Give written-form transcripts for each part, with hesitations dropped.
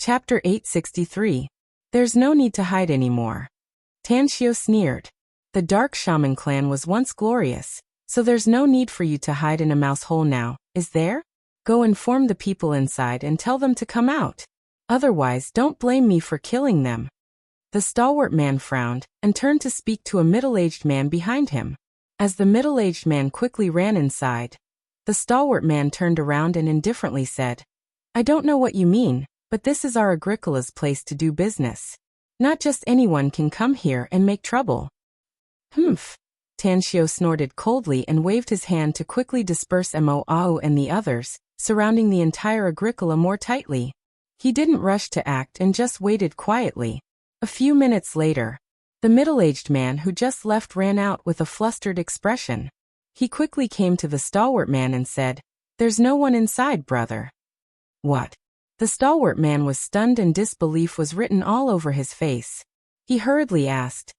Chapter 863. There's no need to hide anymore. Tanshio sneered. The Dark Shaman clan was once glorious, so there's no need for you to hide in a mouse hole now, is there? Go inform the people inside and tell them to come out. Otherwise, don't blame me for killing them. The stalwart man frowned and turned to speak to a middle-aged man behind him. As the middle-aged man quickly ran inside, the stalwart man turned around and indifferently said, I don't know what you mean, but this is our Agricola's place to do business. Not just anyone can come here and make trouble. Humph. Tanshio snorted coldly and waved his hand to quickly disperse Moao and the others, surrounding the entire Agricola more tightly. He didn't rush to act and just waited quietly. A few minutes later, the middle-aged man who just left ran out with a flustered expression. He quickly came to the stalwart man and said, There's no one inside, brother. What? The stalwart man was stunned and disbelief was written all over his face. He hurriedly asked,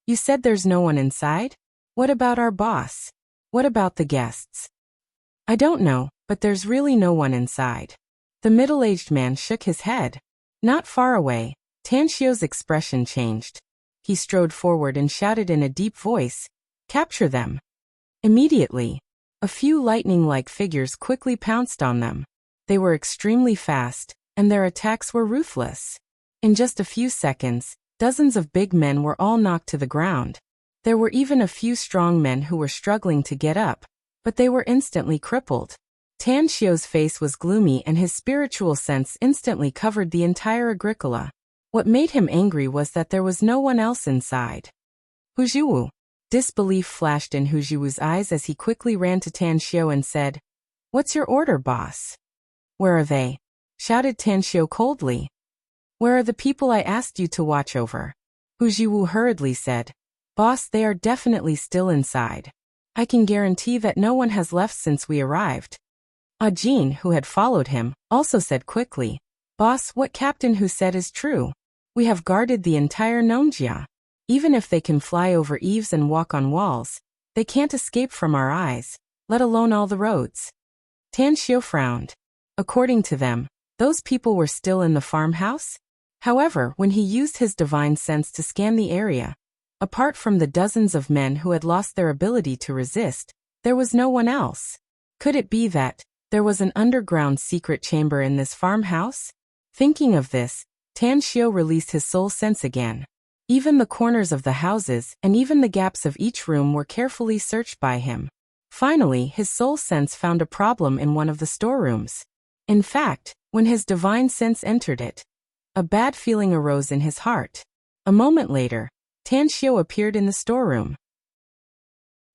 You said there's no one inside? What about our boss? What about the guests? I don't know, but there's really no one inside. The middle-aged man shook his head. Not far away, Tanshio's expression changed. He strode forward and shouted in a deep voice, Capture them! Immediately, a few lightning-like figures quickly pounced on them. They were extremely fast, and their attacks were ruthless. In just a few seconds, dozens of big men were all knocked to the ground. There were even a few strong men who were struggling to get up, but they were instantly crippled. Tanshio's face was gloomy and his spiritual sense instantly covered the entire Agricola. What made him angry was that there was no one else inside. Hujiwu. Disbelief flashed in Hujiwu's eyes as he quickly ran to Tanshio and said, What's your order, boss? Where are they? Shouted Tanshio coldly. Where are the people I asked you to watch over? Hujiwu hurriedly said, Boss, they are definitely still inside. I can guarantee that no one has left since we arrived. Ajin, who had followed him, also said quickly, Boss, what Captain Hu said is true. We have guarded the entire Nongjia. Even if they can fly over eaves and walk on walls, they can't escape from our eyes, let alone all the roads. Tanshio frowned. According to them, those people were still in the farmhouse? However, when he used his divine sense to scan the area, apart from the dozens of men who had lost their ability to resist, there was no one else. Could it be that there was an underground secret chamber in this farmhouse? Thinking of this, Tanshio released his soul sense again. Even the corners of the houses and even the gaps of each room were carefully searched by him. Finally, his soul sense found a problem in one of the storerooms. In fact, when his divine sense entered it, a bad feeling arose in his heart. A moment later, Tanshio appeared in the storeroom.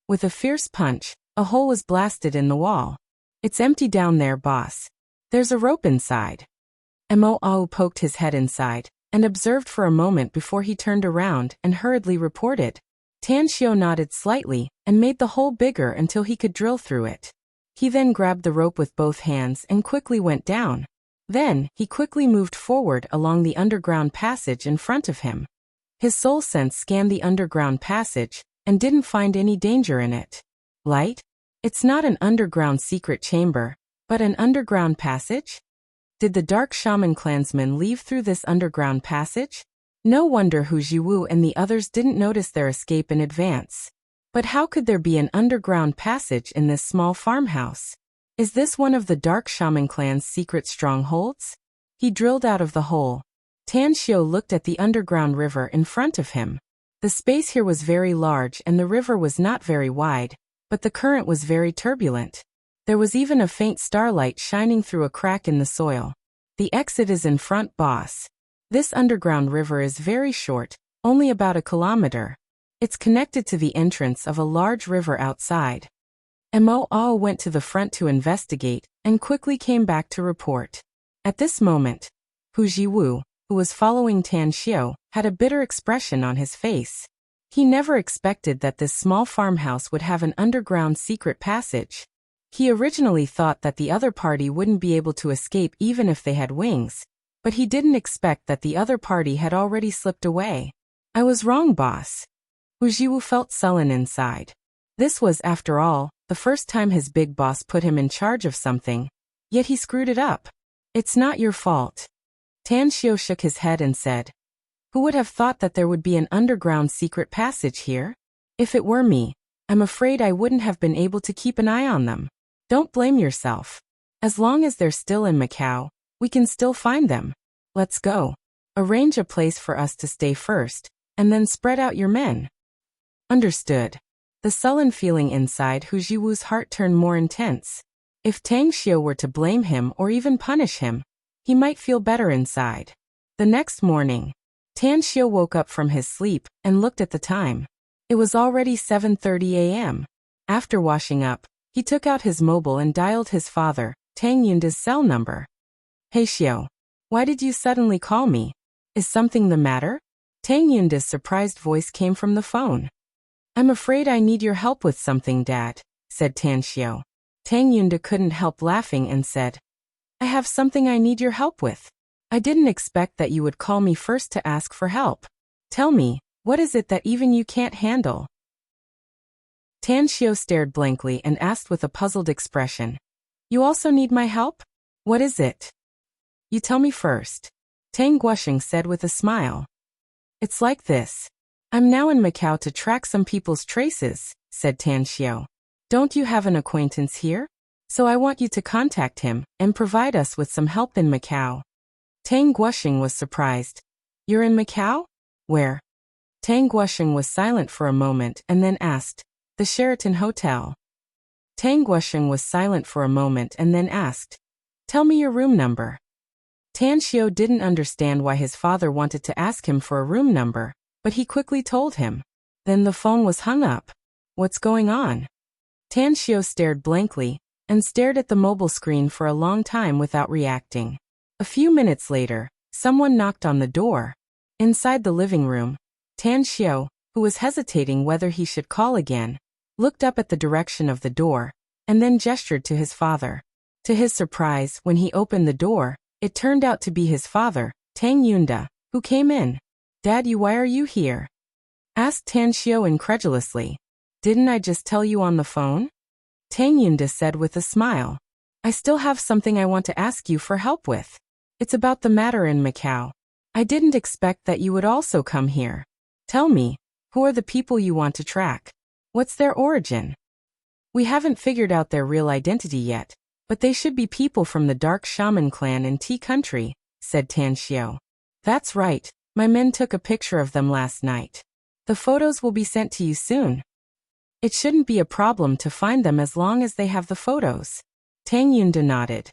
With a fierce punch, a hole was blasted in the wall. It's empty down there, boss. There's a rope inside. Moao poked his head inside and observed for a moment before he turned around and hurriedly reported. Tanshio nodded slightly and made the hole bigger until he could drill through it. He then grabbed the rope with both hands and quickly went down. Then, he quickly moved forward along the underground passage in front of him. His soul sense scanned the underground passage and didn't find any danger in it. Light? It's not an underground secret chamber, but an underground passage? Did the Dark Shaman clansmen leave through this underground passage? No wonder Hujiwu and the others didn't notice their escape in advance. But how could there be an underground passage in this small farmhouse? Is this one of the Dark Shaman clan's secret strongholds? He drilled out of the hole. Tanshio looked at the underground river in front of him. The space here was very large and the river was not very wide, but the current was very turbulent. There was even a faint starlight shining through a crack in the soil. The exit is in front, boss. This underground river is very short, only about 1 kilometer. It's connected to the entrance of a large river outside. Moao went to the front to investigate and quickly came back to report. At this moment, Hujiwu, who was following Tanshio, had a bitter expression on his face. He never expected that this small farmhouse would have an underground secret passage. He originally thought that the other party wouldn't be able to escape even if they had wings, but he didn't expect that the other party had already slipped away. I was wrong, boss. Hujiwu felt sullen inside. This was, after all, the first time his big boss put him in charge of something, yet he screwed it up. It's not your fault. Tan Xiu shook his head and said, "Who would have thought that there would be an underground secret passage here? If it were me, I'm afraid I wouldn't have been able to keep an eye on them. Don't blame yourself. As long as they're still in Macau, we can still find them. Let's go. Arrange a place for us to stay first, and then spread out your men." Understood. The sullen feeling inside Hu Jiwu's heart turned more intense. If Tang Xiu were to blame him or even punish him, he might feel better inside. The next morning, Tan Xiu woke up from his sleep and looked at the time. It was already 7:30 a.m. After washing up, he took out his mobile and dialed his father, Tang Yunda's cell number. "Hey Xiu, why did you suddenly call me? Is something the matter?" Tang Yunda's surprised voice came from the phone. "I'm afraid I need your help with something, Dad," said Tan Xiu. Tang Yunda couldn't help laughing and said, "I have something I need your help with. I didn't expect that you would call me first to ask for help. Tell me, what is it that even you can't handle?" Tan Xiu stared blankly and asked with a puzzled expression, "You also need my help? What is it?" "You tell me first," Tang Guosheng said with a smile. "It's like this. I'm now in Macau to track some people's traces," said Tan Xiu. "Don't you have an acquaintance here? So I want you to contact him and provide us with some help in Macau." Tang Guosheng was surprised. "You're in Macau? Where?" Tang Guosheng was silent for a moment and then asked, "The Sheraton Hotel." Tang Guosheng was silent for a moment and then asked, "Tell me your room number." Tan Xiu didn't understand why his father wanted to ask him for a room number, but he quickly told him. Then the phone was hung up. What's going on? Tan Xiu stared blankly and stared at the mobile screen for a long time without reacting. A few minutes later, someone knocked on the door. Inside the living room, Tan Xiu, who was hesitating whether he should call again, looked up at the direction of the door and then gestured to his father. To his surprise, when he opened the door, it turned out to be his father, Tang Yunda, who came in. "Dad, why are you here?" asked Tan Xiu incredulously. "Didn't I just tell you on the phone?" Tang Yunda said with a smile. "I still have something I want to ask you for help with. It's about the matter in Macau. I didn't expect that you would also come here. Tell me, who are the people you want to track? What's their origin?" "We haven't figured out their real identity yet, but they should be people from the Dark Shaman clan in Tea Country," said Tan Xiu. "That's right, my men took a picture of them last night. The photos will be sent to you soon. It shouldn't be a problem to find them as long as they have the photos." Tang Yunda nodded.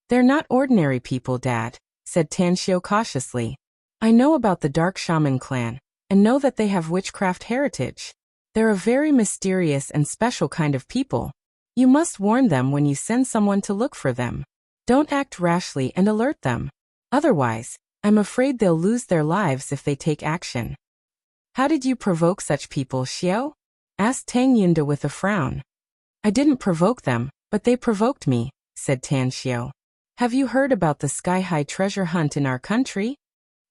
"They're not ordinary people, Dad," said Tan Xiu cautiously. "I know about the Dark Shaman clan, and know that they have witchcraft heritage. They're a very mysterious and special kind of people. You must warn them when you send someone to look for them. Don't act rashly and alert them. Otherwise, I'm afraid they'll lose their lives if they take action." "How did you provoke such people, Xiu?" asked Tang Yunda with a frown. "I didn't provoke them, but they provoked me," said Tan Xiu. "Have you heard about the sky-high treasure hunt in our country?"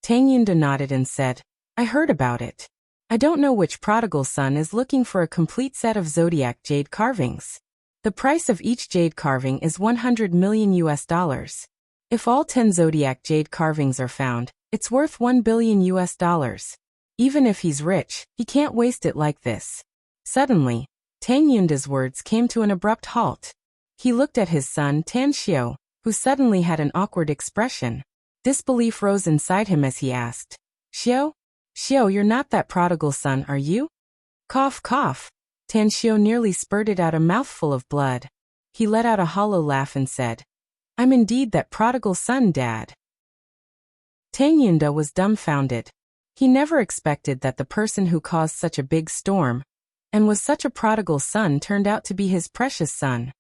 Tang Yunda nodded and said, "I heard about it. I don't know which prodigal son is looking for a complete set of zodiac jade carvings. The price of each jade carving is $100 million US. If all 10 zodiac jade carvings are found, it's worth $1 billion US. Even if he's rich, he can't waste it like this." Suddenly, Tang Yunda's words came to an abrupt halt. He looked at his son Tan Xiu, who suddenly had an awkward expression. Disbelief rose inside him as he asked, "Xiu? Xiu, you're not that prodigal son, are you?" Cough, cough. Tan Xiu nearly spurted out a mouthful of blood. He let out a hollow laugh and said, "I'm indeed that prodigal son, Dad." Tang Yunda was dumbfounded. He never expected that the person who caused such a big storm and was such a prodigal son turned out to be his precious son.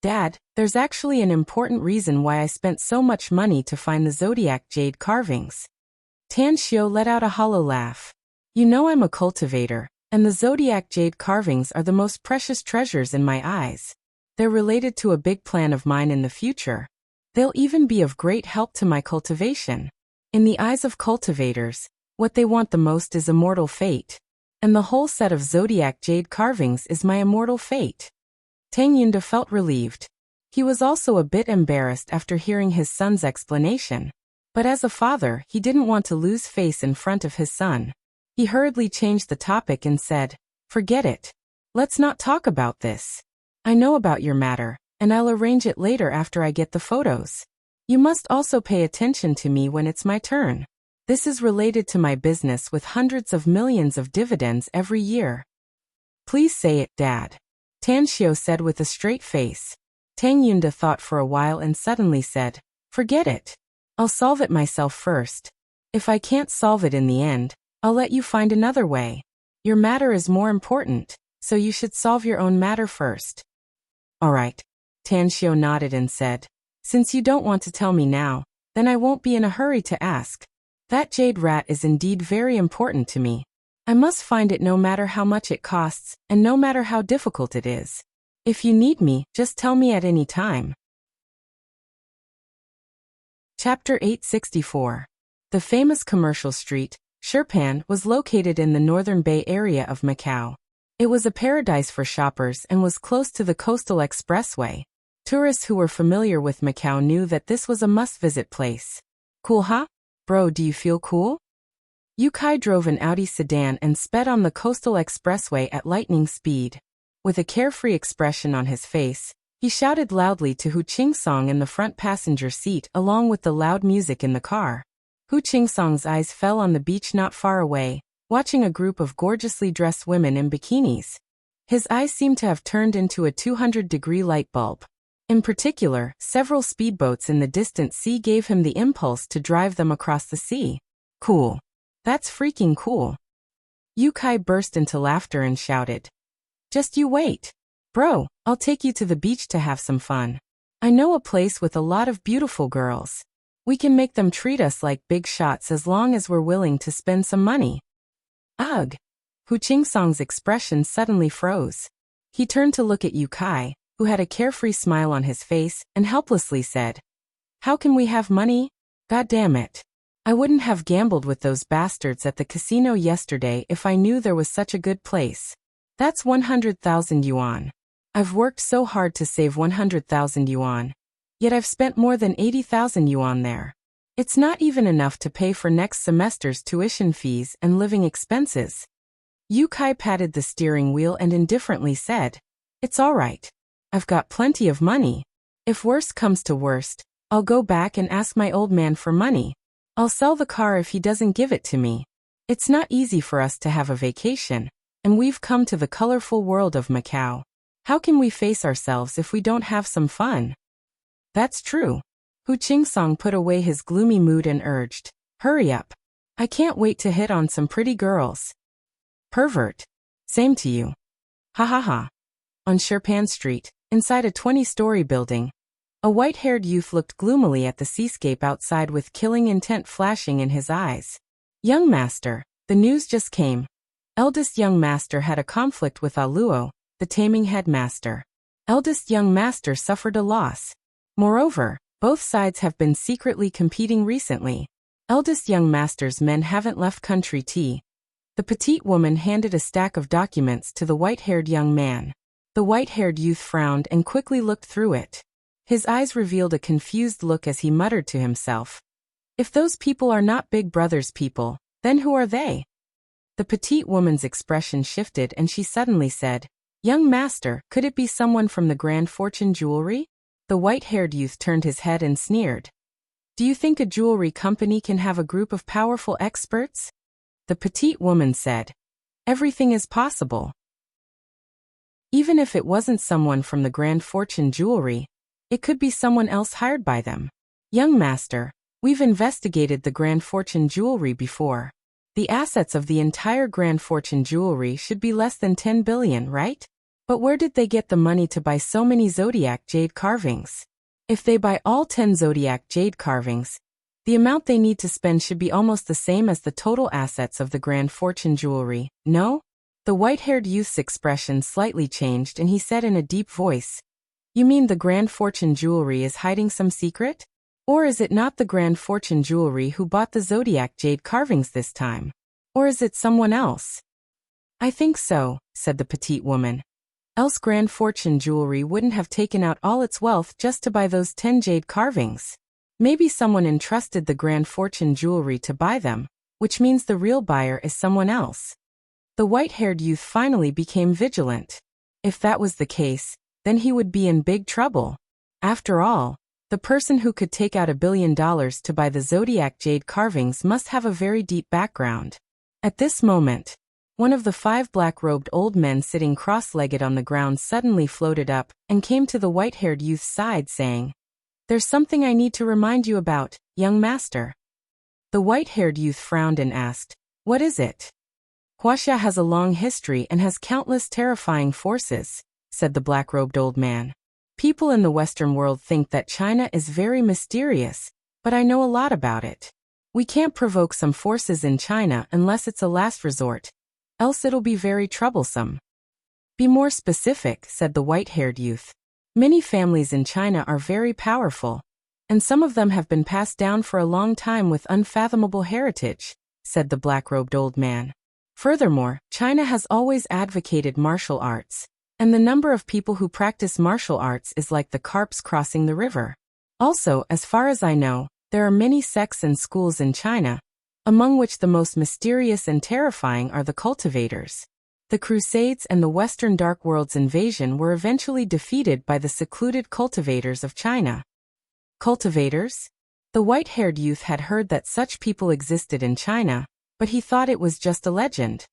Dad, there's actually an important reason why I spent so much money to find the zodiac jade carvings." Tan Xiu let out a hollow laugh. "You know I'm a cultivator, and the zodiac jade carvings are the most precious treasures in my eyes. They're related to a big plan of mine in the future. They'll even be of great help to my cultivation. In the eyes of cultivators, what they want the most is immortal fate. And the whole set of zodiac jade carvings is my immortal fate." Tang Yunda felt relieved. He was also a bit embarrassed after hearing his son's explanation. But as a father, he didn't want to lose face in front of his son. He hurriedly changed the topic and said, "Forget it. Let's not talk about this. I know about your matter, and I'll arrange it later after I get the photos. You must also pay attention to me when it's my turn. This is related to my business with hundreds of millions of dividends every year." "Please say it, Dad," Tan Xiao said with a straight face. Tang Yunda thought for a while and suddenly said, "Forget it. I'll solve it myself first. If I can't solve it in the end, I'll let you find another way. Your matter is more important, so you should solve your own matter first." "All right." Tan Xiao nodded and said, "Since you don't want to tell me now, then I won't be in a hurry to ask. That jade rat is indeed very important to me. I must find it no matter how much it costs, and no matter how difficult it is. If you need me, just tell me at any time." Chapter 864. The famous commercial street, Shirpan, was located in the northern Bay Area of Macau. It was a paradise for shoppers and was close to the coastal expressway. Tourists who were familiar with Macau knew that this was a must-visit place. "Cool, huh? Bro, do you feel cool?" Yu Kai drove an Audi sedan and sped on the coastal expressway at lightning speed. With a carefree expression on his face, he shouted loudly to Hu Qingsong in the front passenger seat along with the loud music in the car. Hu Qingsong's eyes fell on the beach not far away, watching a group of gorgeously dressed women in bikinis. His eyes seemed to have turned into a 200-degree light bulb. In particular, several speedboats in the distant sea gave him the impulse to drive them across the sea. "Cool. That's freaking cool." Yu Kai burst into laughter and shouted, "Just you wait. Bro, I'll take you to the beach to have some fun. I know a place with a lot of beautiful girls. We can make them treat us like big shots as long as we're willing to spend some money." "Ugh." Hu Qingsong's expression suddenly froze. He turned to look at Yu Kai, who had a carefree smile on his face, and helplessly said, "How can we have money? God damn it. I wouldn't have gambled with those bastards at the casino yesterday if I knew there was such a good place. That's 100,000 yuan. I've worked so hard to save 100,000 yuan. Yet I've spent more than 80,000 yuan there. It's not even enough to pay for next semester's tuition fees and living expenses." Yu Kai patted the steering wheel and indifferently said, "It's all right. I've got plenty of money. If worst comes to worst, I'll go back and ask my old man for money. I'll sell the car if he doesn't give it to me. It's not easy for us to have a vacation, and we've come to the colorful world of Macau. How can we face ourselves if we don't have some fun?" "That's true." Hu Qingsong put away his gloomy mood and urged, "Hurry up. I can't wait to hit on some pretty girls." "Pervert. Same to you. Ha ha ha." On Shirpan Street, inside a 20-story building, a white-haired youth looked gloomily at the seascape outside with killing intent flashing in his eyes. "Young master, the news just came. Eldest young master had a conflict with Aluo, the taming headmaster. Eldest young master suffered a loss. Moreover, both sides have been secretly competing recently. Eldest young master's men haven't left country tea." The petite woman handed a stack of documents to the white-haired young man. The white-haired youth frowned and quickly looked through it. His eyes revealed a confused look as he muttered to himself, "If those people are not Big Brother's people, then who are they?" The petite woman's expression shifted and she suddenly said, "Young master, could it be someone from the Grand Fortune Jewelry?" The white-haired youth turned his head and sneered. "Do you think a jewelry company can have a group of powerful experts?" The petite woman said, "Everything is possible. Even if it wasn't someone from the Grand Fortune Jewelry, it could be someone else hired by them. Young master, we've investigated the Grand Fortune Jewelry before. The assets of the entire Grand Fortune Jewelry should be less than 10 billion, right? But where did they get the money to buy so many zodiac jade carvings? If they buy all 10 zodiac jade carvings, the amount they need to spend should be almost the same as the total assets of the Grand Fortune Jewelry, no?" The white-haired youth's expression slightly changed and he said in a deep voice, "You mean the Grand Fortune Jewelry is hiding some secret? Or is it not the Grand Fortune Jewelry who bought the zodiac jade carvings this time? Or is it someone else?" "I think so," said the petite woman. "Else Grand Fortune Jewelry wouldn't have taken out all its wealth just to buy those 10 jade carvings." Maybe someone entrusted the Grand Fortune jewelry to buy them, which means the real buyer is someone else. The white-haired youth finally became vigilant. If that was the case, then he would be in big trouble. After all, the person who could take out $1 billion to buy the zodiac jade carvings must have a very deep background. At this moment, one of the 5 black-robed old men sitting cross-legged on the ground suddenly floated up and came to the white-haired youth's side saying, "There's something I need to remind you about, young master." The white-haired youth frowned and asked, "What is it?" "Wuxia has a long history and has countless terrifying forces," said the black-robed old man. "People in the Western world think that China is very mysterious, but I know a lot about it. We can't provoke some forces in China unless it's a last resort, else it'll be very troublesome." "Be more specific," said the white-haired youth. "Many families in China are very powerful, and some of them have been passed down for a long time with unfathomable heritage," said the black-robed old man. "Furthermore, China has always advocated martial arts, and the number of people who practice martial arts is like the carps crossing the river. Also, as far as I know, there are many sects and schools in China, among which the most mysterious and terrifying are the cultivators. The Crusades and the Western Dark World's invasion were eventually defeated by the secluded cultivators of China." Cultivators? The white-haired youth had heard that such people existed in China, but he thought it was just a legend.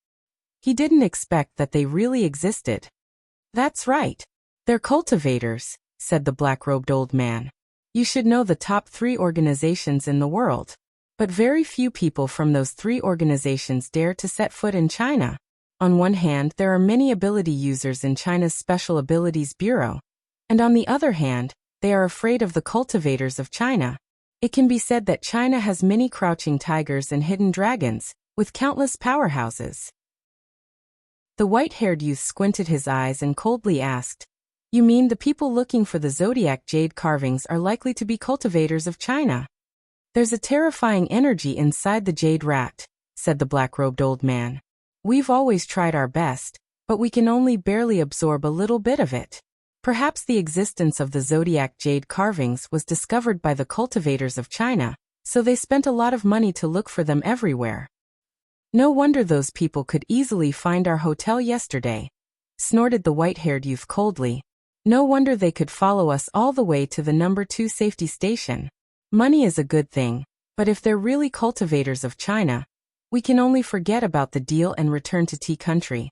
He didn't expect that they really existed. "That's right. They're cultivators," said the black-robed old man. "You should know the top 3 organizations in the world. But very few people from those 3 organizations dare to set foot in China. On one hand, there are many ability users in China's Special Abilities Bureau, and on the other hand, they are afraid of the cultivators of China. It can be said that China has many crouching tigers and hidden dragons, with countless powerhouses." The white-haired youth squinted his eyes and coldly asked, "You mean the people looking for the zodiac jade carvings are likely to be cultivators of China?" "There's a terrifying energy inside the jade rat," said the black-robed old man. "We've always tried our best, but we can only barely absorb a little bit of it. Perhaps the existence of the zodiac jade carvings was discovered by the cultivators of China, so they spent a lot of money to look for them everywhere. No wonder those people could easily find our hotel yesterday," snorted the white-haired youth coldly. "No wonder they could follow us all the way to the number 2 safety station. Money is a good thing, but if they're really cultivators of China, we can only forget about the deal and return to tea country."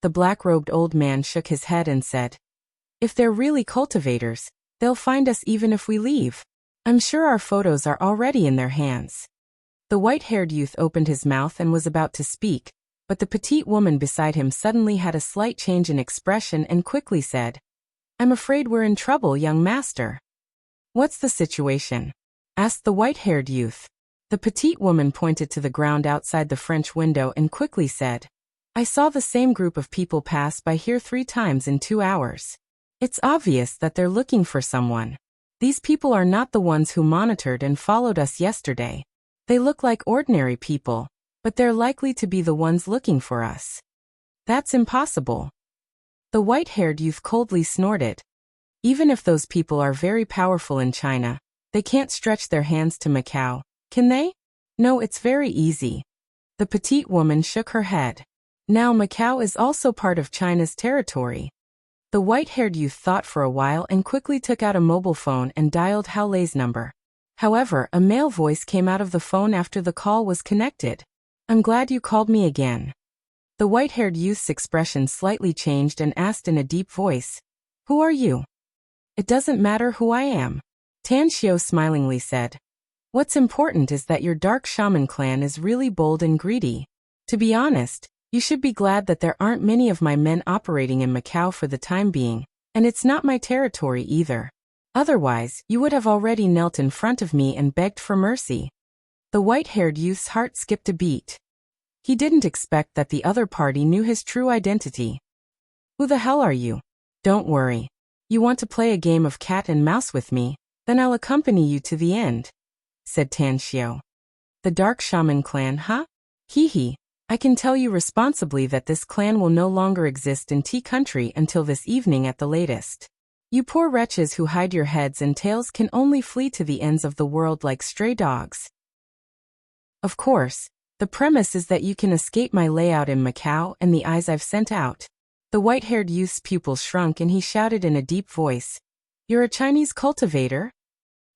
The black-robed old man shook his head and said, "If they're really cultivators, they'll find us even if we leave. I'm sure our photos are already in their hands." The white-haired youth opened his mouth and was about to speak, but the petite woman beside him suddenly had a slight change in expression and quickly said, "I'm afraid we're in trouble, young master." "What's the situation?" asked the white-haired youth. The petite woman pointed to the ground outside the French window and quickly said, "I saw the same group of people pass by here 3 times in 2 hours. It's obvious that they're looking for someone. These people are not the ones who monitored and followed us yesterday. They look like ordinary people, but they're likely to be the ones looking for us." "That's impossible." The white-haired youth coldly snorted. "Even if those people are very powerful in China, they can't stretch their hands to Macau, can they?" "No, it's very easy." The petite woman shook her head. "Now Macau is also part of China's territory." The white-haired youth thought for a while and quickly took out a mobile phone and dialed Hao Lei's number. However, a male voice came out of the phone after the call was connected. "I'm glad you called me again." The white-haired youth's expression slightly changed and asked in a deep voice, "Who are you?" "It doesn't matter who I am," Tan Xiao smilingly said. "What's important is that your dark shaman clan is really bold and greedy. To be honest, you should be glad that there aren't many of my men operating in Macau for the time being, and it's not my territory either. Otherwise, you would have already knelt in front of me and begged for mercy." The white-haired youth's heart skipped a beat. He didn't expect that the other party knew his true identity. "Who the hell are you?" "Don't worry. You want to play a game of cat and mouse with me? Then I'll accompany you to the end," said Tan Xiao. "The Dark Shaman clan, huh? Hee. I can tell you responsibly that this clan will no longer exist in Tea Country until this evening at the latest." You poor wretches who hide your heads and tails can only flee to the ends of the world like stray dogs. Of course, the premise is that you can escape my layout in Macau and the eyes I've sent out. The white-haired youth's pupils shrunk and he shouted in a deep voice, "You're a Chinese cultivator?"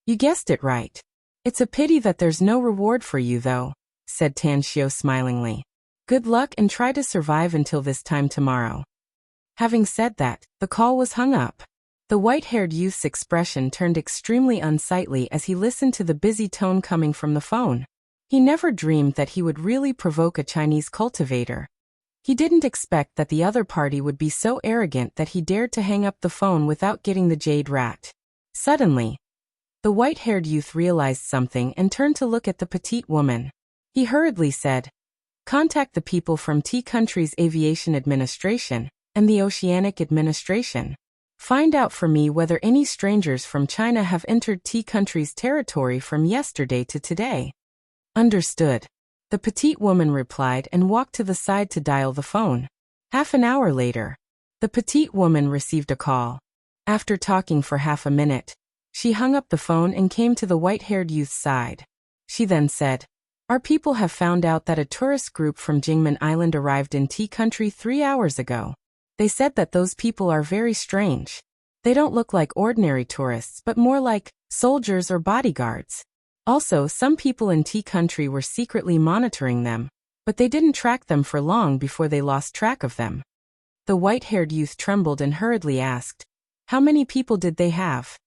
"You guessed it right. It's a pity that there's no reward for you though," said Tan Xiao smilingly. "Good luck and try to survive until this time tomorrow." Having said that, the call was hung up. The white-haired youth's expression turned extremely unsightly as he listened to the busy tone coming from the phone. He never dreamed that he would really provoke a Chinese cultivator. He didn't expect that the other party would be so arrogant that he dared to hang up the phone without getting the jade rat. Suddenly, the white-haired youth realized something and turned to look at the petite woman. He hurriedly said, "Contact the people from T Country's Aviation Administration and the Oceanic Administration. Find out for me whether any strangers from China have entered T Country's territory from yesterday to today." "Understood," the petite woman replied and walked to the side to dial the phone. Half an hour later, the petite woman received a call. After talking for half a minute, she hung up the phone and came to the white-haired youth's side. She then said, "Our people have found out that a tourist group from Jingmen Island arrived in T Country 3 hours ago. They said that those people are very strange. They don't look like ordinary tourists but more like soldiers or bodyguards. Also, some people in T Country were secretly monitoring them, but they didn't track them for long before they lost track of them." The white-haired youth trembled and hurriedly asked, "How many people did they have?"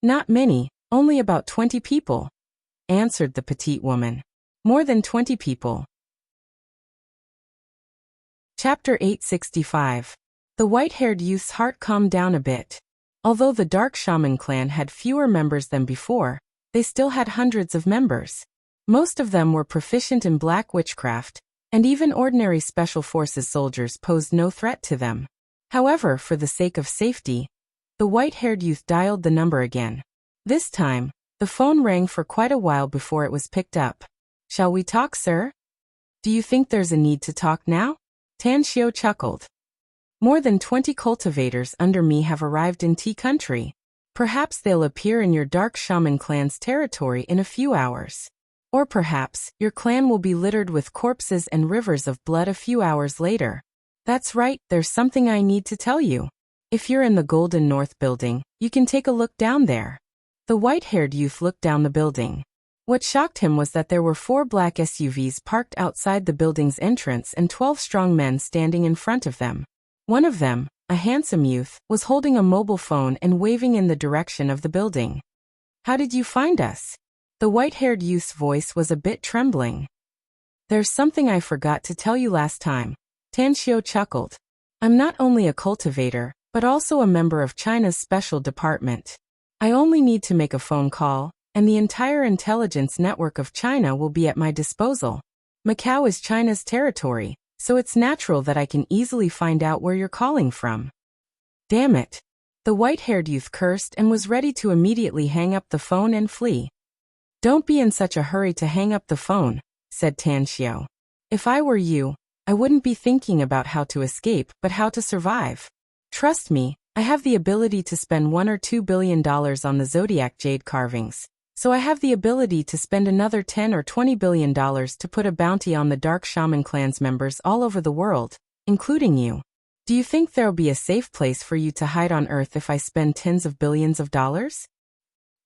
"Not many, only about 20 people," answered the petite woman. "More than 20 people." Chapter 865. The white-haired youth's heart calmed down a bit. Although the Dark Shaman clan had fewer members than before, they still had hundreds of members. Most of them were proficient in black witchcraft, and even ordinary special forces soldiers posed no threat to them. However, for the sake of safety, the white-haired youth dialed the number again. This time, the phone rang for quite a while before it was picked up. "Shall we talk, sir?" "Do you think there's a need to talk now?" Tan Xiao chuckled. "More than 20 cultivators under me have arrived in T Country. Perhaps they'll appear in your Dark Shaman clan's territory in a few hours. Or perhaps your clan will be littered with corpses and rivers of blood a few hours later. That's right, there's something I need to tell you. If you're in the Golden North building, you can take a look down there." The white-haired youth looked down the building. What shocked him was that there were 4 black SUVs parked outside the building's entrance and 12 strong men standing in front of them. One of them, a handsome youth, was holding a mobile phone and waving in the direction of the building. "How did you find us?" The white-haired youth's voice was a bit trembling. "There's something I forgot to tell you last time," Tan Xiao chuckled. "I'm not only a cultivator, but also a member of China's special department. I only need to make a phone call, and the entire intelligence network of China will be at my disposal. Macau is China's territory, so it's natural that I can easily find out where you're calling from." "Damn it." The white-haired youth cursed and was ready to immediately hang up the phone and flee. "Don't be in such a hurry to hang up the phone," said Tan Xiao. "If I were you, I wouldn't be thinking about how to escape but how to survive. Trust me, I have the ability to spend $1 or $2 billion on the zodiac jade carvings, so I have the ability to spend another $10 or $20 billion to put a bounty on the Dark Shaman clan's members all over the world, including you. Do you think there'll be a safe place for you to hide on Earth if I spend tens of billions of dollars?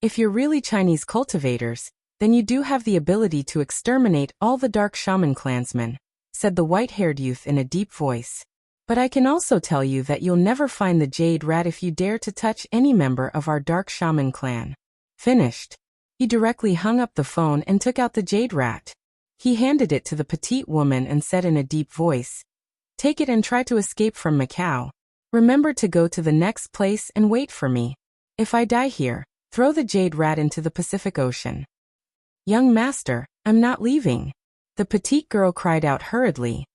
If you're really Chinese cultivators, then you do have the ability to exterminate all the Dark Shaman clansmen," said the white-haired youth in a deep voice. "But I can also tell you that you'll never find the jade rat if you dare to touch any member of our Dark Shaman clan." Finished. He directly hung up the phone and took out the jade rat. He handed it to the petite woman and said in a deep voice, "Take it and try to escape from Macau. Remember to go to the next place and wait for me. If I die here, throw the jade rat into the Pacific Ocean." "Young master, I'm not leaving," the petite girl cried out hurriedly.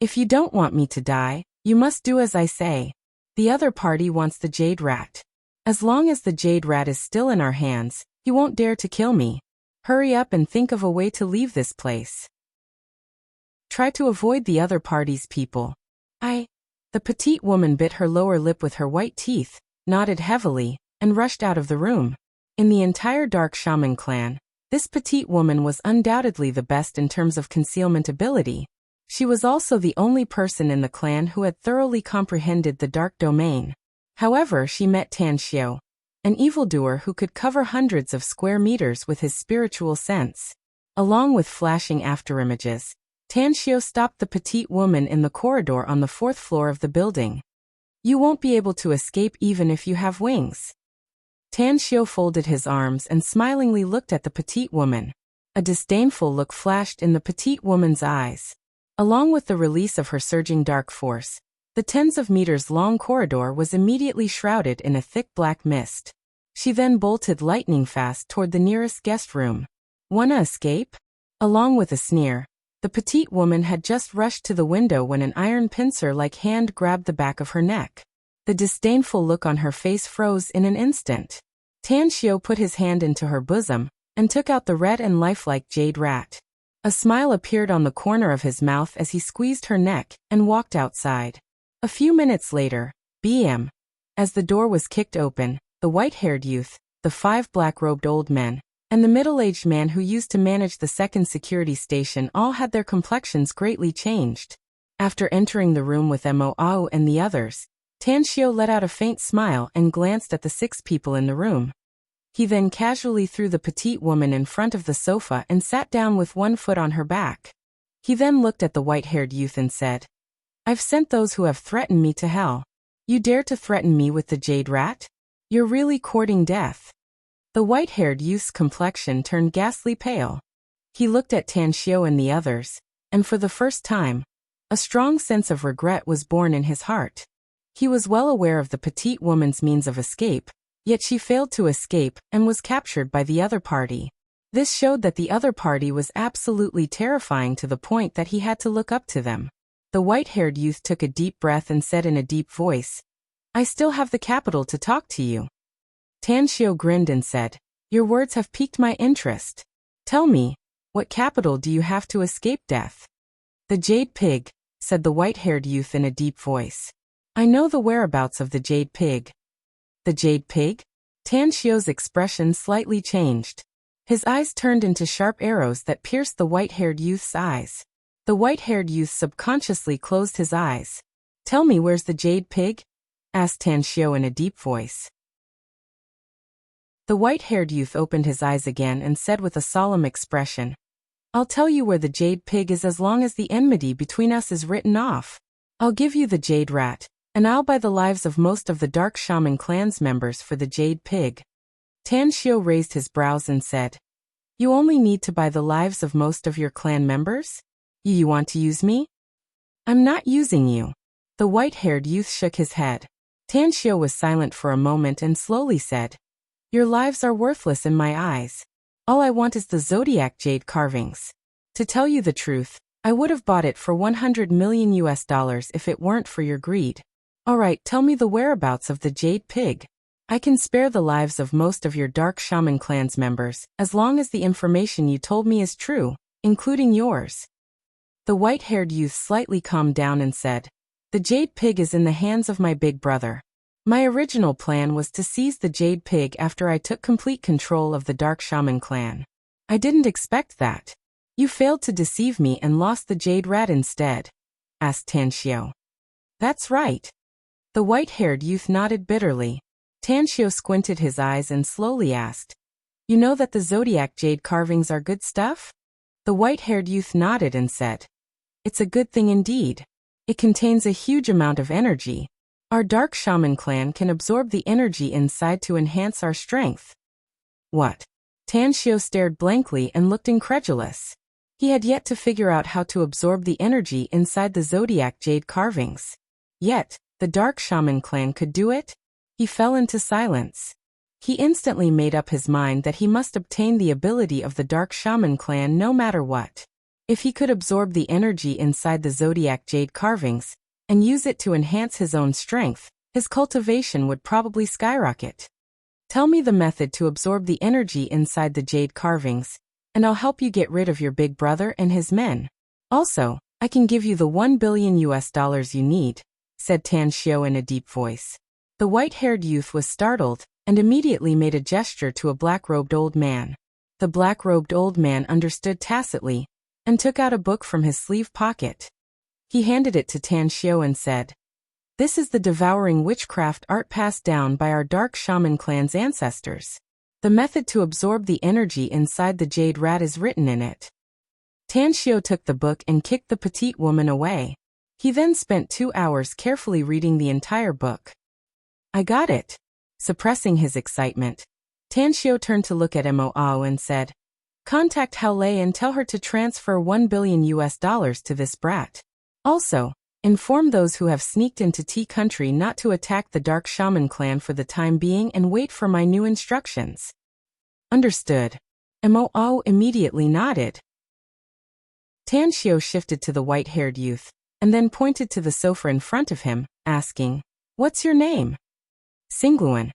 "If you don't want me to die, you must do as I say. The other party wants the jade rat. As long as the jade rat is still in our hands, you won't dare to kill me. Hurry up and think of a way to leave this place. Try to avoid the other party's people." The petite woman bit her lower lip with her white teeth, nodded heavily, and rushed out of the room. In the entire Dark Shaman clan, this petite woman was undoubtedly the best in terms of concealment ability. She was also the only person in the clan who had thoroughly comprehended the dark domain. However, she met Tan Xiao, an evildoer who could cover hundreds of square meters with his spiritual sense. Along with flashing afterimages, Tan Xiao stopped the petite woman in the corridor on the 4th floor of the building. You won't be able to escape even if you have wings. Tan Xiao folded his arms and smilingly looked at the petite woman. A disdainful look flashed in the petite woman's eyes. Along with the release of her surging dark force, the tens of meters long corridor was immediately shrouded in a thick black mist. She then bolted lightning fast toward the nearest guest room. Wanna escape? Along with a sneer, the petite woman had just rushed to the window when an iron pincer-like hand grabbed the back of her neck. The disdainful look on her face froze in an instant. Tan Xiao put his hand into her bosom and took out the red and lifelike jade rat. A smile appeared on the corner of his mouth as he squeezed her neck and walked outside. A few minutes later, BM. As the door was kicked open, the white-haired youth, the 5 black-robed old men, and the middle-aged man who used to manage the second security station all had their complexions greatly changed. After entering the room with Mo Ao and the others, Tan Xiao let out a faint smile and glanced at the 6 people in the room. He then casually threw the petite woman in front of the sofa and sat down with one foot on her back. He then looked at the white-haired youth and said, "I've sent those who have threatened me to hell. You dare to threaten me with the jade rat? You're really courting death." The white-haired youth's complexion turned ghastly pale. He looked at Tan Xiao and the others, and for the first time, a strong sense of regret was born in his heart. He was well aware of the petite woman's means of escape, yet she failed to escape and was captured by the other party. This showed that the other party was absolutely terrifying to the point that he had to look up to them. The white-haired youth took a deep breath and said in a deep voice, "I still have the capital to talk to you." Tan Xiao grinned and said, "Your words have piqued my interest. Tell me, what capital do you have to escape death?" "The Jade Pig," said the white-haired youth in a deep voice. "I know the whereabouts of the Jade Pig." "The Jade Pig?" Tan Xiao's expression slightly changed. His eyes turned into sharp arrows that pierced the white-haired youth's eyes. The white-haired youth subconsciously closed his eyes. "Tell me, where's the Jade Pig?" asked Tan Xiao in a deep voice. The white-haired youth opened his eyes again and said with a solemn expression, "I'll tell you where the Jade Pig is as long as the enmity between us is written off. I'll give you the Jade Rat, and I'll buy the lives of most of the Dark Shaman clan's members for the Jade Pig." Tan Xiao raised his brows and said, "You only need to buy the lives of most of your clan members? You want to use me?" "I'm not using you." The white-haired youth shook his head. Tan Xiao was silent for a moment and slowly said, "Your lives are worthless in my eyes. All I want is the zodiac jade carvings. To tell you the truth, I would have bought it for $100 million if it weren't for your greed. Alright, tell me the whereabouts of the Jade Pig. I can spare the lives of most of your Dark Shaman clan's members, as long as the information you told me is true, including yours." The white-haired youth slightly calmed down and said, "The Jade Pig is in the hands of my big brother. My original plan was to seize the Jade Pig after I took complete control of the Dark Shaman clan. I didn't expect that. You failed to deceive me and lost the Jade Rat instead," asked Tan Xiao. "That's right." The white-haired youth nodded bitterly. Tan Xiao squinted his eyes and slowly asked, "You know that the zodiac jade carvings are good stuff?" The white-haired youth nodded and said, "It's a good thing indeed. It contains a huge amount of energy. Our Dark Shaman clan can absorb the energy inside to enhance our strength." "What?" Tan Xiao stared blankly and looked incredulous. He had yet to figure out how to absorb the energy inside the zodiac jade carvings. Yet, the Dark Shaman clan could do it? He fell into silence. He instantly made up his mind that he must obtain the ability of the Dark Shaman clan no matter what. If he could absorb the energy inside the zodiac jade carvings, and use it to enhance his own strength, his cultivation would probably skyrocket. "Tell me the method to absorb the energy inside the jade carvings, and I'll help you get rid of your big brother and his men. Also, I can give you the $1 billion you need," said Tan Xiao in a deep voice. The white-haired youth was startled and immediately made a gesture to a black-robed old man. The black-robed old man understood tacitly and took out a book from his sleeve pocket. He handed it to Tan Xiao and said, "This is the devouring witchcraft art passed down by our dark shaman clan's ancestors. The method to absorb the energy inside the jade rat is written in it." Tan Xiao took the book and kicked the petite woman away. He then spent 2 hours carefully reading the entire book. "I got it." Suppressing his excitement, Tan Xiao turned to look at Mo and said, "Contact Hao Lei and tell her to transfer $1 billion to this brat. Also, inform those who have sneaked into Tea Country not to attack the Dark Shaman clan for the time being and wait for my new instructions." "Understood." Mo immediately nodded. Tan Xiao shifted to the white-haired youth, and then pointed to the sofa in front of him, asking, "What's your name?" "Singluan,"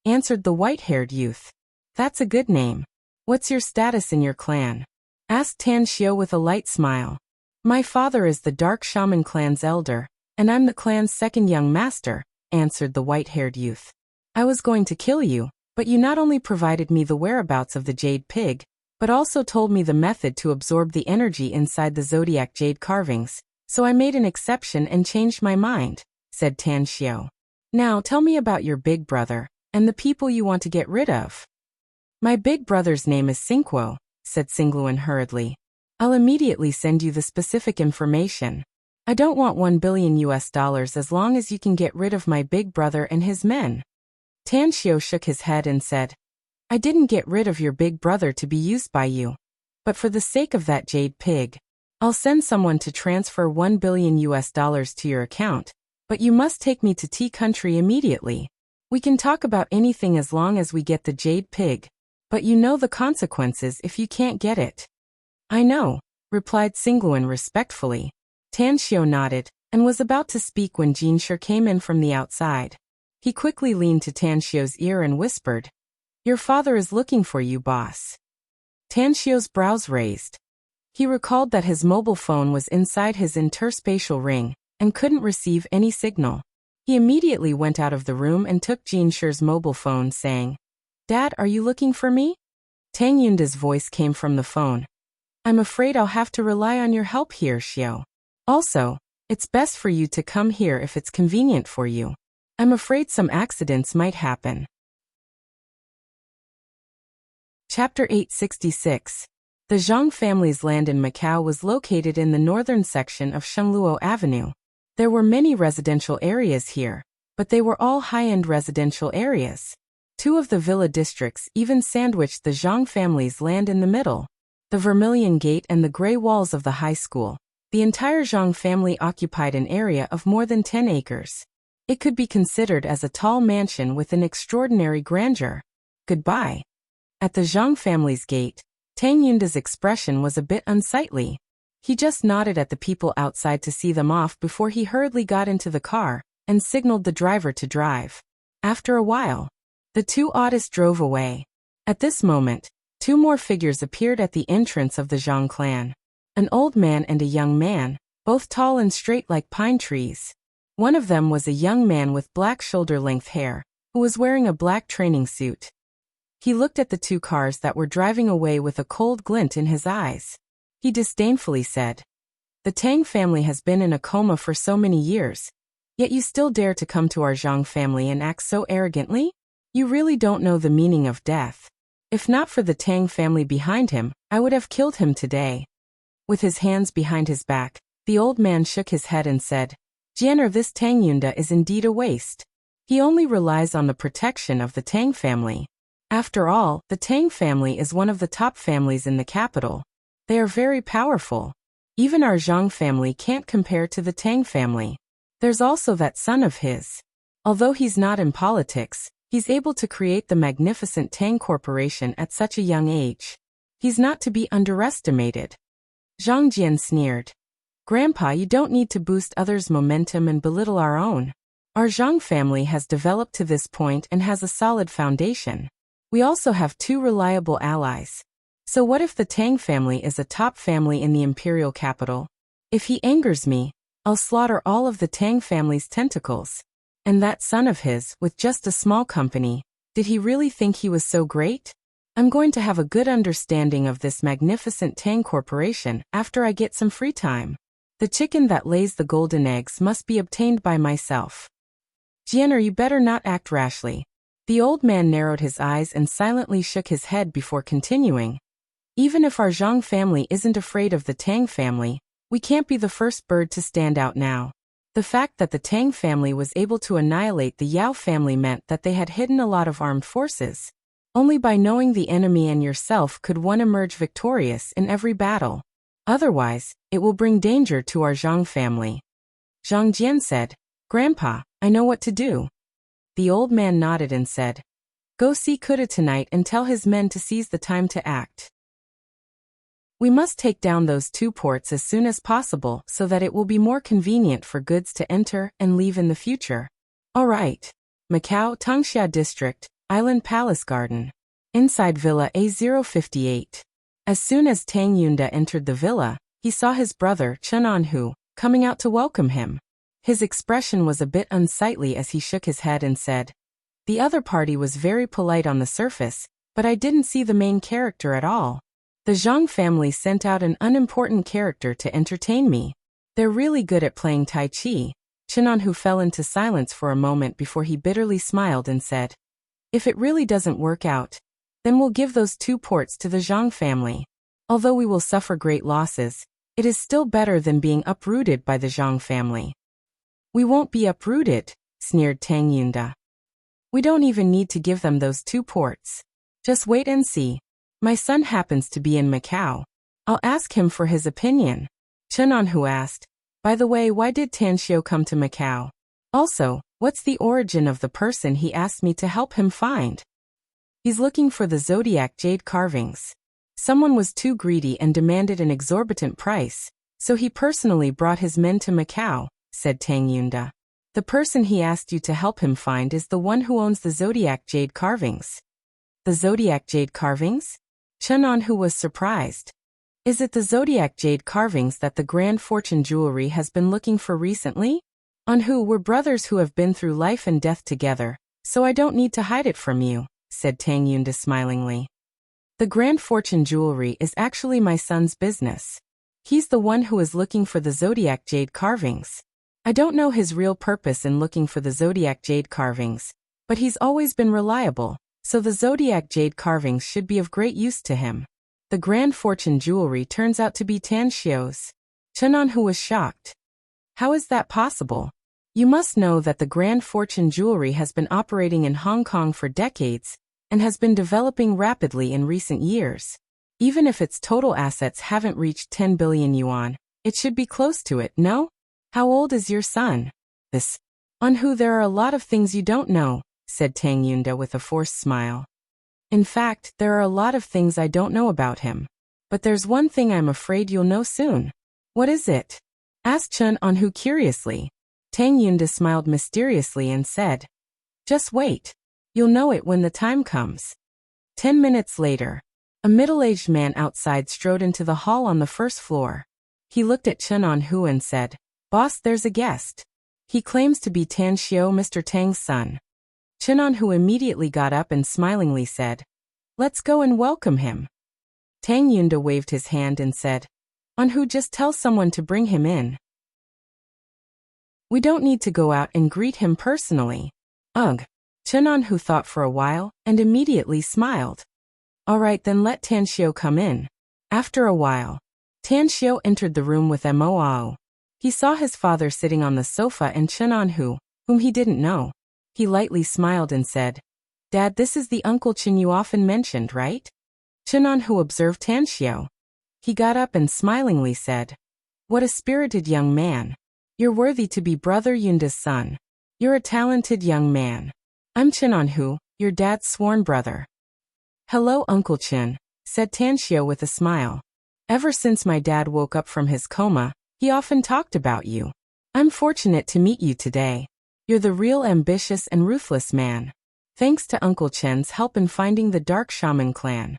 answered the white-haired youth. "That's a good name. What's your status in your clan?" asked Tan Xiao with a light smile. "My father is the Dark Shaman clan's elder, and I'm the clan's second young master," answered the white-haired youth. "I was going to kill you, but you not only provided me the whereabouts of the jade pig, but also told me the method to absorb the energy inside the zodiac jade carvings, so I made an exception and changed my mind," said Tan Xiao. "Now tell me about your big brother, and the people you want to get rid of." "My big brother's name is Sinquo," said Singluan hurriedly. "I'll immediately send you the specific information. I don't want $1 billion as long as you can get rid of my big brother and his men." Tan Xiao shook his head and said, "I didn't get rid of your big brother to be used by you. But for the sake of that jade pig, I'll send someone to transfer $1 billion to your account, but you must take me to Tea Country immediately. We can talk about anything as long as we get the jade pig, but you know the consequences if you can't get it." "I know," replied Singluan respectfully. Tan Xiao nodded and was about to speak when Jinshi came in from the outside. He quickly leaned to Tan Xiao's ear and whispered, "Your father is looking for you, boss." Tan Xiao's brows raised. He recalled that his mobile phone was inside his interspatial ring and couldn't receive any signal. He immediately went out of the room and took Jinshi's mobile phone, saying, "Dad, are you looking for me?" Tang Yunda's voice came from the phone. "I'm afraid I'll have to rely on your help here, Xiao. Also, it's best for you to come here if it's convenient for you. I'm afraid some accidents might happen." Chapter 866. The Zhang family's land in Macau was located in the northern section of Shengluo Avenue. There were many residential areas here, but they were all high-end residential areas. 2 of the villa districts even sandwiched the Zhang family's land in the middle. The Vermilion Gate and the gray walls of the high school. The entire Zhang family occupied an area of more than 10 acres. It could be considered as a tall mansion with an extraordinary grandeur. "Goodbye." At the Zhang family's gate, Tang Yunda's expression was a bit unsightly. He just nodded at the people outside to see them off before he hurriedly got into the car and signaled the driver to drive. After a while, the 2 artists drove away. At this moment, 2 more figures appeared at the entrance of the Zhang clan. An old man and a young man, both tall and straight like pine trees. One of them was a young man with black shoulder-length hair, who was wearing a black training suit. He looked at the 2 cars that were driving away with a cold glint in his eyes. He disdainfully said, "The Tang family has been in a coma for so many years, yet you still dare to come to our Zhang family and act so arrogantly? You really don't know the meaning of death. If not for the Tang family behind him, I would have killed him today." With his hands behind his back, the old man shook his head and said, "Jianer, this Tang Yunda is indeed a waste. He only relies on the protection of the Tang family. After all, the Tang family is one of the top families in the capital. They are very powerful. Even our Zhang family can't compare to the Tang family. There's also that son of his. Although he's not in politics, he's able to create the magnificent Tang Corporation at such a young age. He's not to be underestimated." Zhang Jian sneered. "Grandpa, you don't need to boost others' momentum and belittle our own. Our Zhang family has developed to this point and has a solid foundation. We also have 2 reliable allies. So what if the Tang family is a top family in the imperial capital? If he angers me, I'll slaughter all of the Tang family's tentacles." And that son of his, with just a small company, did he really think he was so great? I'm going to have a good understanding of this magnificent Tang Corporation after I get some free time. The chicken that lays the golden eggs must be obtained by myself. Jianer, you better not act rashly. The old man narrowed his eyes and silently shook his head before continuing. Even if our Zhang family isn't afraid of the Tang family, we can't be the first bird to stand out now. The fact that the Tang family was able to annihilate the Yao family meant that they had hidden a lot of armed forces. Only by knowing the enemy and yourself could one emerge victorious in every battle. Otherwise, it will bring danger to our Zhang family. Zhang Jian said, Grandpa, I know what to do. The old man nodded and said, Go see Kuda tonight and tell his men to seize the time to act. We must take down those 2 ports as soon as possible so that it will be more convenient for goods to enter and leave in the future. All right. Macau, Tangxia District, Island Palace Garden. Inside Villa A058. As soon as Tang Yunda entered the villa, he saw his brother, Chen Anhu, coming out to welcome him. His expression was a bit unsightly as he shook his head and said, The other party was very polite on the surface, but I didn't see the main character at all. The Zhang family sent out an unimportant character to entertain me. They're really good at playing Tai Chi. Chen Anhu fell into silence for a moment before he bitterly smiled and said, If it really doesn't work out, then we'll give those 2 ports to the Zhang family. Although we will suffer great losses, it is still better than being uprooted by the Zhang family. We won't be uprooted, sneered Tang Yunda. We don't even need to give them those 2 ports. Just wait and see. My son happens to be in Macau. I'll ask him for his opinion. Chen Anhu asked, By the way, why did Tanxiu come to Macau? Also, what's the origin of the person he asked me to help him find? He's looking for the zodiac jade carvings. Someone was too greedy and demanded an exorbitant price, so he personally brought his men to Macau, said Tang Yunda. The person he asked you to help him find is the one who owns the zodiac jade carvings. The zodiac jade carvings? Chen Anhu was surprised. Is it the zodiac jade carvings that the Grand Fortune Jewelry has been looking for recently? Anhu, we're brothers who have been through life and death together, so I don't need to hide it from you, said Tang Yunda smilingly. The Grand Fortune Jewelry is actually my son's business. He's the one who is looking for the zodiac jade carvings. I don't know his real purpose in looking for the zodiac jade carvings, but he's always been reliable, so the zodiac jade carvings should be of great use to him. The Grand Fortune Jewelry turns out to be Tanxiu's. Chen Anhu was shocked. How is that possible? You must know that the Grand Fortune Jewelry has been operating in Hong Kong for decades and has been developing rapidly in recent years. Even if its total assets haven't reached 10 billion yuan, it should be close to it, no? How old is your son? This. Anhu, there are a lot of things you don't know, said Tang Yunda with a forced smile. In fact, there are a lot of things I don't know about him. But there's one thing I'm afraid you'll know soon. What is it? Asked Chen Anhu curiously. Tang Yunda smiled mysteriously and said, Just wait. You'll know it when the time comes. 10 minutes later, a middle-aged man outside strode into the hall on the first floor. He looked at Chen Anhu and said, Boss, there's a guest. He claims to be Tanxiu, Mr. Tang's son. Chen Anhu immediately got up and smilingly said, Let's go and welcome him. Tang Yunda waved his hand and said, Anhu, just tell someone to bring him in. We don't need to go out and greet him personally. Ugh. Chen Anhu thought for a while and immediately smiled. All right, then let Tanxiu come in. After a while, Tanxiu entered the room with Mo. He saw his father sitting on the sofa and Chen Anhu, whom he didn't know. He lightly smiled and said, Dad, this is the Uncle Chen you often mentioned, right? Chen Anhu observed Tanxiu. He got up and smilingly said, What a spirited young man. You're worthy to be Brother Yunda's son. You're a talented young man. I'm Chen Anhu, your dad's sworn brother. Hello, Uncle Chen, said Tanxiu with a smile. Ever since my dad woke up from his coma, he often talked about you. I'm fortunate to meet you today. You're the real ambitious and ruthless man. Thanks to Uncle Chen's help in finding the Dark Shaman clan.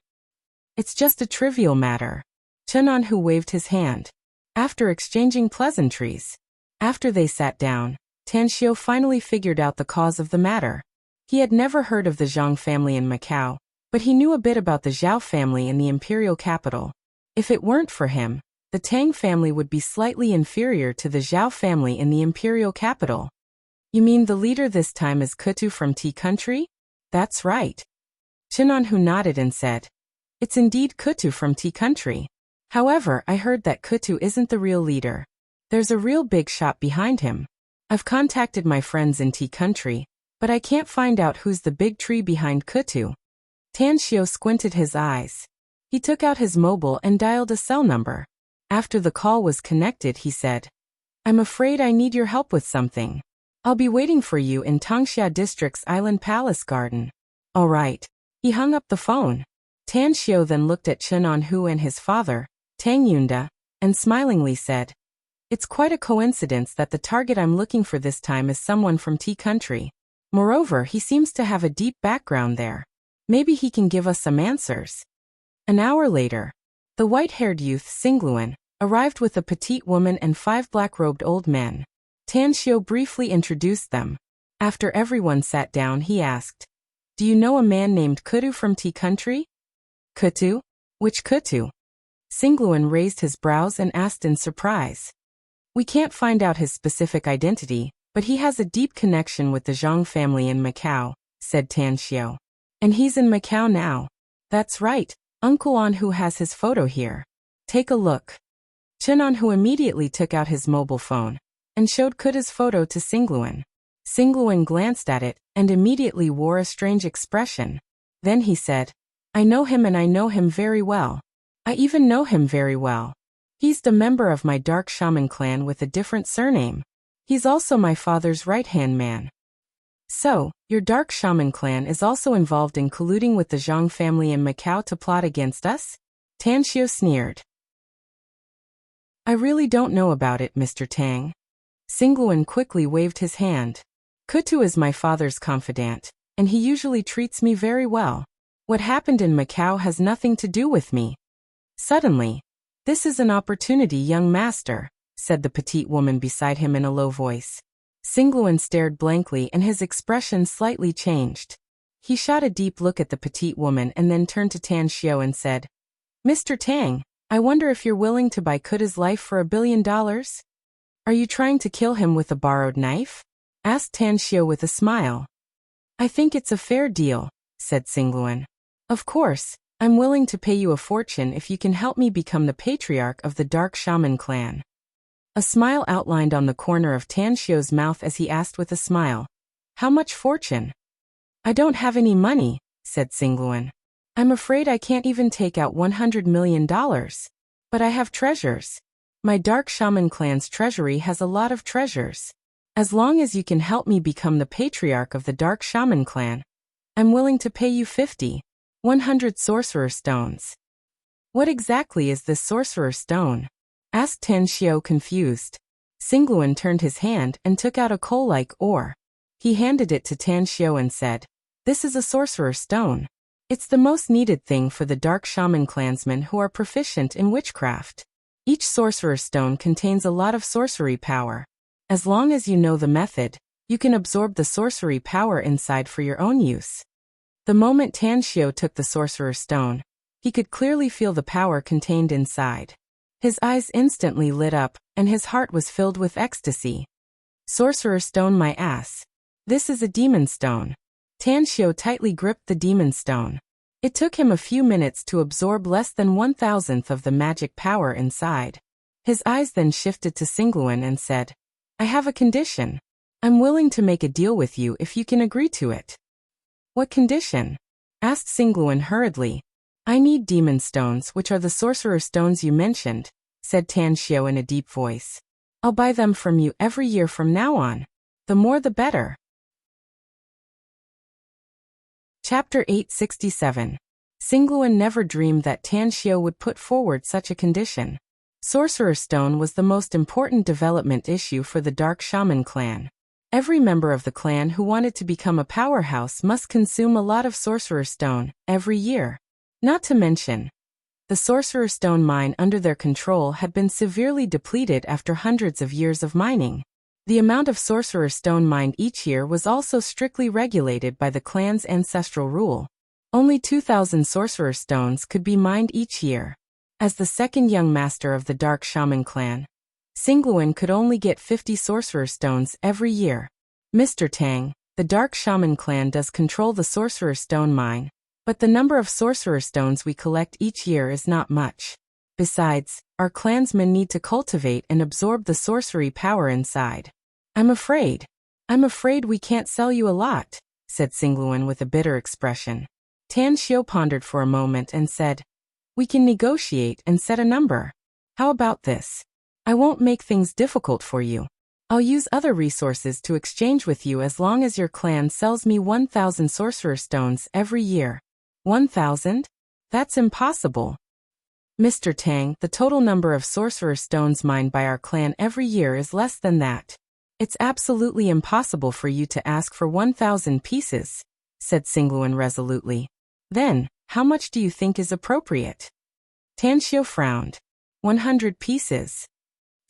It's just a trivial matter. Chen Anhu waved his hand. After exchanging pleasantries. After they sat down, Tanxiu finally figured out the cause of the matter. He had never heard of the Zhang family in Macau, but he knew a bit about the Zhao family in the imperial capital. If it weren't for him, the Tang family would be slightly inferior to the Zhao family in the imperial capital. You mean the leader this time is Kutu from Tea Country? That's right. Chinanhu nodded and said, It's indeed Kutu from Tea Country. However, I heard that Kutu isn't the real leader. There's a real big shot behind him. I've contacted my friends in Tea Country, but I can't find out who's the big tree behind Kutu. Tanxiu squinted his eyes. He took out his mobile and dialed a cell number. After the call was connected, he said, I'm afraid I need your help with something. I'll be waiting for you in Tangxia District's Island Palace Garden. All right. He hung up the phone. Tanxiu then looked at Chen Anhu and his father, Tang Yunda, and smilingly said, It's quite a coincidence that the target I'm looking for this time is someone from Tea Country. Moreover, he seems to have a deep background there. Maybe he can give us some answers. An hour later, the white-haired youth Singluan arrived with a petite woman and 5 black-robed old men. Tanxiu briefly introduced them. After everyone sat down, he asked, Do you know a man named Kutu from Tea Country? Kutu? Which Kutu? Singluan raised his brows and asked in surprise. We can't find out his specific identity, but he has a deep connection with the Zhang family in Macau, said Tanxiu. And he's in Macau now. That's right, Uncle Anhu has his photo here. Take a look. Chen Anhu immediately took out his mobile phone and showed Kutu's photo to Singluan. Singluan glanced at it and immediately wore a strange expression. Then he said, I know him and I know him very well. I even know him very well. He's the member of my dark shaman clan with a different surname. He's also my father's right-hand man. So, your dark shaman clan is also involved in colluding with the Zhang family in Macau to plot against us? Tanxiu sneered. I really don't know about it, Mr. Tang. Singluan quickly waved his hand. Kutu is my father's confidant, and he usually treats me very well. What happened in Macau has nothing to do with me. Suddenly, This is an opportunity, young master, said the petite woman beside him in a low voice. Singluan stared blankly and his expression slightly changed. He shot a deep look at the petite woman and then turned to Tan Xiao and said, Mr. Tang, I wonder if you're willing to buy Kuda's life for $1 billion? Are you trying to kill him with a borrowed knife? Asked Tan Xiao with a smile. I think it's a fair deal, said Singluan. Of course, I'm willing to pay you a fortune if you can help me become the patriarch of the Dark Shaman clan. A smile outlined on the corner of Tan Xiao's mouth as he asked with a smile, How much fortune? I don't have any money, said Singluan. I'm afraid I can't even take out $100 million. But I have treasures. My Dark Shaman clan's treasury has a lot of treasures. As long as you can help me become the patriarch of the Dark Shaman clan, I'm willing to pay you 100 sorcerer stones. What exactly is this sorcerer stone? Asked Tan Xiao confused. Singluan turned his hand and took out a coal-like ore. He handed it to Tan Xiao and said, This is a sorcerer stone. It's the most needed thing for the Dark Shaman clansmen who are proficient in witchcraft. Each sorcerer stone contains a lot of sorcery power. As long as you know the method, you can absorb the sorcery power inside for your own use. The moment Tan Xiao took the sorcerer stone, he could clearly feel the power contained inside. His eyes instantly lit up, and his heart was filled with ecstasy. Sorcerer stone, my ass. This is a demon stone. Tan Xiao tightly gripped the demon stone. It took him a few minutes to absorb less than 1,000th of the magic power inside. His eyes then shifted to Singluan and said, I have a condition. I'm willing to make a deal with you if you can agree to it. What condition? Asked Singluan hurriedly. I need demon stones, which are the sorcerer stones you mentioned, said Tan Xiao in a deep voice. I'll buy them from you every year from now on. The more the better. Chapter 867. Singluan never dreamed that Tan Xiao would put forward such a condition. Sorcerer Stone was the most important development issue for the Dark Shaman clan. Every member of the clan who wanted to become a powerhouse must consume a lot of Sorcerer Stone every year. Not to mention, the Sorcerer Stone mine under their control had been severely depleted after hundreds of years of mining. The amount of sorcerer's stone mined each year was also strictly regulated by the clan's ancestral rule. Only 2,000 sorcerer's stones could be mined each year. As the second young master of the Dark Shaman clan, Singluan could only get 50 sorcerer's stones every year. Mr. Tang, the Dark Shaman clan does control the sorcerer's stone mine, but the number of sorcerer's stones we collect each year is not much. Besides, our clansmen need to cultivate and absorb the sorcery power inside. I'm afraid we can't sell you a lot, said Singluan with a bitter expression. Tan Xiu pondered for a moment and said, we can negotiate and set a number. How about this? I won't make things difficult for you. I'll use other resources to exchange with you as long as your clan sells me 1,000 sorcerer stones every year. 1,000? That's impossible. Mr. Tang, the total number of sorcerer stones mined by our clan every year is less than that. It's absolutely impossible for you to ask for 1,000 pieces, said Singluan resolutely. Then, how much do you think is appropriate? Tan Xiu frowned. 100 pieces.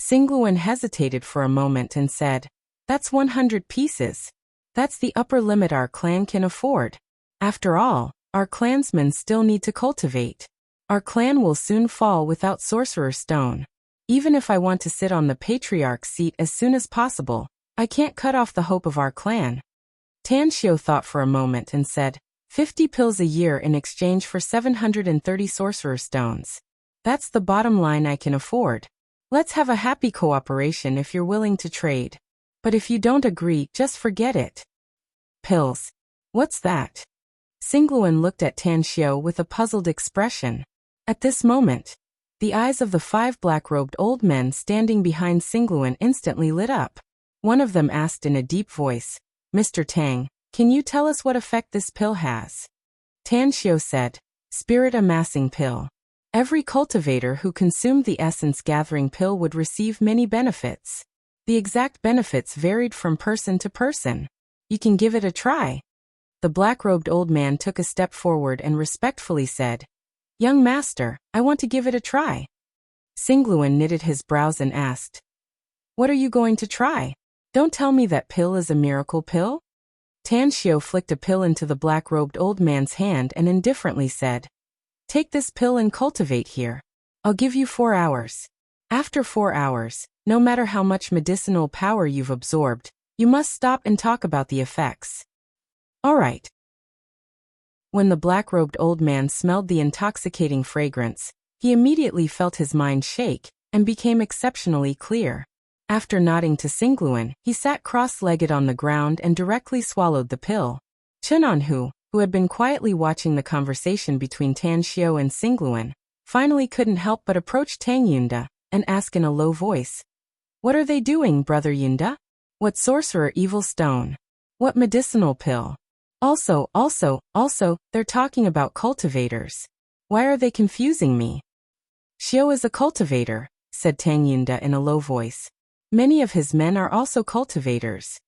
Singluan hesitated for a moment and said, that's 100 pieces. That's the upper limit our clan can afford. After all, our clansmen still need to cultivate. Our clan will soon fall without sorcerer stone. Even if I want to sit on the patriarch's seat as soon as possible, I can't cut off the hope of our clan. Tan Xiu thought for a moment and said, 50 pills a year in exchange for 730 sorcerer stones. That's the bottom line I can afford. Let's have a happy cooperation if you're willing to trade. But if you don't agree, just forget it. Pills. What's that? Singluan looked at Tan Xiu with a puzzled expression. At this moment, the eyes of the 5 black-robed old men standing behind Singluan instantly lit up. One of them asked in a deep voice, Mr. Tang, can you tell us what effect this pill has? Tan Xiu said, Spirit Amassing Pill. Every cultivator who consumed the essence-gathering pill would receive many benefits. The exact benefits varied from person to person. You can give it a try. The black-robed old man took a step forward and respectfully said, Young master, I want to give it a try. Singluan knitted his brows and asked, What are you going to try? Don't tell me that pill is a miracle pill? Tan Xiu flicked a pill into the black-robed old man's hand and indifferently said, Take this pill and cultivate here. I'll give you 4 hours. After 4 hours, no matter how much medicinal power you've absorbed, you must stop and talk about the effects. All right. When the black-robed old man smelled the intoxicating fragrance, he immediately felt his mind shake and became exceptionally clear. After nodding to Singluan, he sat cross-legged on the ground and directly swallowed the pill. Chenonhu, who had been quietly watching the conversation between Tan Xiu and Singluan, finally couldn't help but approach Tang Yunda and ask in a low voice, What are they doing, Brother Yunda? What sorcerer evil stone? What medicinal pill? Also, they're talking about cultivators. Why are they confusing me? Xiu is a cultivator, said Tang Yunda in a low voice. Many of his men are also cultivators.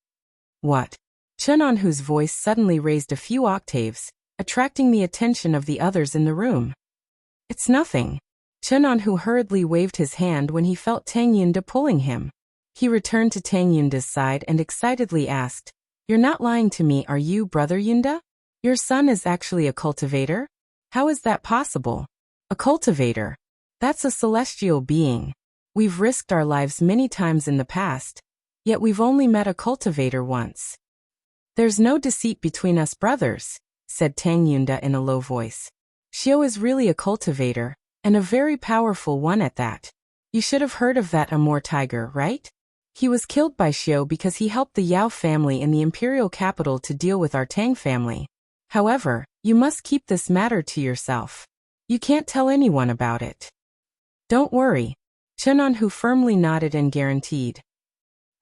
What? Chenonhu's voice suddenly raised a few octaves, attracting the attention of the others in the room. It's nothing. Chenonhu hurriedly waved his hand when he felt Tang Yunda pulling him. He returned to Tang Yunda's side and excitedly asked, You're not lying to me, are you, Brother Yunda? Your son is actually a cultivator? How is that possible? A cultivator? That's a celestial being. We've risked our lives many times in the past, yet we've only met a cultivator once. There's no deceit between us brothers, said Tang Yunda in a low voice. Xiu is really a cultivator, and a very powerful one at that. You should have heard of that Amur tiger, right? He was killed by Xiu because he helped the Yao family in the imperial capital to deal with our Tang family. However, you must keep this matter to yourself. You can't tell anyone about it. Don't worry. Chenonhu firmly nodded and guaranteed.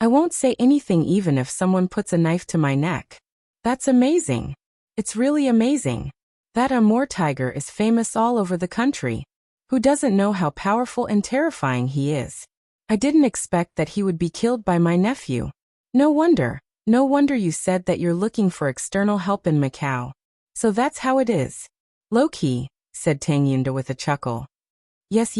I won't say anything even if someone puts a knife to my neck. That's amazing. It's really amazing. That Amur tiger is famous all over the country. Who doesn't know how powerful and terrifying he is? I didn't expect that he would be killed by my nephew. No wonder you said that you're looking for external help in Macau. So that's how it is. Low-key, said Tang Yunda with a chuckle. Yes.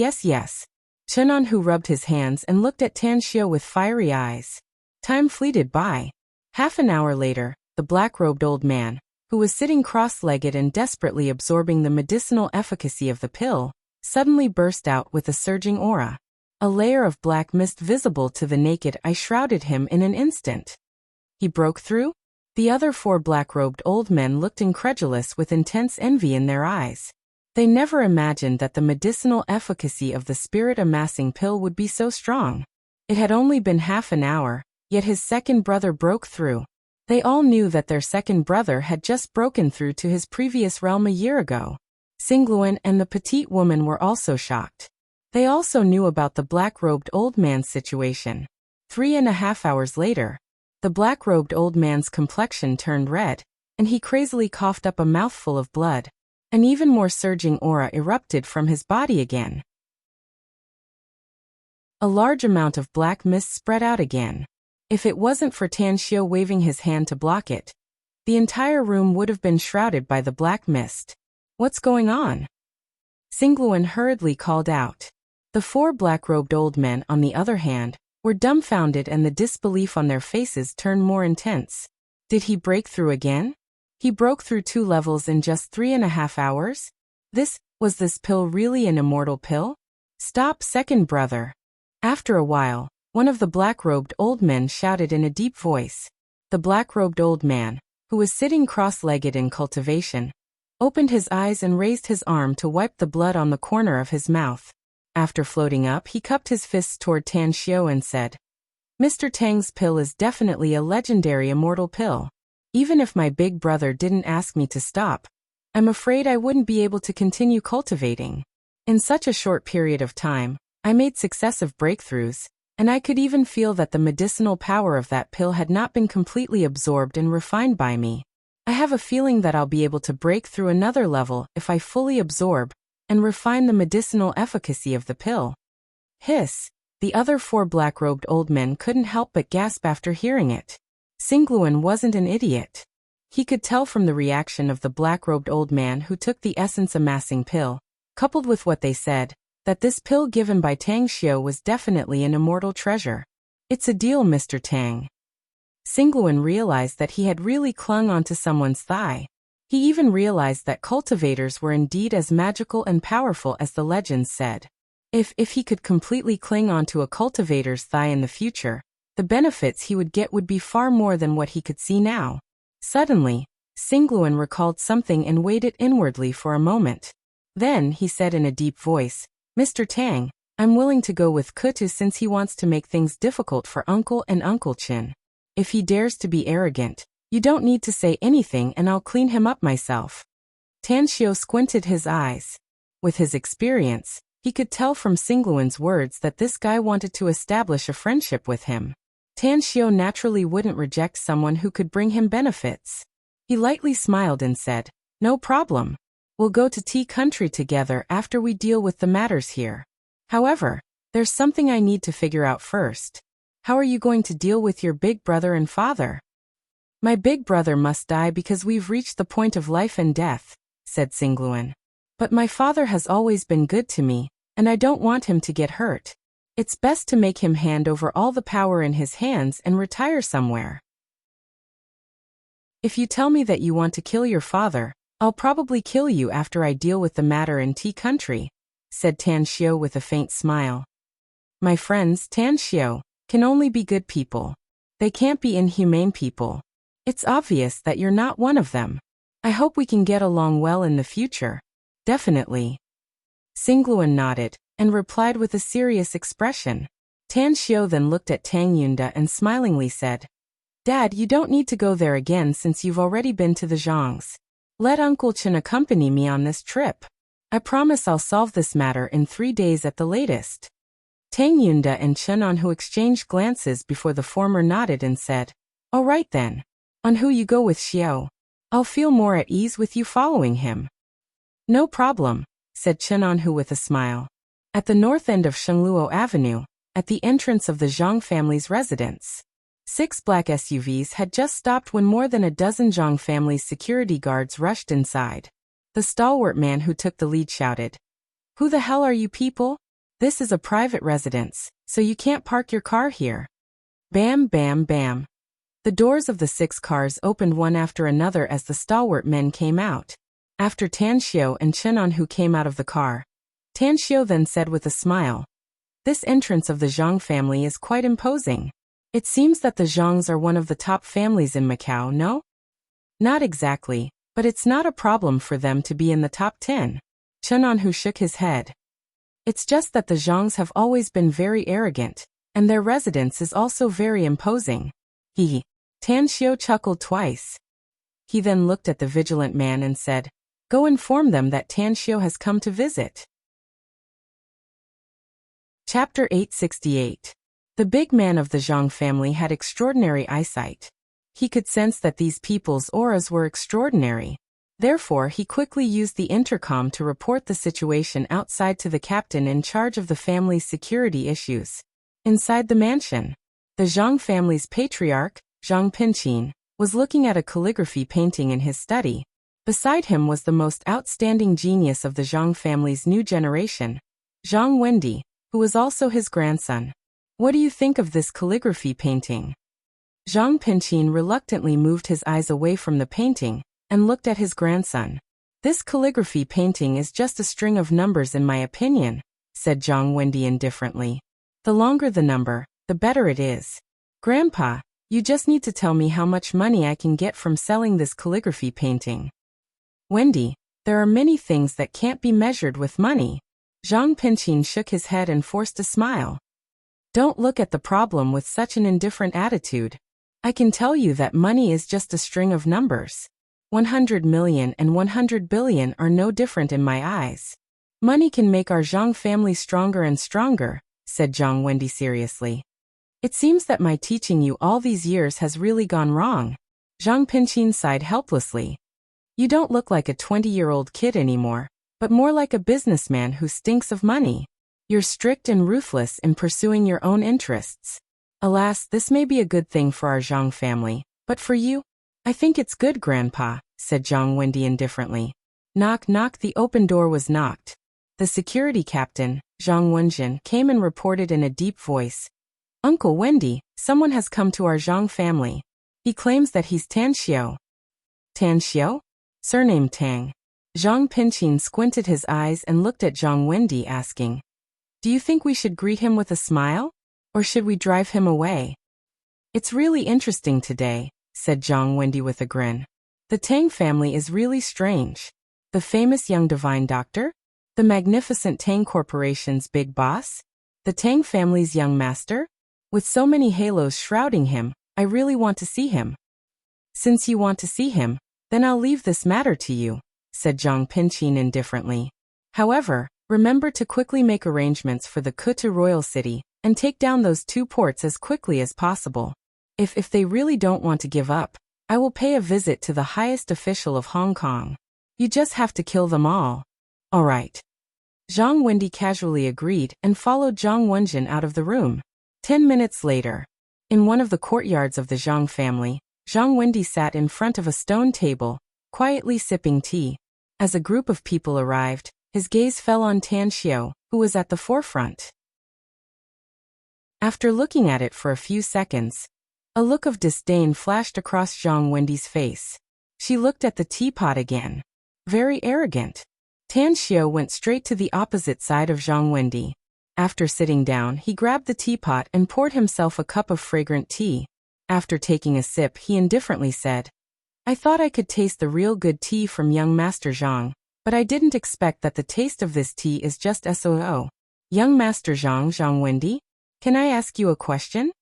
Chenonhu rubbed his hands and looked at Tan Xiu with fiery eyes. Time fleeted by. Half an hour later, the black-robed old man, who was sitting cross-legged and desperately absorbing the medicinal efficacy of the pill, suddenly burst out with a surging aura. A layer of black mist visible to the naked eye shrouded him in an instant. He broke through? The other 4 black-robed old men looked incredulous with intense envy in their eyes. They never imagined that the medicinal efficacy of the spirit-amassing pill would be so strong. It had only been half an hour, yet his second brother broke through. They all knew that their second brother had just broken through to his previous realm a year ago. Singluan and the petite woman were also shocked. They also knew about the black-robed old man's situation. 3.5 hours later, the black-robed old man's complexion turned red, and he crazily coughed up a mouthful of blood. An even more surging aura erupted from his body again. A large amount of black mist spread out again. If it wasn't for Tan Xiao waving his hand to block it, the entire room would have been shrouded by the black mist. What's going on? Singluan hurriedly called out. The 4 black-robed old men, on the other hand, were dumbfounded and the disbelief on their faces turned more intense. Did he break through again? He broke through 2 levels in just 3.5 hours? Was this pill really an immortal pill? Stop, second brother. After a while, one of the black-robed old men shouted in a deep voice. The black-robed old man, who was sitting cross-legged in cultivation, opened his eyes and raised his arm to wipe the blood on the corner of his mouth. After floating up, he cupped his fists toward Tan Xiao and said, Mr. Tang's pill is definitely a legendary immortal pill. Even if my big brother didn't ask me to stop, I'm afraid I wouldn't be able to continue cultivating. In such a short period of time, I made successive breakthroughs, and I could even feel that the medicinal power of that pill had not been completely absorbed and refined by me. I have a feeling that I'll be able to break through another level if I fully absorb and refine the medicinal efficacy of the pill. Hiss! The other 4 black-robed old men couldn't help but gasp after hearing it. Singluan wasn't an idiot. He could tell from the reaction of the black-robed old man who took the essence-amassing pill, coupled with what they said, that this pill given by Tang Xiao was definitely an immortal treasure. It's a deal, Mr. Tang. Singluan realized that he had really clung onto someone's thigh. He even realized that cultivators were indeed as magical and powerful as the legends said. If he could completely cling onto a cultivator's thigh in the future, the benefits he would get would be far more than what he could see now. Suddenly, Singluan recalled something and weighed it inwardly for a moment. Then he said in a deep voice, Mr. Tang, I'm willing to go with Kutu since he wants to make things difficult for Uncle and Uncle Chin. If he dares to be arrogant, you don't need to say anything and I'll clean him up myself. Tan Xiao squinted his eyes. With his experience, he could tell from Singluan's words that this guy wanted to establish a friendship with him. Tan Xiao naturally wouldn't reject someone who could bring him benefits. He lightly smiled and said, No problem. We'll go to Tea Country together after we deal with the matters here. However, there's something I need to figure out first. How are you going to deal with your big brother and father? My big brother must die because we've reached the point of life and death, said Singluan. But my father has always been good to me, and I don't want him to get hurt. It's best to make him hand over all the power in his hands and retire somewhere. If you tell me that you want to kill your father, I'll probably kill you after I deal with the matter in Tea Country, said Tan Xiao with a faint smile. My friends, Tan Xiao, can only be good people. They can't be inhumane people. It's obvious that you're not one of them. I hope we can get along well in the future. Definitely. Singluan nodded and replied with a serious expression. Tan Xiao then looked at Tang Yunda and smilingly said, Dad, you don't need to go there again since you've already been to the Zhongs. Let Uncle Chen accompany me on this trip. I promise I'll solve this matter in 3 days at the latest. Tang Yunda and Chen Anhu exchanged glances before the former nodded and said, All right then. Anhu, you go with Xiao. I'll feel more at ease with you following him. No problem, said Chen Anhu with a smile. At the north end of Shengluo Avenue, at the entrance of the Zhang family's residence, 6 black SUVs had just stopped when more than a dozen Zhang family's security guards rushed inside. The stalwart man who took the lead shouted, Who the hell are you people? This is a private residence, so you can't park your car here. Bam, bam, bam. The doors of the 6 cars opened one after another as the stalwart men came out. After Tan Xiao and Chenan, who came out of the car, Tan Xiao then said with a smile, "This entrance of the Zhang family is quite imposing. It seems that the Zhangs are one of the top families in Macau, no?" "Not exactly, but it's not a problem for them to be in the top 10. Chenan, who shook his head. "It's just that the Zhangs have always been very arrogant, and their residence is also very imposing." He. Tan Xiao chuckled twice. He then looked at the vigilant man and said, "Go inform them that Tan Xiao has come to visit." Chapter 868. The big man of the Zhang family had extraordinary eyesight. He could sense that these people's auras were extraordinary. Therefore, he quickly used the intercom to report the situation outside to the captain in charge of the family's security issues. Inside the mansion, the Zhang family's patriarch, Zhang Pinqin, was looking at a calligraphy painting in his study. Beside him was the most outstanding genius of the Zhang family's new generation, Zhang Wendi, who was also his grandson. "What do you think of this calligraphy painting?" Zhang Pinqin reluctantly moved his eyes away from the painting and looked at his grandson. "This calligraphy painting is just a string of numbers in my opinion," said Zhang Wendi indifferently. "The longer the number, the better it is. Grandpa, you just need to tell me how much money I can get from selling this calligraphy painting." "Wendi, there are many things that can't be measured with money." Zhang Pinqin shook his head and forced a smile. "Don't look at the problem with such an indifferent attitude. I can tell you that money is just a string of numbers. 100 million and 100 billion are no different in my eyes. Money can make our Zhang family stronger and stronger," said Zhang Wendi seriously. "It seems that my teaching you all these years has really gone wrong." Zhang Pinqin sighed helplessly. "You don't look like a 20-year-old kid anymore, but more like a businessman who stinks of money. You're strict and ruthless in pursuing your own interests. Alas, this may be a good thing for our Zhang family, but for you? I think it's good, Grandpa," said Zhang Wendi indifferently. Knock, knock. The open door was knocked. The security captain, Zhang Wenjin, came and reported in a deep voice, "Uncle Wendi, someone has come to our Zhang family. He claims that he's Tan Xiao." "Tan Xiao? Surname Tang." Zhang Pinqin squinted his eyes and looked at Zhang Wendi, asking, "Do you think we should greet him with a smile? Or should we drive him away?" "It's really interesting today," said Zhang Wendi with a grin. "The Tang family is really strange. The famous young divine doctor? The magnificent Tang Corporation's big boss? The Tang family's young master? With so many halos shrouding him, I really want to see him." "Since you want to see him, then I'll leave this matter to you," said Zhang Pinqin indifferently. "However, remember to quickly make arrangements for the Kutu royal city and take down those 2 ports as quickly as possible. If they really don't want to give up, I will pay a visit to the highest official of Hong Kong. You just have to kill them all." "All right." Zhang Wendi casually agreed and followed Zhang Wenjin out of the room. 10 minutes later, in one of the courtyards of the Zhang family, Zhang Wendi sat in front of a stone table, quietly sipping tea. As a group of people arrived, his gaze fell on Tan Xiao, who was at the forefront. After looking at it for a few seconds, a look of disdain flashed across Zhang Wendi's face. She looked at the teapot again. Very arrogant. Tan Xiao went straight to the opposite side of Zhang Wendi. After sitting down, he grabbed the teapot and poured himself a cup of fragrant tea. After taking a sip, he indifferently said, "I thought I could taste the real good tea from young Master Zhang, but I didn't expect that the taste of this tea is just SOO. Young Master Zhang, Zhang Wendi, can I ask you a question?"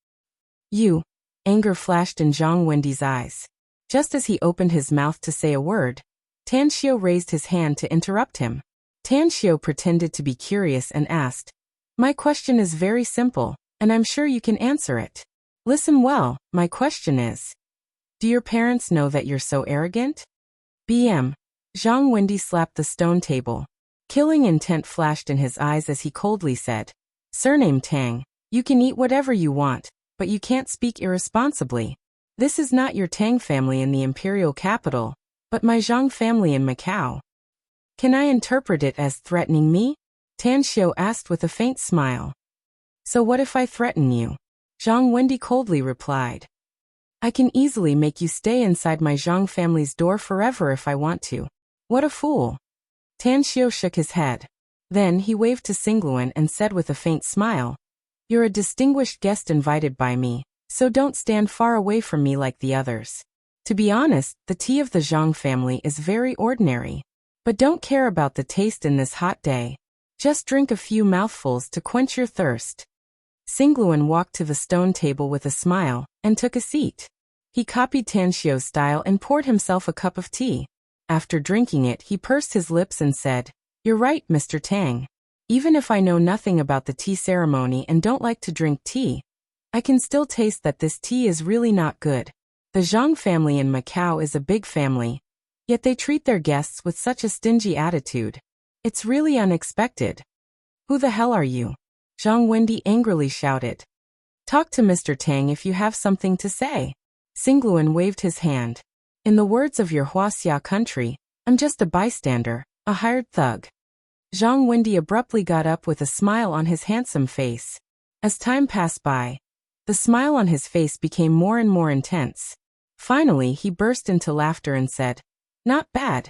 "You." Anger flashed in Zhang Wendi's eyes. Just as he opened his mouth to say a word, Tan Xiao raised his hand to interrupt him. Tan Xiao pretended to be curious and asked, "My question is very simple, and I'm sure you can answer it. Listen well, my question is, do your parents know that you're so arrogant?" "BM." Zhang Wendi slapped the stone table. Killing intent flashed in his eyes as he coldly said, "Surname Tang, you can eat whatever you want, but you can't speak irresponsibly. This is not your Tang family in the imperial capital, but my Zhang family in Macau. Can I interpret it as threatening me?" Tan Xiao asked with a faint smile. "So what if I threaten you?" Zhang Wendi coldly replied. I can easily make you stay inside my Zhang family's door forever if I want to. What a fool. Tan Xiu shook his head. Then he waved to Xingluan and said with a faint smile, You're a distinguished guest invited by me, so don't stand far away from me like the others. To be honest, the tea of the Zhang family is very ordinary. But don't care about the taste in this hot day. Just drink a few mouthfuls to quench your thirst. Xingluan walked to the stone table with a smile and took a seat. He copied Tan Xiu's style and poured himself a cup of tea. After drinking it, he pursed his lips and said, You're right, Mr. Tang. Even if I know nothing about the tea ceremony and don't like to drink tea, I can still taste that this tea is really not good. The Zhang family in Macau is a big family, yet they treat their guests with such a stingy attitude. It's really unexpected. Who the hell are you? Zhang Wendi angrily shouted. Talk to Mr. Tang if you have something to say. Xingluan waved his hand. In the words of your Wuxia country, I'm just a bystander, a hired thug. Zhang Wendi abruptly got up with a smile on his handsome face. As time passed by, the smile on his face became more and more intense. Finally, he burst into laughter and said, not bad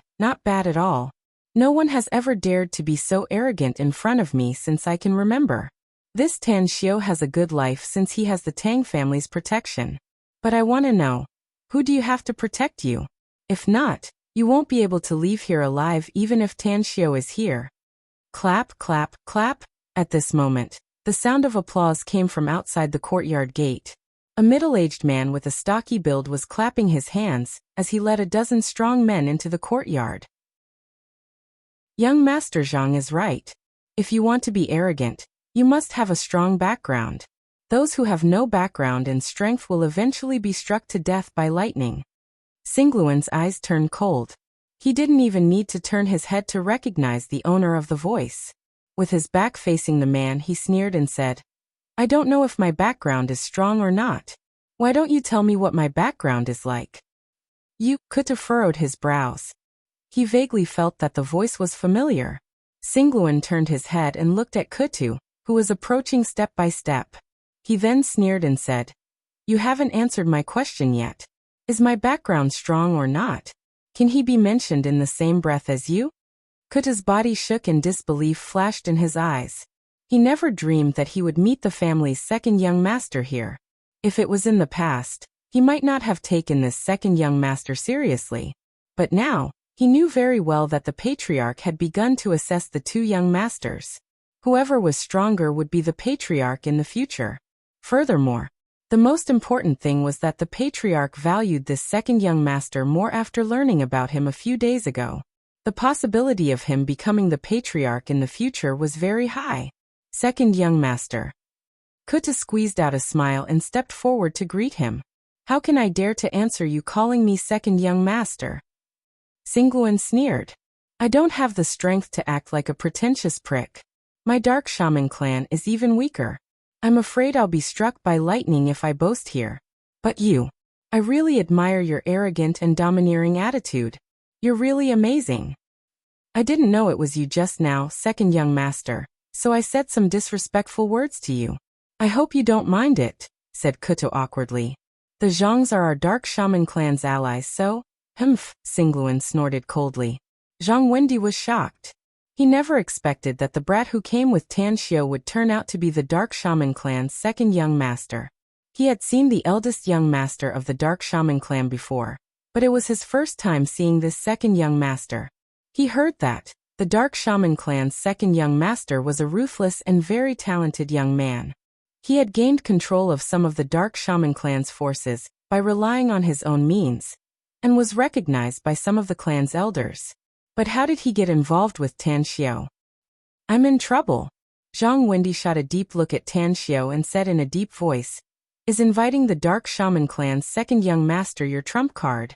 at all. No one has ever dared to be so arrogant in front of me since I can remember. This Tan Xiu has a good life since he has the Tang family's protection. But I want to know, who do you have to protect you? If not, you won't be able to leave here alive even if Tan Xiu is here. Clap, clap, clap. At this moment, the sound of applause came from outside the courtyard gate. A middle-aged man with a stocky build was clapping his hands as he led a dozen strong men into the courtyard. Young Master Zhang is right. If you want to be arrogant, you must have a strong background. Those who have no background and strength will eventually be struck to death by lightning. Xingluan's eyes turned cold. He didn't even need to turn his head to recognize the owner of the voice. With his back facing the man, he sneered and said, I don't know if my background is strong or not. Why don't you tell me what my background is like? Kuta furrowed his brows. He vaguely felt that the voice was familiar. Xingluan turned his head and looked at Kutu, who was approaching step by step. He then sneered and said, You haven't answered my question yet. Is my background strong or not? Can he be mentioned in the same breath as you? Kuta's body shook and disbelief flashed in his eyes. He never dreamed that he would meet the family's second young master here. If it was in the past, he might not have taken this second young master seriously. But now, he knew very well that the patriarch had begun to assess the two young masters. Whoever was stronger would be the patriarch in the future. Furthermore, the most important thing was that the patriarch valued this second young master more after learning about him a few days ago. The possibility of him becoming the patriarch in the future was very high. Second young master. Kuta squeezed out a smile and stepped forward to greet him. How can I dare to answer you calling me second young master? Xingluan sneered. I don't have the strength to act like a pretentious prick. My dark shaman clan is even weaker. I'm afraid I'll be struck by lightning if I boast here. But you. I really admire your arrogant and domineering attitude. You're really amazing. I didn't know it was you just now, second young master, so I said some disrespectful words to you. I hope you don't mind it, said Kuto awkwardly. The Zhangs are our dark shaman clan's allies, so? Xingluan snorted coldly. Zhang Wendi was shocked. He never expected that the brat who came with Tan Xiu would turn out to be the Dark Shaman clan's second young master. He had seen the eldest young master of the Dark Shaman clan before, but it was his first time seeing this second young master. He heard that the Dark Shaman clan's second young master was a ruthless and very talented young man. He had gained control of some of the Dark Shaman clan's forces by relying on his own means, and was recognized by some of the clan's elders. But how did he get involved with Tan Xiu? I'm in trouble. Zhang Wendi shot a deep look at Tan Xiu and said in a deep voice, Is inviting the Dark Shaman clan's second young master your trump card?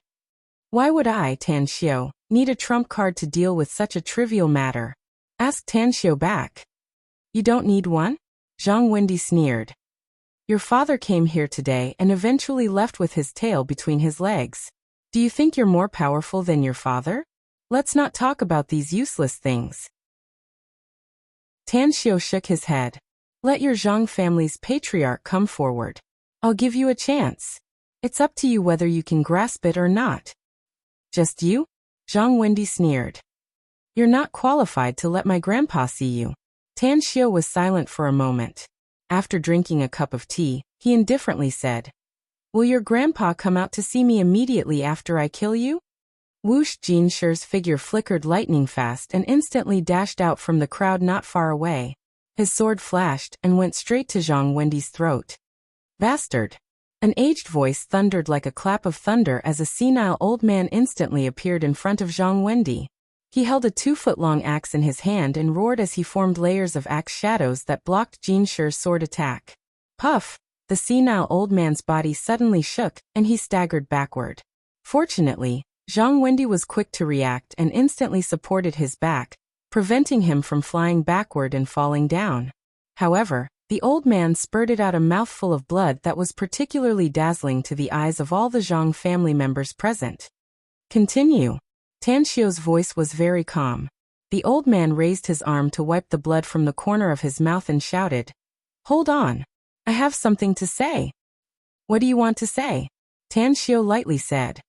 Why would I, Tan Xiu, need a trump card to deal with such a trivial matter? Asked Tan Xiu back. You don't need one? Zhang Wendi sneered. Your father came here today and eventually left with his tail between his legs. Do you think you're more powerful than your father? Let's not talk about these useless things. Tan Xiu shook his head. Let your Zhang family's patriarch come forward. I'll give you a chance. It's up to you whether you can grasp it or not. Just you? Zhang Wendi sneered. You're not qualified to let my grandpa see you. Tan Xiu was silent for a moment. After drinking a cup of tea, he indifferently said, Will your grandpa come out to see me immediately after I kill you? Whoosh! Jin Shi's figure flickered lightning fast and instantly dashed out from the crowd not far away. His sword flashed and went straight to Zhang Wendi's throat. Bastard! An aged voice thundered like a clap of thunder as a senile old man instantly appeared in front of Zhang Wendi. He held a 2-foot-long axe in his hand and roared as he formed layers of axe shadows that blocked Jin Shi's sword attack. Puff! The senile old man's body suddenly shook, and he staggered backward. Fortunately, Zhang Wendi was quick to react and instantly supported his back, preventing him from flying backward and falling down. However, the old man spurted out a mouthful of blood that was particularly dazzling to the eyes of all the Zhang family members present. Continue. Tan Xiu's voice was very calm. The old man raised his arm to wipe the blood from the corner of his mouth and shouted, Hold on. I have something to say. What do you want to say? Tan Xiu lightly said.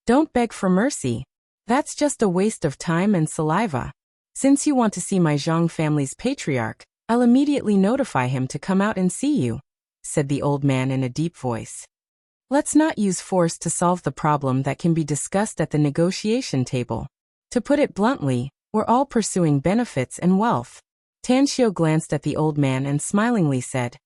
Don't beg for mercy. That's just a waste of time and saliva. Since you want to see my Zhang family's patriarch, I'll immediately notify him to come out and see you, said the old man in a deep voice. Let's not use force to solve the problem that can be discussed at the negotiation table. To put it bluntly, we're all pursuing benefits and wealth. Tan Xiu glanced at the old man and smilingly said,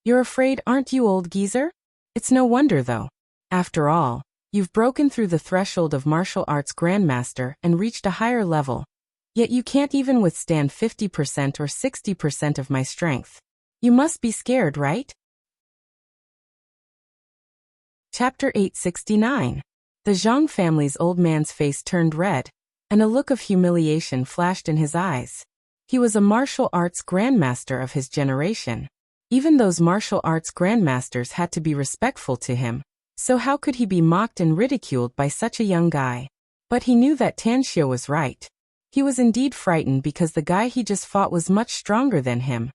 You're afraid, aren't you, old geezer? It's no wonder though. After all, you've broken through the threshold of martial arts grandmaster and reached a higher level. Yet you can't even withstand 50% or 60% of my strength. You must be scared, right? Chapter 869. The Zhang family's old man's face turned red, and a look of humiliation flashed in his eyes. He was a martial arts grandmaster of his generation. Even those martial arts grandmasters had to be respectful to him, so how could he be mocked and ridiculed by such a young guy? But he knew that Tan Xiu was right. He was indeed frightened because the guy he just fought was much stronger than him,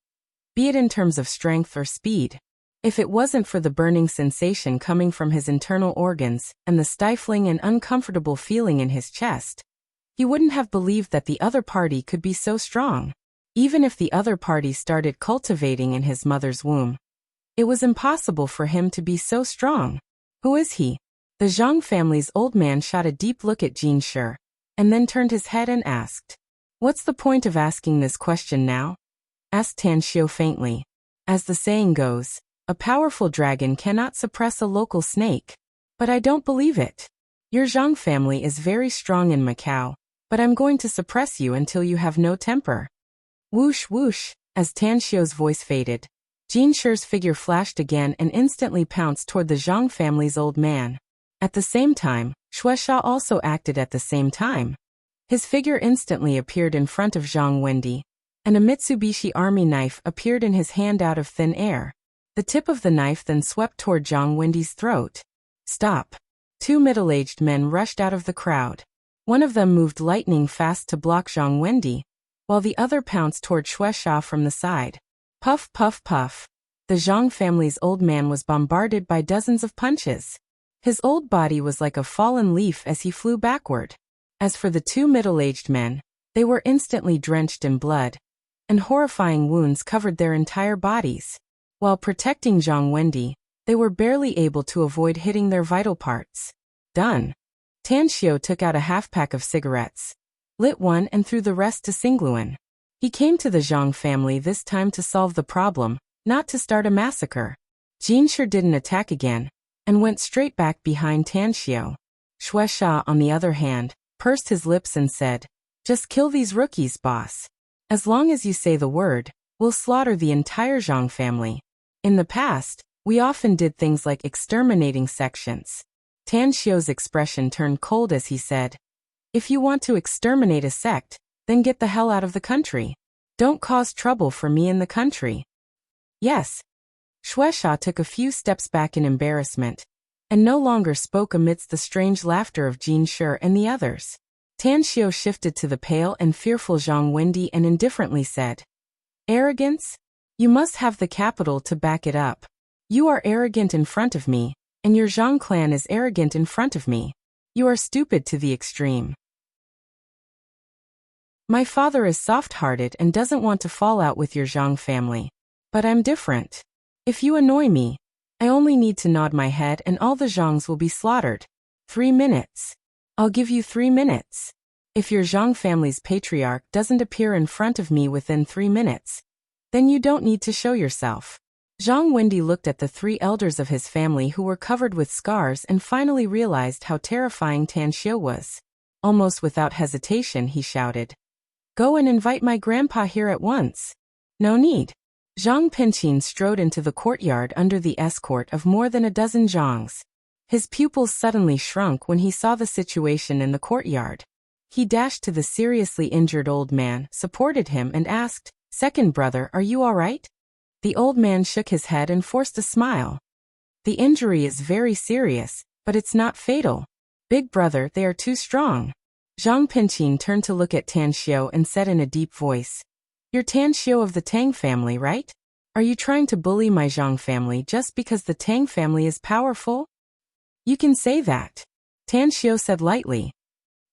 be it in terms of strength or speed. If it wasn't for the burning sensation coming from his internal organs and the stifling and uncomfortable feeling in his chest, he wouldn't have believed that the other party could be so strong. Even if the other party started cultivating in his mother's womb, it was impossible for him to be so strong. Who is he? The Zhang family's old man shot a deep look at Jin Shi, and then turned his head and asked, What's the point of asking this question now? Asked Tan Xiu faintly. As the saying goes, a powerful dragon cannot suppress a local snake. But I don't believe it. Your Zhang family is very strong in Macau, but I'm going to suppress you until you have no temper. Whoosh whoosh, as Tan Xiu's voice faded, Jin Shi's figure flashed again and instantly pounced toward the Zhang family's old man. At the same time, Shueisha also acted at the same time. His figure instantly appeared in front of Zhang Wendi, and a Mitsubishi army knife appeared in his hand out of thin air. The tip of the knife then swept toward Zhang Wendi's throat. Stop! 2 middle-aged men rushed out of the crowd. One of them moved lightning fast to block Zhang Wendi, while the other pounced toward Shueisha from the side. Puff puff puff. The Zhang family's old man was bombarded by dozens of punches. His old body was like a fallen leaf as he flew backward. As for the 2 middle-aged men, they were instantly drenched in blood, and horrifying wounds covered their entire bodies. While protecting Zhang Wendi, they were barely able to avoid hitting their vital parts. Done. Tan Xiu took out a half-pack of cigarettes, lit one and threw the rest to Singluan. He came to the Zhang family this time to solve the problem, not to start a massacre. Jin Shi didn't attack again, and went straight back behind Tan Xiu. Shueisha, on the other hand, pursed his lips and said, Just kill these rookies, boss. As long as you say the word, we'll slaughter the entire Zhang family. In the past, we often did things like exterminating sections. Tan Xiu's expression turned cold as he said, If you want to exterminate a sect, then get the hell out of the country. Don't cause trouble for me in the country. Yes. Shueisha took a few steps back in embarrassment, and no longer spoke amidst the strange laughter of Jin Shi and the others. Tan Xiu shifted to the pale and fearful Zhang Wendi and indifferently said, Arrogance? You must have the capital to back it up. You are arrogant in front of me, and your Zhang clan is arrogant in front of me. You are stupid to the extreme. My father is soft-hearted and doesn't want to fall out with your Zhang family. But I'm different. If you annoy me, I only need to nod my head and all the Zhangs will be slaughtered. 3 minutes. I'll give you 3 minutes. If your Zhang family's patriarch doesn't appear in front of me within 3 minutes, then you don't need to show yourself. Zhang Wendi looked at the 3 elders of his family who were covered with scars and finally realized how terrifying Tan Xiu was. Almost without hesitation, he shouted, "Go and invite my grandpa here at once." No need. Zhang Pinqin strode into the courtyard under the escort of more than a dozen Zhangs. His pupils suddenly shrunk when he saw the situation in the courtyard. He dashed to the seriously injured old man, supported him and asked, "Second brother, are you all right?" The old man shook his head and forced a smile. "The injury is very serious, but it's not fatal. Big brother, they are too strong." Zhang Pinqin turned to look at Tan Xiu and said in a deep voice, "You're Tan Xiu of the Tang family, right? Are you trying to bully my Zhang family just because the Tang family is powerful?" "You can say that," Tan Xiu said lightly.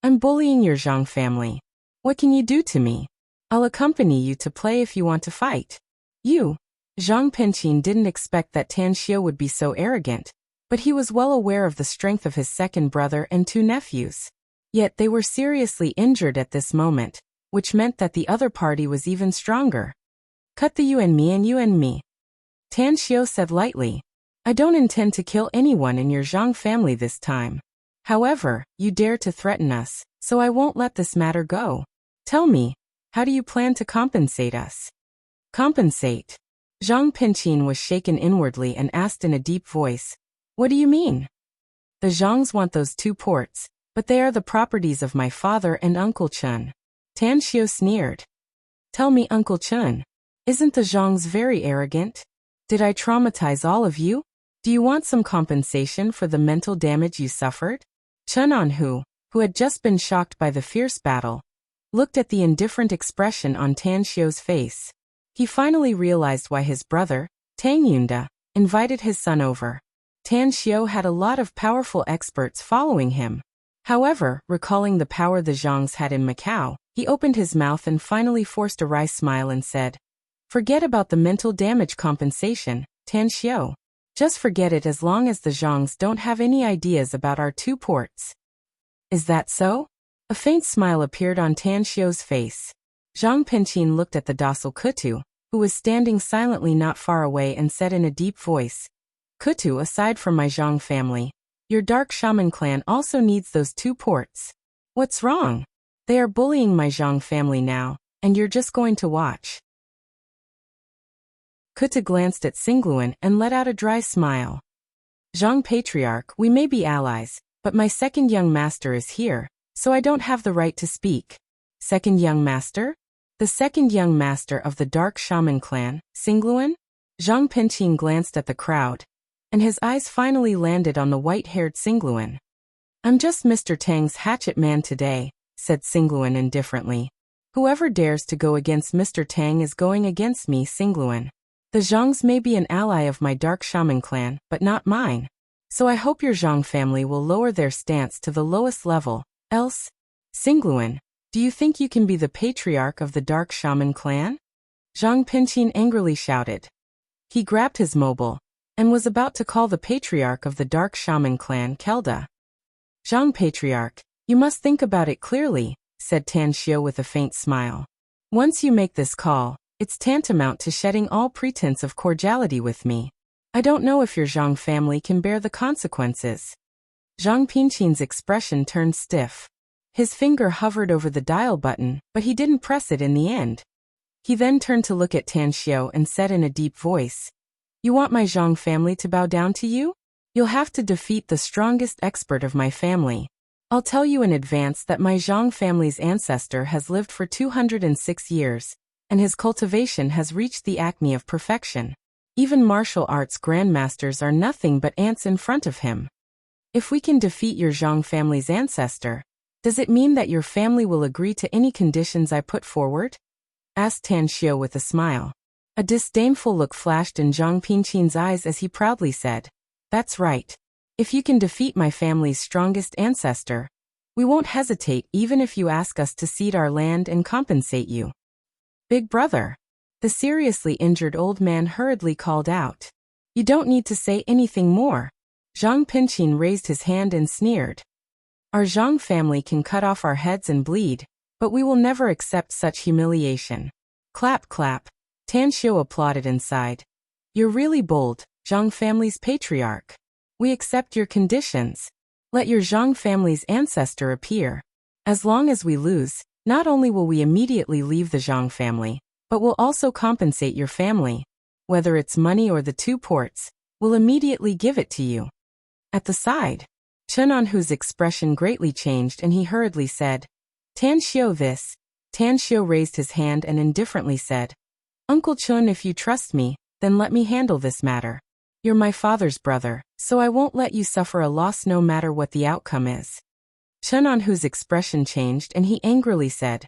"I'm bullying your Zhang family. What can you do to me? I'll accompany you to play if you want to fight." "You?" Zhang Pinqin didn't expect that Tan Xiu would be so arrogant, but he was well aware of the strength of his second brother and 2 nephews. Yet they were seriously injured at this moment, which meant that the other party was even stronger. "Cut the you and me. Tan Xiu said lightly. "I don't intend to kill anyone in your Zhang family this time. However, you dare to threaten us, so I won't let this matter go. Tell me, how do you plan to compensate us?" "Compensate?" Zhang Pinqin was shaken inwardly and asked in a deep voice, "What do you mean?" "The Zhangs want those 2 ports, but they are the properties of my father and Uncle Chun." Tan Xiu sneered. "Tell me, Uncle Chun, isn't the Zhangs very arrogant? Did I traumatize all of you? Do you want some compensation for the mental damage you suffered?" Chun Anhu, who had just been shocked by the fierce battle, looked at the indifferent expression on Tan Xiu's face. He finally realized why his brother, Tang Yunda, invited his son over. Tan Xiu had a lot of powerful experts following him. However, recalling the power the Zhangs had in Macau, he opened his mouth and finally forced a wry smile and said, "Forget about the mental damage compensation, Tan Xiu. Just forget it as long as the Zhangs don't have any ideas about our 2 ports." "Is that so?" A faint smile appeared on Tan Xiu's face. Zhang Pinqin looked at the docile Kutu, who was standing silently not far away and said in a deep voice, "Kutu, aside from my Zhang family, your dark shaman clan also needs those 2 ports. What's wrong? They are bullying my Zhang family now, and you're just going to watch." Kutu glanced at Singluan and let out a dry smile. "Zhang Patriarch, we may be allies, but my second young master is here, so I don't have the right to speak." "Second young master?" "The second young master of the dark shaman clan, Singluan?" Zhang Pinqin glanced at the crowd, and his eyes finally landed on the white-haired Singluan. "I'm just Mr. Tang's hatchet man today," said Singluan indifferently. "Whoever dares to go against Mr. Tang is going against me, Singluan. The Zhangs may be an ally of my dark shaman clan, but not mine. So I hope your Zhang family will lower their stance to the lowest level, else..." "Singluan, do you think you can be the patriarch of the dark shaman clan?" Zhang Pinqin angrily shouted. He grabbed his mobile and was about to call the patriarch of the dark shaman clan Kelda. "Zhang Patriarch, you must think about it clearly," said Tan Xiu with a faint smile. "Once you make this call, it's tantamount to shedding all pretense of cordiality with me. I don't know if your Zhang family can bear the consequences." Zhang Pinqin's expression turned stiff. His finger hovered over the dial button, but he didn't press it in the end. He then turned to look at Tan Xiu and said in a deep voice, "You want my Zhang family to bow down to you? You'll have to defeat the strongest expert of my family. I'll tell you in advance that my Zhang family's ancestor has lived for 206 years, and his cultivation has reached the acme of perfection. Even martial arts grandmasters are nothing but ants in front of him. If we can defeat your Zhang family's ancestor, does it mean that your family will agree to any conditions I put forward?" asked Tan Xiu with a smile. A disdainful look flashed in Zhang Pingqin's eyes as he proudly said, "That's right. If you can defeat my family's strongest ancestor, we won't hesitate even if you ask us to cede our land and compensate you." "Big brother," the seriously injured old man hurriedly called out. "You don't need to say anything more." Zhang Pingqin raised his hand and sneered. "Our Zhang family can cut off our heads and bleed, but we will never accept such humiliation." Clap clap. Tan Xiu applauded and sighed. "You're really bold, Zhang family's patriarch. We accept your conditions. Let your Zhang family's ancestor appear. As long as we lose, not only will we immediately leave the Zhang family, but we'll also compensate your family. Whether it's money or the 2 ports, we'll immediately give it to you." At the side, Chen Anhu's expression greatly changed and he hurriedly said, "Tan Xiu this." Tan Xiu raised his hand and indifferently said, "Uncle Chen, if you trust me, then let me handle this matter. You're my father's brother, so I won't let you suffer a loss no matter what the outcome is." Chen Anhu's expression changed and he angrily said,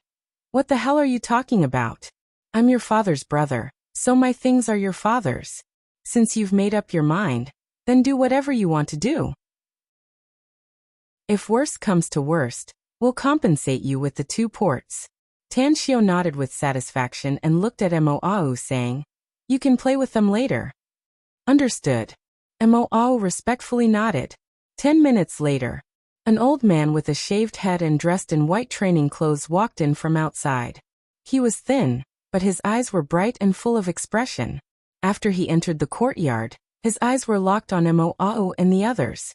"What the hell are you talking about? I'm your father's brother, so my things are your father's. Since you've made up your mind, then do whatever you want to do. If worst comes to worst, we'll compensate you with the 2 ports." Tan Xiu nodded with satisfaction and looked at Mo, saying, "You can play with them later." "Understood." Mo respectfully nodded. 10 minutes later, an old man with a shaved head and dressed in white training clothes walked in from outside. He was thin, but his eyes were bright and full of expression. After he entered the courtyard, his eyes were locked on Mo and the others.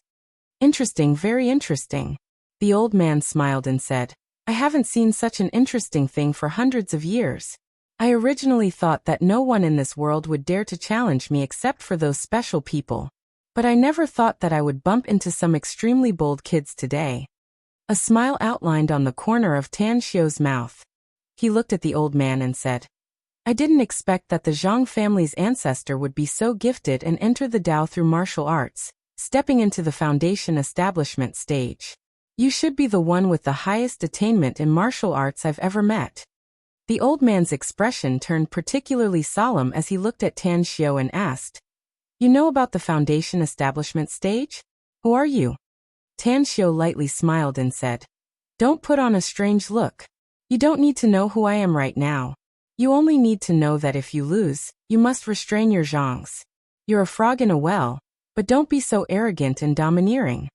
"Interesting, very interesting." The old man smiled and said, "I haven't seen such an interesting thing for hundreds of years. I originally thought that no one in this world would dare to challenge me except for those special people. But I never thought that I would bump into some extremely bold kids today." A smile outlined on the corner of Tan Xiu's mouth. He looked at the old man and said, "I didn't expect that the Zhang family's ancestor would be so gifted and enter the Dao through martial arts, stepping into the foundation establishment stage. You should be the one with the highest attainment in martial arts I've ever met." The old man's expression turned particularly solemn as he looked at Tan Xiu and asked, "You know about the foundation establishment stage? Who are you?" Tan Xiu lightly smiled and said, "Don't put on a strange look. You don't need to know who I am right now. You only need to know that if you lose, you must restrain your zhangs. You're a frog in a well, but don't be so arrogant and domineering.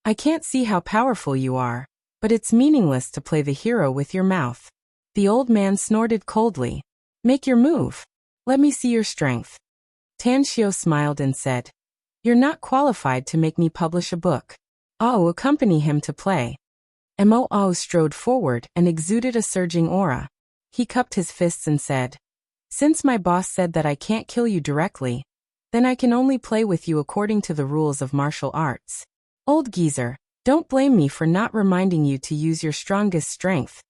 I can't see how powerful you are, but it's meaningless to play the hero with your mouth." The old man snorted coldly. "Make your move. Let me see your strength." Tan Xiu smiled and said, "You're not qualified to make me publish a book. I'll accompany him to play." Mo strode forward and exuded a surging aura. He cupped his fists and said, "Since my boss said that I can't kill you directly, then I can only play with you according to the rules of martial arts. Old geezer, don't blame me for not reminding you to use your strongest strength.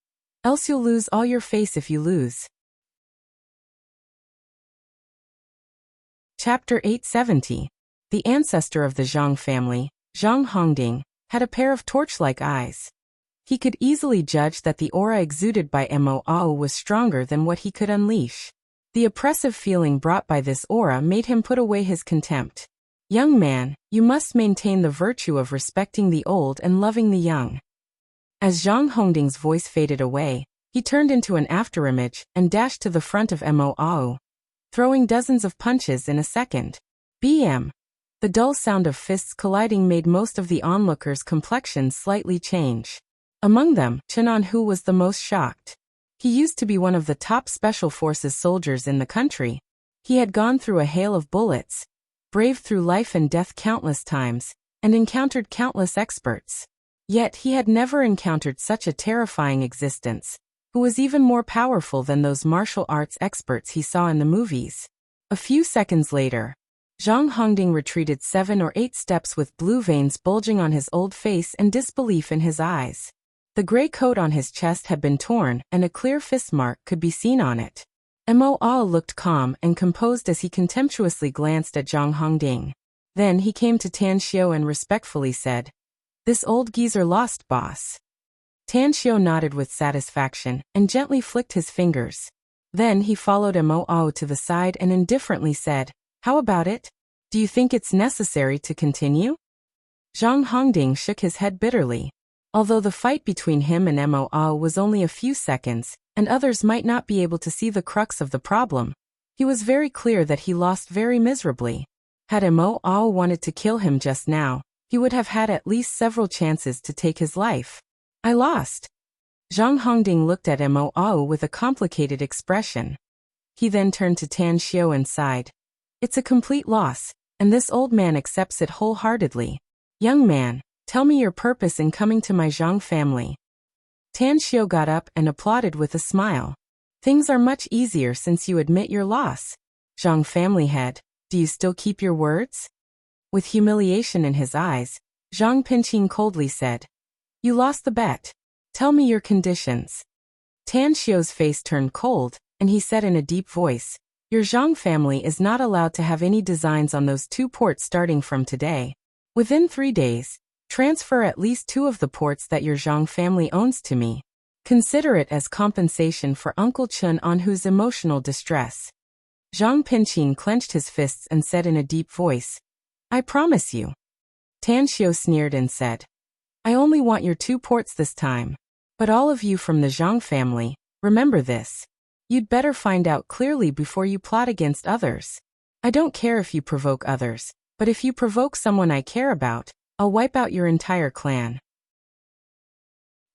Else you'll lose all your face if you lose." Chapter 870. The ancestor of the Zhang family, Zhang Hongding, had a pair of torch-like eyes. He could easily judge that the aura exuded by Mo was stronger than what he could unleash. The oppressive feeling brought by this aura made him put away his contempt. "Young man, you must maintain the virtue of respecting the old and loving the young." As Zhang Hongding's voice faded away, he turned into an afterimage and dashed to the front of Mo, throwing dozens of punches in a second. BM. The dull sound of fists colliding made most of the onlookers' complexions slightly change. Among them, Chen Anhu was the most shocked. He used to be one of the top special forces soldiers in the country. He had gone through a hail of bullets, braved through life and death countless times, and encountered countless experts. Yet he had never encountered such a terrifying existence, who was even more powerful than those martial arts experts he saw in the movies. A few seconds later, Zhang Hongding retreated 7 or 8 steps with blue veins bulging on his old face and disbelief in his eyes. The gray coat on his chest had been torn and a clear fist mark could be seen on it. Mo looked calm and composed as he contemptuously glanced at Zhang Hongding. Then he came to Tan Xiu and respectfully said, "This old geezer lost, boss." Tan Xiu nodded with satisfaction and gently flicked his fingers. Then he followed Moo to the side and indifferently said, "How about it? Do you think it's necessary to continue?" Zhang Hongding shook his head bitterly. Although the fight between him and Moo was only a few seconds, and others might not be able to see the crux of the problem, he was very clear that he lost very miserably. Had Moo wanted to kill him just now, he would have had at least several chances to take his life. "I lost." Zhang Hongding looked at Moo with a complicated expression. He then turned to Tan Xiao and sighed. "It's a complete loss, and this old man accepts it wholeheartedly. Young man, tell me your purpose in coming to my Zhang family." Tan Xiao got up and applauded with a smile. "Things are much easier since you admit your loss. Zhang family head, do you still keep your words?" With humiliation in his eyes, Zhang Pinqing coldly said, "You lost the bet. Tell me your conditions." Tan Xiao's face turned cold, and he said in a deep voice, "Your Zhang family is not allowed to have any designs on those 2 ports starting from today. Within 3 days, transfer at least 2 of the ports that your Zhang family owns to me. Consider it as compensation for Uncle Chun on whose emotional distress." Zhang Pinqing clenched his fists and said in a deep voice, "I promise you." Tan Xiao sneered and said, "I only want your 2 ports this time. But all of you from the Zhang family, remember this. You'd better find out clearly before you plot against others. I don't care if you provoke others, but if you provoke someone I care about, I'll wipe out your entire clan."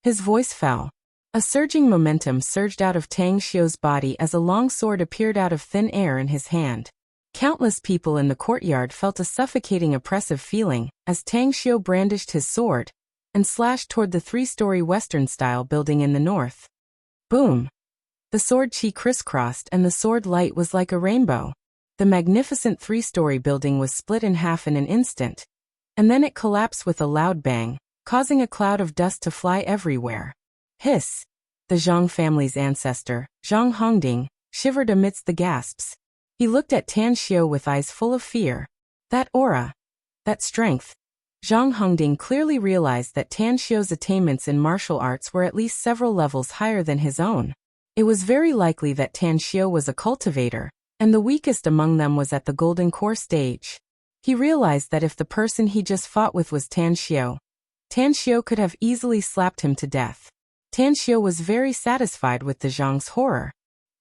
His voice fell. A surging momentum surged out of Tang Xiao's body as a long sword appeared out of thin air in his hand. Countless people in the courtyard felt a suffocating oppressive feeling as Tang Xiao brandished his sword and slashed toward the 3-story Western-style building in the north. Boom! The sword chi crisscrossed and the sword light was like a rainbow. The magnificent 3-story building was split in half in an instant, and then it collapsed with a loud bang, causing a cloud of dust to fly everywhere. Hiss! The Zhang family's ancestor, Zhang Hongding, shivered amidst the gasps. He looked at Tan Xiao with eyes full of fear. That aura, that strength. Zhang Hongding clearly realized that Tan Xiao's attainments in martial arts were at least several levels higher than his own. It was very likely that Tan Xiao was a cultivator, and the weakest among them was at the golden core stage. He realized that if the person he just fought with was Tan Xiao could have easily slapped him to death. Tan Xiao was very satisfied with the Zhang's horror.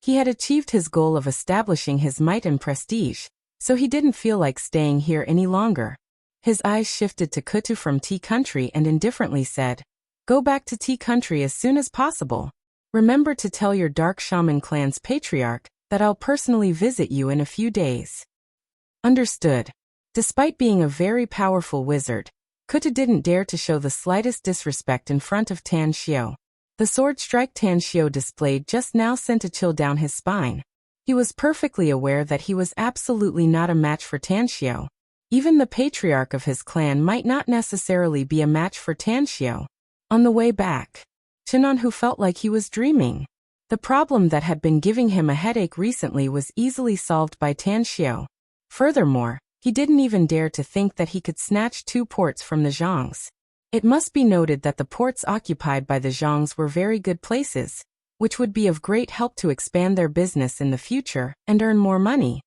He had achieved his goal of establishing his might and prestige, so he didn't feel like staying here any longer. His eyes shifted to Kutu from Tea Country and indifferently said, "Go back to Tea Country as soon as possible. Remember to tell your Dark Shaman clan's patriarch that I'll personally visit you in a few days." Understood. Despite being a very powerful wizard, Kutu didn't dare to show the slightest disrespect in front of Tan Xiao. The sword strike Tan Xiao displayed just now sent a chill down his spine. He was perfectly aware that he was absolutely not a match for Tan Xiao. Even the patriarch of his clan might not necessarily be a match for Tan Xiao. On the way back, Chinon, who felt like he was dreaming. The problem that had been giving him a headache recently was easily solved by Tan Xiao. Furthermore, he didn't even dare to think that he could snatch 2 ports from the Zhangs. It must be noted that the ports occupied by the Zhangs were very good places, which would be of great help to expand their business in the future and earn more money.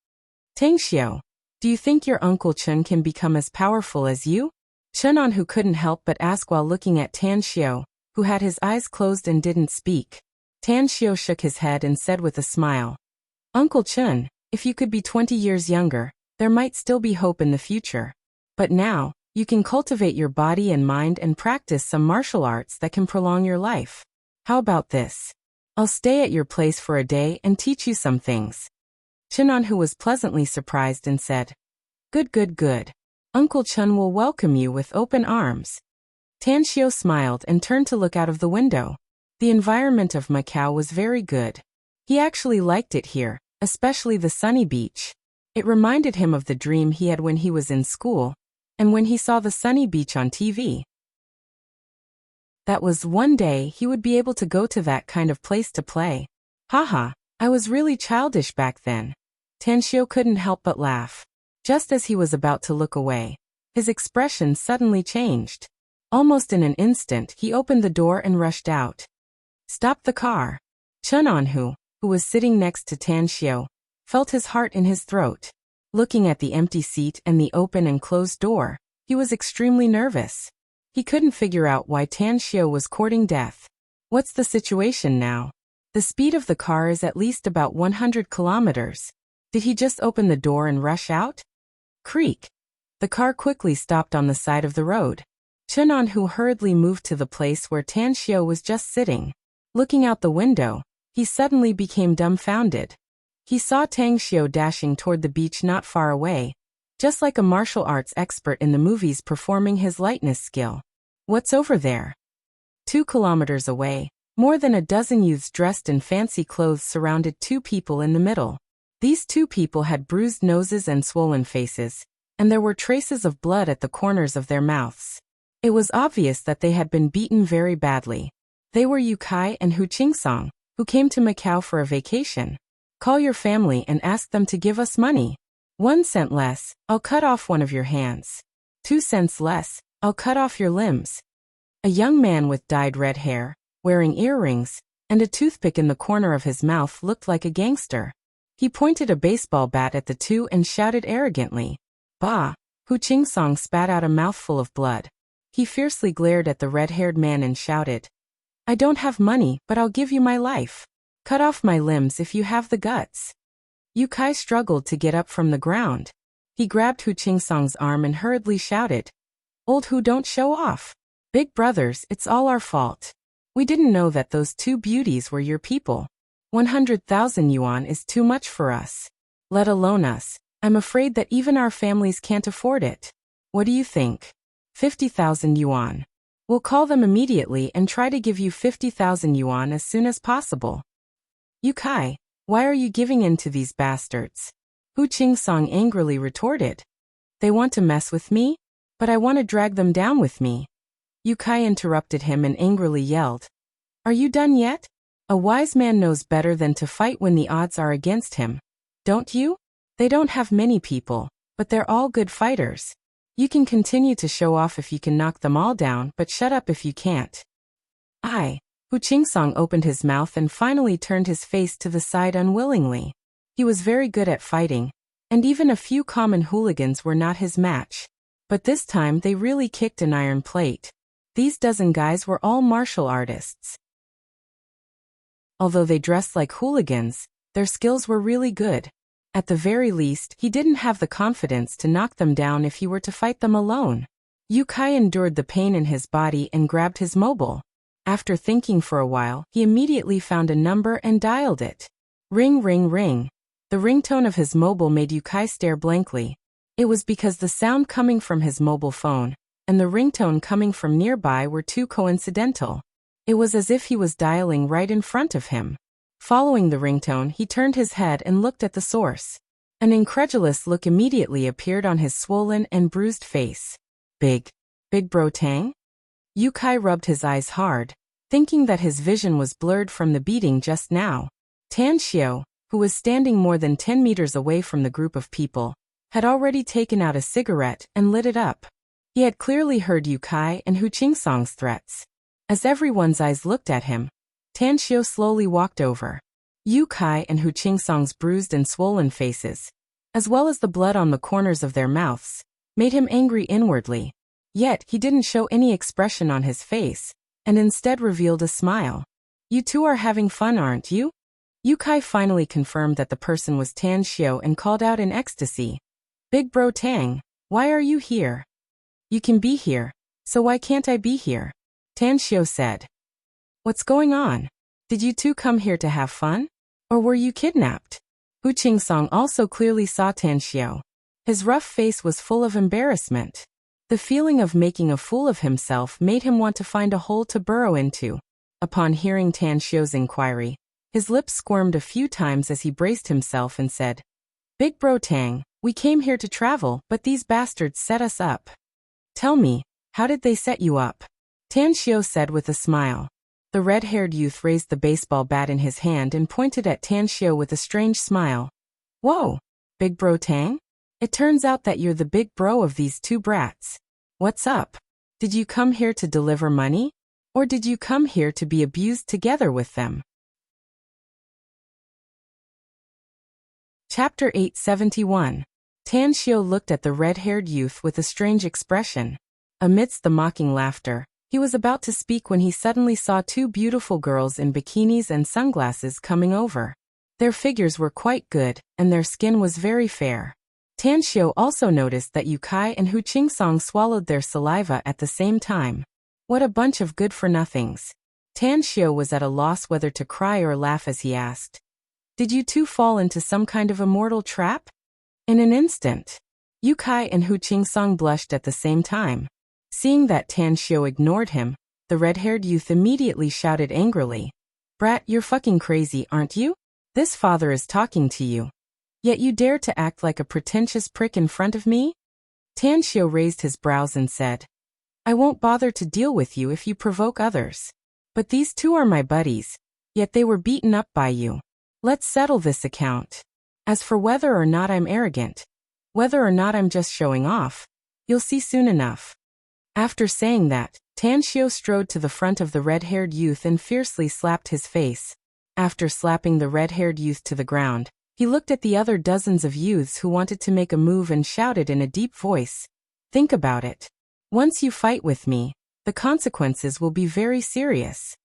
Tang Xiao, do you think your Uncle Chun can become as powerful as you? Chinon, who couldn't help but ask while looking at Tan Xiao, who had his eyes closed and didn't speak. Tan Xiao shook his head and said with a smile, "Uncle Chun, if you could be 20 years younger, there might still be hope in the future. But now, you can cultivate your body and mind and practice some martial arts that can prolong your life. How about this? I'll stay at your place for a day and teach you some things." Chinon, who was pleasantly surprised, and said, "Good, good, good. Uncle Chun will welcome you with open arms." Tan Xiao smiled and turned to look out of the window. The environment of Macau was very good. He actually liked it here, especially the sunny beach. It reminded him of the dream he had when he was in school, and when he saw the sunny beach on TV. That was one day he would be able to go to that kind of place to play. Haha, I was really childish back then. Tan Xiao couldn't help but laugh. Just as he was about to look away, his expression suddenly changed. Almost in an instant, he opened the door and rushed out. "Stop the car." Chinon, who who was sitting next to Tan Xiao, felt his heart in his throat. Looking at the empty seat and the open and closed door, he was extremely nervous. He couldn't figure out why Tan Xiao was courting death. What's the situation now? The speed of the car is at least about 100 kilometers. Did he just open the door and rush out? Creak. The car quickly stopped on the side of the road. Chunan, who hurriedly moved to the place where Tan Xiao was just sitting. Looking out the window, he suddenly became dumbfounded. He saw Tang Xiao dashing toward the beach not far away, just like a martial arts expert in the movies performing his lightness skill. What's over there? 2 kilometers away, more than a dozen youths dressed in fancy clothes surrounded 2 people in the middle. These 2 people had bruised noses and swollen faces, and there were traces of blood at the corners of their mouths. It was obvious that they had been beaten very badly. They were Yu Kai and Hu Qingsong, who came to Macau for a vacation. Call your family and ask them to give us money. 1 cent less, I'll cut off one of your hands. 2 cents less, I'll cut off your limbs. A young man with dyed red hair, wearing earrings, and a toothpick in the corner of his mouth looked like a gangster. He pointed a baseball bat at the 2 and shouted arrogantly. Bah! Hu Qingsong spat out a mouthful of blood. He fiercely glared at the red-haired man and shouted, I don't have money, but I'll give you my life. Cut off my limbs if you have the guts. Yu Kai struggled to get up from the ground. He grabbed Hu Qingsong's arm and hurriedly shouted, Old Hu, don't show off. Big brothers, it's all our fault. We didn't know that those 2 beauties were your people. 100,000 yuan is too much for us. Let alone us. I'm afraid that even our families can't afford it. What do you think? 50,000 yuan. We'll call them immediately and try to give you 50,000 yuan as soon as possible. Yu Kai, why are you giving in to these bastards? Hu Qingsong angrily retorted. They want to mess with me? But I want to drag them down with me. Yu Kai interrupted him and angrily yelled. Are you done yet? A wise man knows better than to fight when the odds are against him. Don't you? They don't have many people, but they're all good fighters. You can continue to show off if you can knock them all down, but shut up if you can't. Hu Qingsong opened his mouth and finally turned his face to the side unwillingly. He was very good at fighting, and even a few common hooligans were not his match. But this time they really kicked an iron plate. These dozen guys were all martial artists. Although they dressed like hooligans, their skills were really good. At the very least, he didn't have the confidence to knock them down if he were to fight them alone. Yu Kai endured the pain in his body and grabbed his mobile. After thinking for a while, he immediately found a number and dialed it. Ring, ring, ring. The ringtone of his mobile made Yu Kai stare blankly. It was because the sound coming from his mobile phone and the ringtone coming from nearby were too coincidental. It was as if he was dialing right in front of him. Following the ringtone, he turned his head and looked at the source. An incredulous look immediately appeared on his swollen and bruised face. Big Bro Tang? Yu Kai rubbed his eyes hard, thinking that his vision was blurred from the beating just now. Tan Xiao, who was standing more than 10 meters away from the group of people, had already taken out a cigarette and lit it up. He had clearly heard Yu Kai and Hu Qingsong's threats. As everyone's eyes looked at him, Tan Xiao slowly walked over. Yu Kai and Hu Qingsong's bruised and swollen faces, as well as the blood on the corners of their mouths, made him angry inwardly. Yet he didn't show any expression on his face, and instead revealed a smile. You 2 are having fun, aren't you? Yu Kai finally confirmed that the person was Tan Xiao and called out in ecstasy. Big Bro Tang, why are you here? You can be here, so why can't I be here? Tan Xiao said. What's going on? Did you 2 come here to have fun? Or were you kidnapped? Hu Qingsong also clearly saw Tan Xiao. His rough face was full of embarrassment. The feeling of making a fool of himself made him want to find a hole to burrow into. Upon hearing Tan Xiao's inquiry, his lips squirmed a few times as he braced himself and said, Big Bro Tang, we came here to travel, but these bastards set us up. Tell me, how did they set you up? Tan Xiao said with a smile. The red-haired youth raised the baseball bat in his hand and pointed at Tan Xiao with a strange smile. Whoa, Big Bro Tang? It turns out that you're the big bro of these 2 brats. What's up? Did you come here to deliver money? Or did you come here to be abused together with them? Chapter 871. Tan Xiao looked at the red-haired youth with a strange expression. Amidst the mocking laughter, he was about to speak when he suddenly saw two beautiful girls in bikinis and sunglasses coming over. Their figures were quite good, and their skin was very fair. Tan Xiao also noticed that Yu Kai and Hu Qingsong swallowed their saliva at the same time. What a bunch of good-for-nothings. Tan Xiao was at a loss whether to cry or laugh as he asked, "Did you two fall into some kind of immortal trap?" In an instant, Yu Kai and Hu Qingsong blushed at the same time. Seeing that Tan Xiao ignored him, the red-haired youth immediately shouted angrily, "Brat, you're fucking crazy, aren't you? This father is talking to you. Yet you dare to act like a pretentious prick in front of me?" Tan Xiao raised his brows and said, "I won't bother to deal with you if you provoke others. But these two are my buddies, yet they were beaten up by you. Let's settle this account. As for whether or not I'm arrogant, whether or not I'm just showing off, you'll see soon enough." After saying that, Tan Xiao strode to the front of the red-haired youth and fiercely slapped his face. After slapping the red-haired youth to the ground, he looked at the other dozens of youths who wanted to make a move and shouted in a deep voice, "Think about it. Once you fight with me, the consequences will be very serious."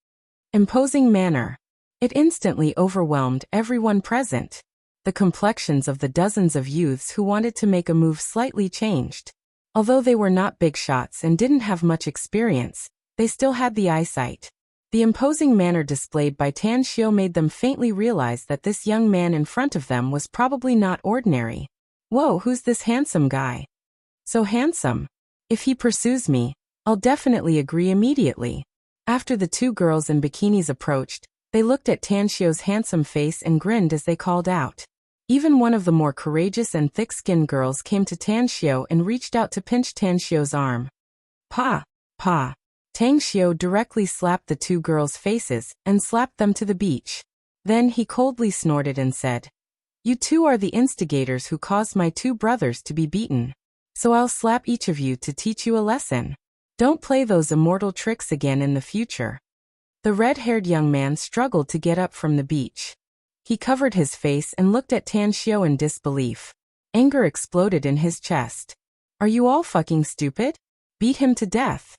Imposing manner. It instantly overwhelmed everyone present. The complexions of the dozens of youths who wanted to make a move slightly changed. Although they were not big shots and didn't have much experience, they still had the eyesight. The imposing manner displayed by Tan Xiao made them faintly realize that this young man in front of them was probably not ordinary. Whoa, who's this handsome guy? So handsome. If he pursues me, I'll definitely agree immediately. After the two girls in bikinis approached, they looked at Tan Xiao's handsome face and grinned as they called out. Even one of the more courageous and thick-skinned girls came to Tan Xiao and reached out to pinch Tan Xiao's arm. Pa! Pa! Tan Xiao directly slapped the two girls' faces and slapped them to the beach. Then he coldly snorted and said, "You two are the instigators who caused my two brothers to be beaten. So I'll slap each of you to teach you a lesson. Don't play those immortal tricks again in the future." The red-haired young man struggled to get up from the beach. He covered his face and looked at Tan Xiao in disbelief. Anger exploded in his chest. "Are you all fucking stupid? Beat him to death."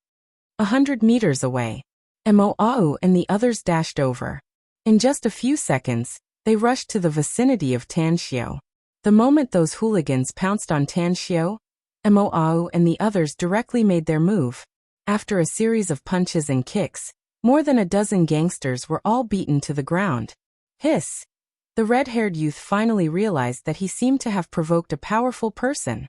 100 meters away, Mo and the others dashed over. In just a few seconds, they rushed to the vicinity of Tan Xiao. The moment those hooligans pounced on Tan Xiao, Mo and the others directly made their move. After a series of punches and kicks, more than a dozen gangsters were all beaten to the ground. Hiss! The red-haired youth finally realized that he seemed to have provoked a powerful person.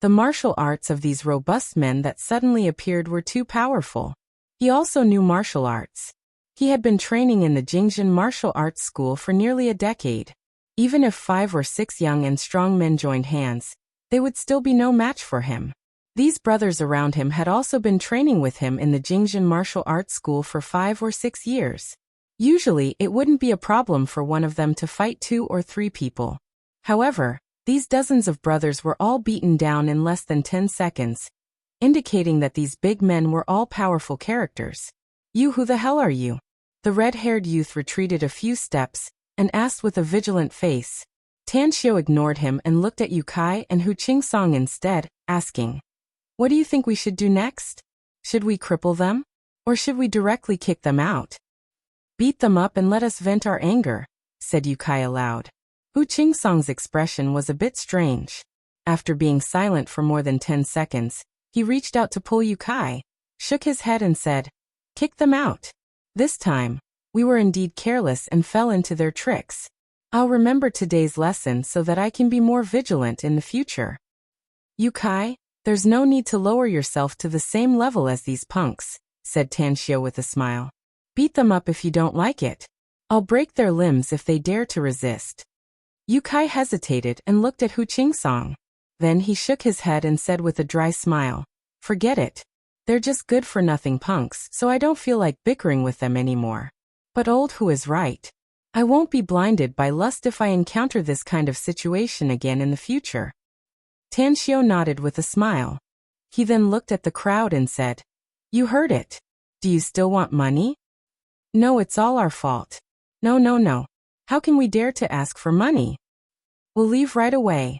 The martial arts of these robust men that suddenly appeared were too powerful. He also knew martial arts. He had been training in the Jingzhen Martial Arts School for nearly a decade. Even if 5 or 6 young and strong men joined hands, they would still be no match for him. These brothers around him had also been training with him in the Jingzhen Martial Arts School for 5 or 6 years. Usually, it wouldn't be a problem for one of them to fight 2 or 3 people. However, these dozens of brothers were all beaten down in less than 10 seconds, indicating that these big men were all powerful characters. "You, who the hell are you?" The red-haired youth retreated a few steps and asked with a vigilant face. Tan Xiao ignored him and looked at Yu Kai and Hu Qingsong instead, asking, "What do you think we should do next? Should we cripple them? Or should we directly kick them out?" "Beat them up and let us vent our anger," said Yu Kai aloud. Hu Qingsong's expression was a bit strange. After being silent for more than 10 seconds, he reached out to pull Yu Kai, shook his head and said, "Kick them out. This time, we were indeed careless and fell into their tricks. I'll remember today's lesson so that I can be more vigilant in the future." "Yu Kai, there's no need to lower yourself to the same level as these punks," said Tan Xiao with a smile. "Beat them up if you don't like it. I'll break their limbs if they dare to resist." Yu Kai hesitated and looked at Hu Qingsong. Then he shook his head and said with a dry smile, "Forget it. They're just good-for-nothing punks, so I don't feel like bickering with them anymore. But old Hu is right. I won't be blinded by lust if I encounter this kind of situation again in the future." Tan Xiao nodded with a smile. He then looked at the crowd and said, "You heard it. Do you still want money? No, it's all our fault. No, no, no. How can we dare to ask for money? We'll leave right away.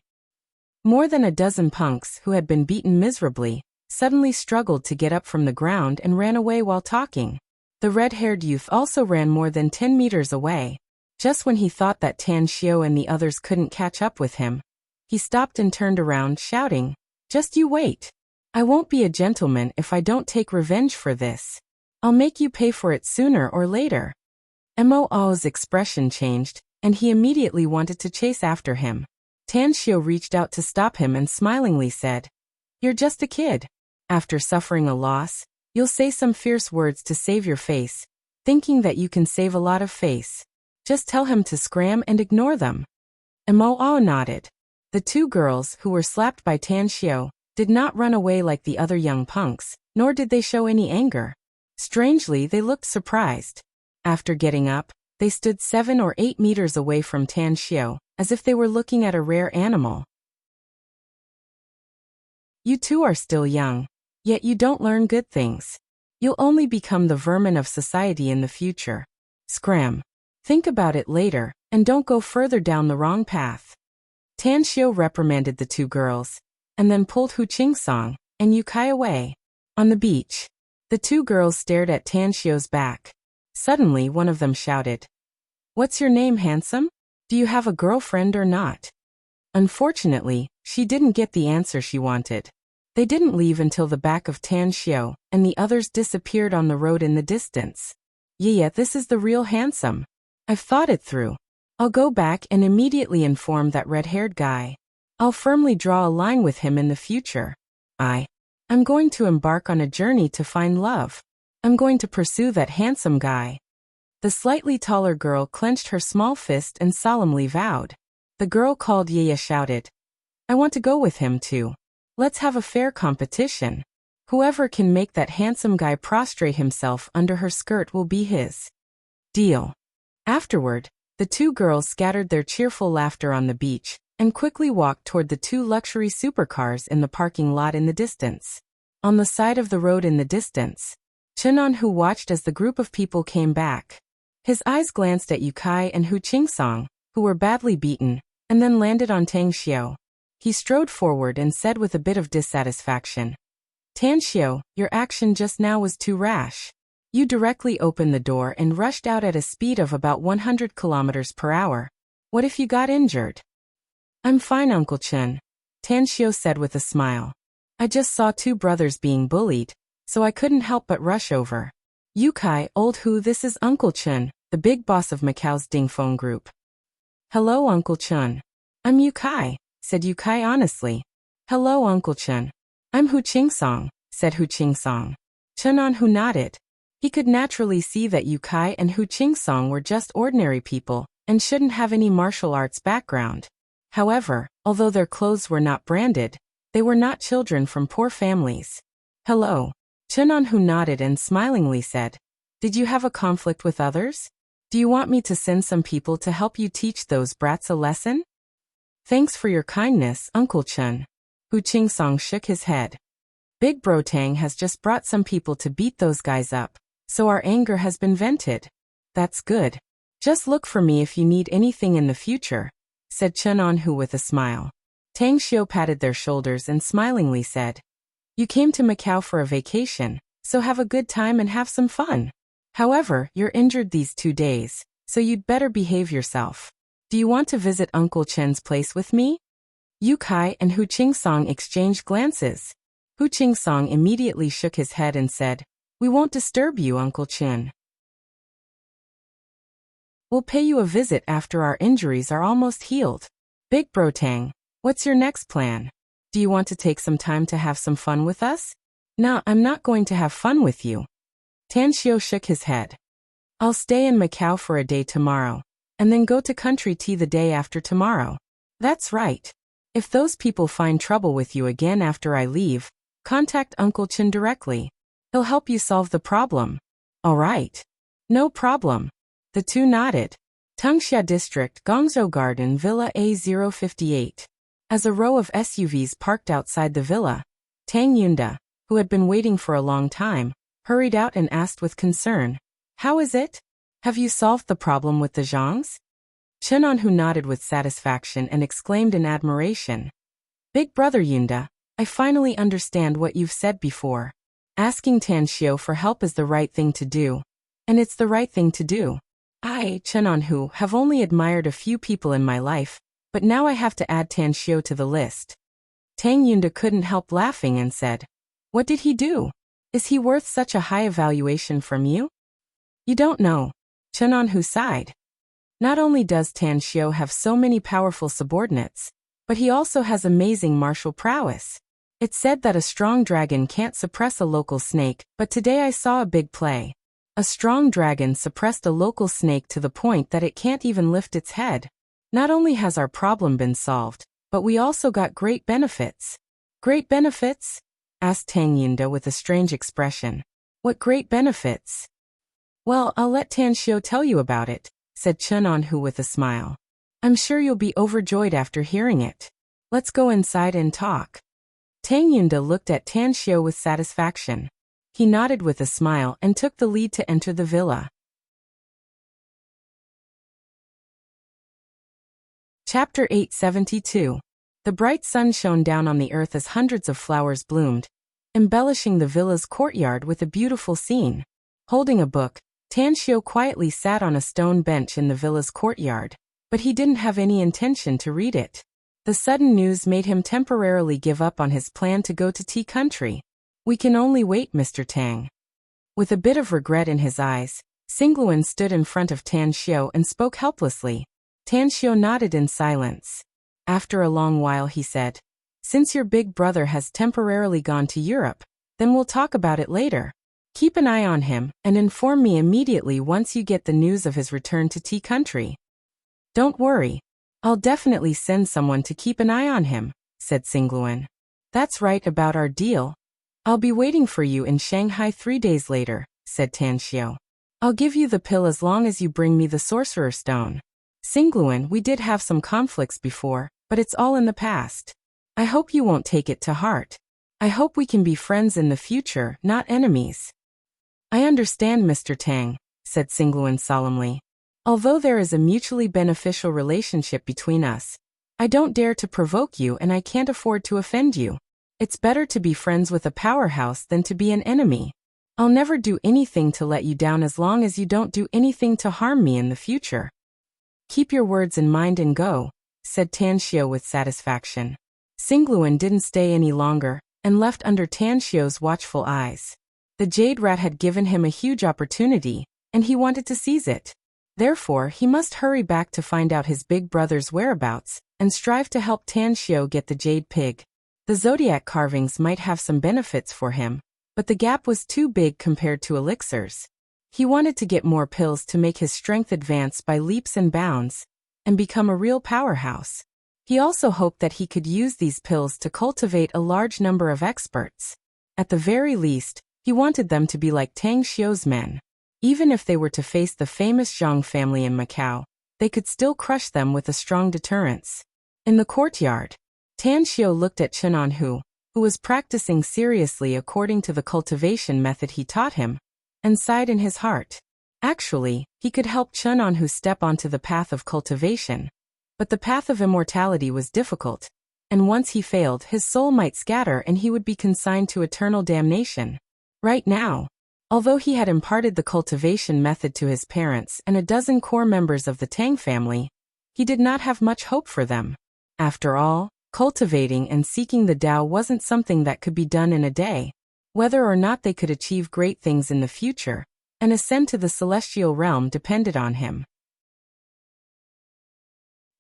More than a dozen punks who had been beaten miserably suddenly struggled to get up from the ground and ran away while talking. The red-haired youth also ran more than 10 meters away. Just when he thought that Tan Xiao and the others couldn't catch up with him, he stopped and turned around, shouting, "Just you wait. I won't be a gentleman if I don't take revenge for this. I'll make you pay for it sooner or later." Mo's expression changed, and he immediately wanted to chase after him. Tan Xiao reached out to stop him and smilingly said, "You're just a kid. After suffering a loss, you'll say some fierce words to save your face, thinking that you can save a lot of face. Just tell him to scram and ignore them." Mo nodded. The two girls who were slapped by Tan Xiao did not run away like the other young punks, nor did they show any anger. Strangely, they looked surprised. After getting up, they stood 7 or 8 meters away from Tan Xiao, as if they were looking at a rare animal. "You two are still young, yet you don't learn good things. You'll only become the vermin of society in the future. Scram. Think about it later, and don't go further down the wrong path." Tan Xiao reprimanded the two girls, and then pulled Hu Qingsong and Yukai away. On the beach, the two girls stared at Tan Xiao's back. Suddenly, one of them shouted, "What's your name, handsome? Do you have a girlfriend or not?" Unfortunately, she didn't get the answer she wanted. They didn't leave until the back of Tan Xiao and the others disappeared on the road in the distance. "Yeah, this is the real handsome. I've thought it through. I'll go back and immediately inform that red-haired guy. I'll firmly draw a line with him in the future. I'm going to embark on a journey to find love. I'm going to pursue that handsome guy." The slightly taller girl clenched her small fist and solemnly vowed. The girl called Yaya shouted, "I want to go with him too. Let's have a fair competition. Whoever can make that handsome guy prostrate himself under her skirt will be his." Deal. Afterward, the two girls scattered their cheerful laughter on the beach and quickly walked toward the two luxury supercars in the parking lot in the distance. On the side of the road in the distance, Chenon Hu watched as the group of people came back. His eyes glanced at Yukai and Hu Qingsong, who were badly beaten, and then landed on Tang Xiao. He strode forward and said with a bit of dissatisfaction, "Tan Xiao, your action just now was too rash. You directly opened the door and rushed out at a speed of about 100 kilometers per hour. What if you got injured?" "I'm fine, Uncle Chen," Tan Xiao said with a smile. "I just saw two brothers being bullied, so I couldn't help but rush over." "Yukai, old Hu, this is Uncle Chen, the big boss of Macau's Dingfeng group." "Hello, Uncle Chen." "I'm Yukai," said Yukai honestly. "Hello, Uncle Chen." "I'm Hu Qingsong," said Hu Qingsong. Chenon Hu nodded. He could naturally see that Yukai and Hu Qingsong were just ordinary people and shouldn't have any martial arts background. However, although their clothes were not branded, they were not children from poor families. "Hello." Chenon Hu nodded and smilingly said, "Did you have a conflict with others? Do you want me to send some people to help you teach those brats a lesson?" "Thanks for your kindness, Uncle Chen." Hu Qingsong shook his head. "Big Bro Tang has just brought some people to beat those guys up, so our anger has been vented." "That's good. Just look for me if you need anything in the future," said Chenon Hu with a smile. Tang Xiao patted their shoulders and smilingly said, "You came to Macau for a vacation, so have a good time and have some fun. However, you're injured these 2 days, so you'd better behave yourself. Do you want to visit Uncle Chen's place with me?" Yukai and Hu Qingsong exchanged glances. Hu Qingsong immediately shook his head and said, "We won't disturb you, Uncle Chen. We'll pay you a visit after our injuries are almost healed. Big Bro Tang, what's your next plan? Do you want to take some time to have some fun with us?" "Nah, I'm not going to have fun with you." Tan Xiao shook his head. "I'll stay in Macau for a day tomorrow, and then go to country tea the day after tomorrow." "That's right. If those people find trouble with you again after I leave, contact Uncle Chen directly. He'll help you solve the problem." "All right. No problem." The two nodded. Tengxia District, Guangzhou Garden, Villa A058. As a row of SUVs parked outside the villa, Tang Yunda, who had been waiting for a long time, hurried out and asked with concern, "How is it? Have you solved the problem with the Zhangs?" Chen Anhu nodded with satisfaction and exclaimed in admiration. Big brother Yunda, I finally understand what you've said before. Asking Tan Xiao for help is the right thing to do. And it's the right thing to do. I, Chen Anhu, have only admired a few people in my life, but now I have to add Tan Xiao to the list. Tang Yunda couldn't help laughing and said, What did he do? Is he worth such a high evaluation from you? You don't know. Chen Anhu sighed. Not only does Tan Xiao have so many powerful subordinates, but he also has amazing martial prowess. It's said that a strong dragon can't suppress a local snake, but today I saw a big play. A strong dragon suppressed a local snake to the point that it can't even lift its head. Not only has our problem been solved, but we also got great benefits. Great benefits? Asked Tang Yunda with a strange expression. What great benefits? Well, I'll let Tan Xiao tell you about it, said Chen Anhu with a smile. I'm sure you'll be overjoyed after hearing it. Let's go inside and talk. Tang Yunda looked at Tan Xiao with satisfaction. He nodded with a smile and took the lead to enter the villa. Chapter 872. The bright sun shone down on the earth as hundreds of flowers bloomed, embellishing the villa's courtyard with a beautiful scene. Holding a book, Tan Xiao quietly sat on a stone bench in the villa's courtyard, but he didn't have any intention to read it. The sudden news made him temporarily give up on his plan to go to Tea Country. We can only wait, Mr. Tang. With a bit of regret in his eyes, Singluan stood in front of Tan Xiao and spoke helplessly. Tan Xiao nodded in silence. After a long while he said, Since your big brother has temporarily gone to Europe, then we'll talk about it later. Keep an eye on him, and inform me immediately once you get the news of his return to Tea Country. Don't worry. I'll definitely send someone to keep an eye on him, said Singluan. That's right about our deal. I'll be waiting for you in Shanghai 3 days later, said Tan Xiao. I'll give you the pill as long as you bring me the Sorcerer's Stone. Singluan, we did have some conflicts before, but it's all in the past. I hope you won't take it to heart. I hope we can be friends in the future, not enemies. I understand, Mr. Tang, said Singluan solemnly. Although there is a mutually beneficial relationship between us, I don't dare to provoke you and I can't afford to offend you. It's better to be friends with a powerhouse than to be an enemy. I'll never do anything to let you down as long as you don't do anything to harm me in the future. Keep your words in mind and go, said Tan Xiao with satisfaction. Singluan didn't stay any longer, and left under Tan Xiao's watchful eyes. The Jade Rat had given him a huge opportunity, and he wanted to seize it. Therefore, he must hurry back to find out his big brother's whereabouts, and strive to help Tan Xiao get the Jade Pig. The zodiac carvings might have some benefits for him, but the gap was too big compared to elixirs. He wanted to get more pills to make his strength advance by leaps and bounds, and become a real powerhouse. He also hoped that he could use these pills to cultivate a large number of experts. At the very least, he wanted them to be like Tang Xiao's men. Even if they were to face the famous Zhang family in Macau, they could still crush them with a strong deterrence. In the courtyard, Tan Xiao looked at Chen Anhu, who was practicing seriously according to the cultivation method he taught him, and sighed in his heart. Actually, he could help Chen Anhu step onto the path of cultivation, but the path of immortality was difficult, and once he failed, his soul might scatter and he would be consigned to eternal damnation. Right now, although he had imparted the cultivation method to his parents and a dozen core members of the Tang family, he did not have much hope for them. After all, cultivating and seeking the Tao wasn't something that could be done in a day. Whether or not they could achieve great things in the future and ascend to the celestial realm depended on him.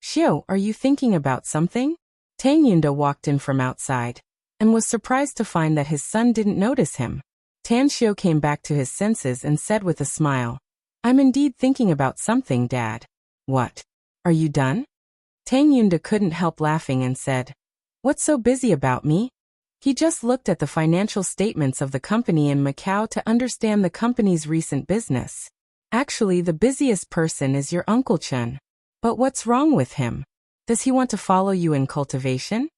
Xiao, are you thinking about something? Tang Yunda walked in from outside, and was surprised to find that his son didn't notice him. Tan Xiao came back to his senses and said with a smile, I'm indeed thinking about something, Dad. What? Are you done? Tang Yunda couldn't help laughing and said, What's so busy about me? He just looked at the financial statements of the company in Macau to understand the company's recent business. Actually, the busiest person is your Uncle Chen. But what's wrong with him? Does he want to follow you in cultivation?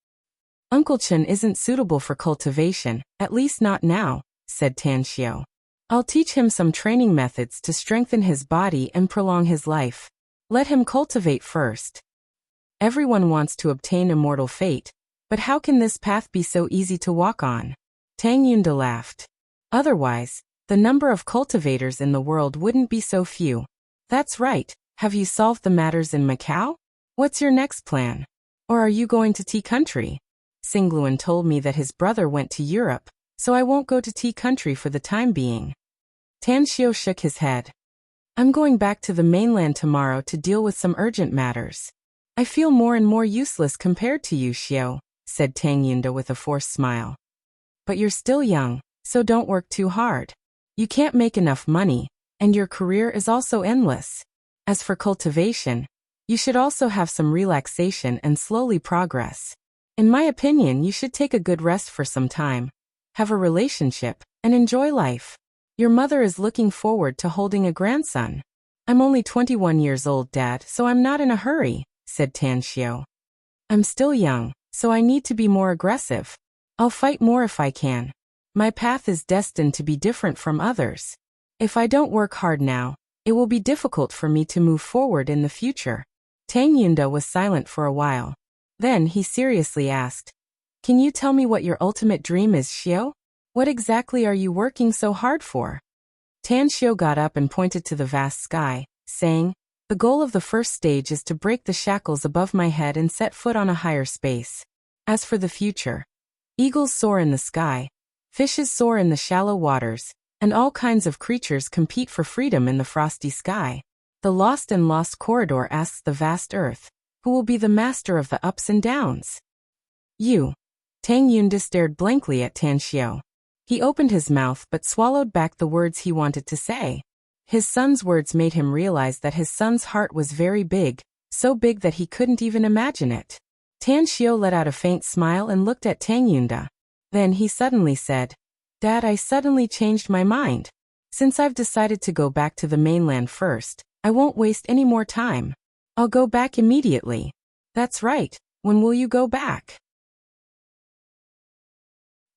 Uncle Chen isn't suitable for cultivation, at least not now, said Tan Xiao. I'll teach him some training methods to strengthen his body and prolong his life. Let him cultivate first. Everyone wants to obtain immortal fate, but how can this path be so easy to walk on? Tang Yunda laughed. Otherwise, the number of cultivators in the world wouldn't be so few. That's right. Have you solved the matters in Macau? What's your next plan? Or are you going to tea country? Singluan told me that his brother went to Europe, so I won't go to tea country for the time being. Tan Xiao shook his head. I'm going back to the mainland tomorrow to deal with some urgent matters. I feel more and more useless compared to you, Xiao, said Tang Yunda with a forced smile. But you're still young, so don't work too hard. You can't make enough money, and your career is also endless. As for cultivation, you should also have some relaxation and slowly progress. In my opinion, you should take a good rest for some time, have a relationship, and enjoy life. Your mother is looking forward to holding a grandson. I'm only 21 years old, Dad, so I'm not in a hurry, said Tan Xiao. I'm still young, so I need to be more aggressive. I'll fight more if I can. My path is destined to be different from others. If I don't work hard now, it will be difficult for me to move forward in the future. Tang Yunda was silent for a while. Then he seriously asked, Can you tell me what your ultimate dream is, Xiao? What exactly are you working so hard for? Tan Xiao got up and pointed to the vast sky, saying, The goal of the first stage is to break the shackles above my head and set foot on a higher space. As for the future, eagles soar in the sky, fishes soar in the shallow waters, and all kinds of creatures compete for freedom in the frosty sky. The lost and lost corridor asks the vast earth, who will be the master of the ups and downs? You. Tang Yunda stared blankly at Tan Xiao. He opened his mouth but swallowed back the words he wanted to say. His son's words made him realize that his son's heart was very big, so big that he couldn't even imagine it. Tan Xiao let out a faint smile and looked at Tang Yunda. Then he suddenly said, Dad, I suddenly changed my mind. Since I've decided to go back to the mainland first, I won't waste any more time. I'll go back immediately. That's right. When will you go back?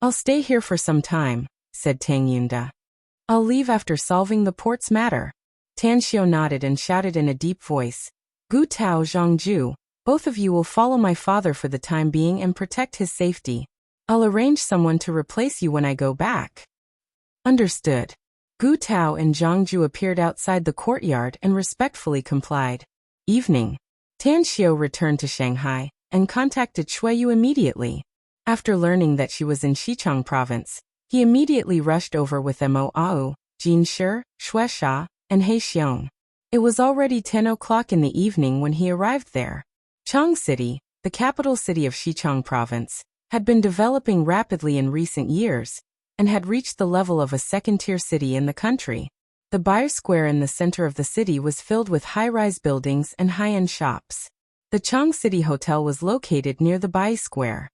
I'll stay here for some time, said Tang Yunda. I'll leave after solving the port's matter. Tan Xiao nodded and shouted in a deep voice, Gu Tao Zhangju, both of you will follow my father for the time being and protect his safety. I'll arrange someone to replace you when I go back. Understood. Gu Tao and Zhangju appeared outside the courtyard and respectfully complied. Evening. Tan Xiao returned to Shanghai and contacted Shuiyu immediately. After learning that she was in Xichang province, he immediately rushed over with Mo Ao, Jin Shi, Shuesha, and He Xiong. It was already 10 o'clock in the evening when he arrived there. Chang City, the capital city of Xichang province, had been developing rapidly in recent years, and had reached the level of a second-tier city in the country. The Bai Square in the center of the city was filled with high-rise buildings and high-end shops. The Chang City Hotel was located near the Bai Square.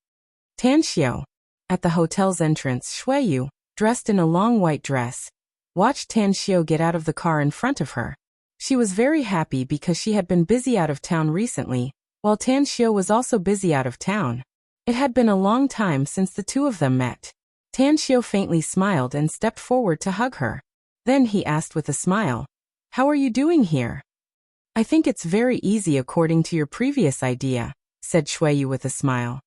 Tan Xiao, at the hotel's entrance, Shuiyu, dressed in a long white dress, watched Tan Xiao get out of the car in front of her. She was very happy because she had been busy out of town recently, while Tan Xiao was also busy out of town. It had been a long time since the two of them met. Tan Xiao faintly smiled and stepped forward to hug her. Then he asked with a smile, How are you doing here? I think it's very easy according to your previous idea, said Shuiyu with a smile.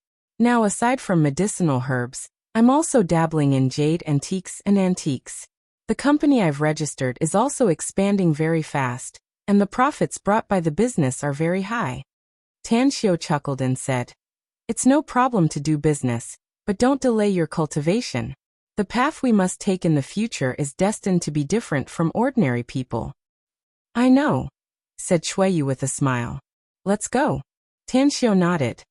Now, aside from medicinal herbs, I'm also dabbling in jade antiques and antiques. The company I've registered is also expanding very fast, and the profits brought by the business are very high. Tan Xiao chuckled and said, It's no problem to do business, but don't delay your cultivation. The path we must take in the future is destined to be different from ordinary people. I know, said Shuiyu with a smile. Let's go. Tan Xiao nodded.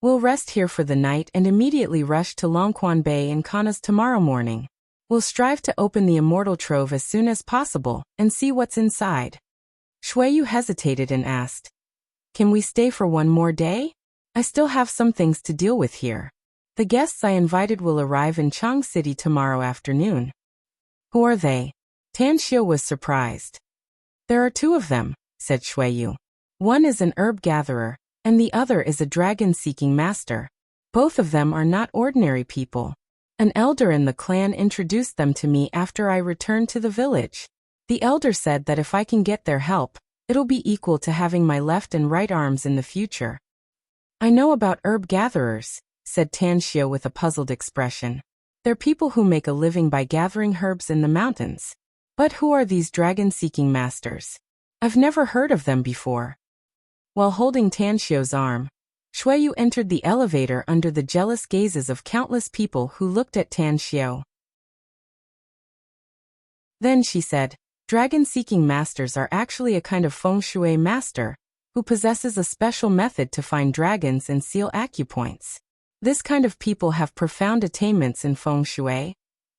We'll rest here for the night and immediately rush to Longquan Bay in Kanas tomorrow morning. We'll strive to open the Immortal Trove as soon as possible and see what's inside. Shuiyu hesitated and asked, Can we stay for one more day? I still have some things to deal with here. The guests I invited will arrive in Chang City tomorrow afternoon. Who are they? Tan Xiao was surprised. There are two of them, said Shuiyu. One is an herb gatherer, and the other is a dragon-seeking master. Both of them are not ordinary people. An elder in the clan introduced them to me after I returned to the village. The elder said that if I can get their help, It'll be equal to having my left and right arms in the future. I know about herb gatherers, said Tanxio with a puzzled expression. They're people who make a living by gathering herbs in the mountains. But who are these dragon-seeking masters? I've never heard of them before. While holding Tanxio's arm, Xueyu entered the elevator under the jealous gazes of countless people who looked at Tanxio. Then she said, dragon-seeking masters are actually a kind of feng shui master, who possesses a special method to find dragons and seal acupoints. This kind of people have profound attainments in feng shui,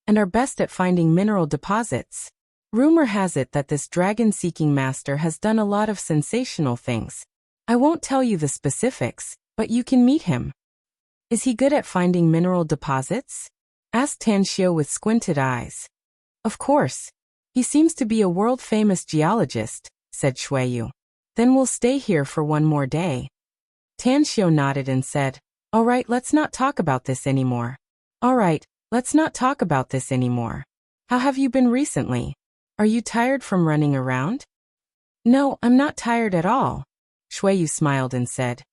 and are best at finding mineral deposits. Rumor has it that this dragon-seeking master has done a lot of sensational things. I won't tell you the specifics, but you can meet him. Is he good at finding mineral deposits? Asked Tanxio with squinted eyes. Of course. He seems to be a world-famous geologist, said Xueyu. Then we'll stay here for one more day. Tanxio nodded and said, All right, let's not talk about this anymore. All right, let's not talk about this anymore. How have you been recently? Are you tired from running around? No, I'm not tired at all. Xueyu smiled and said,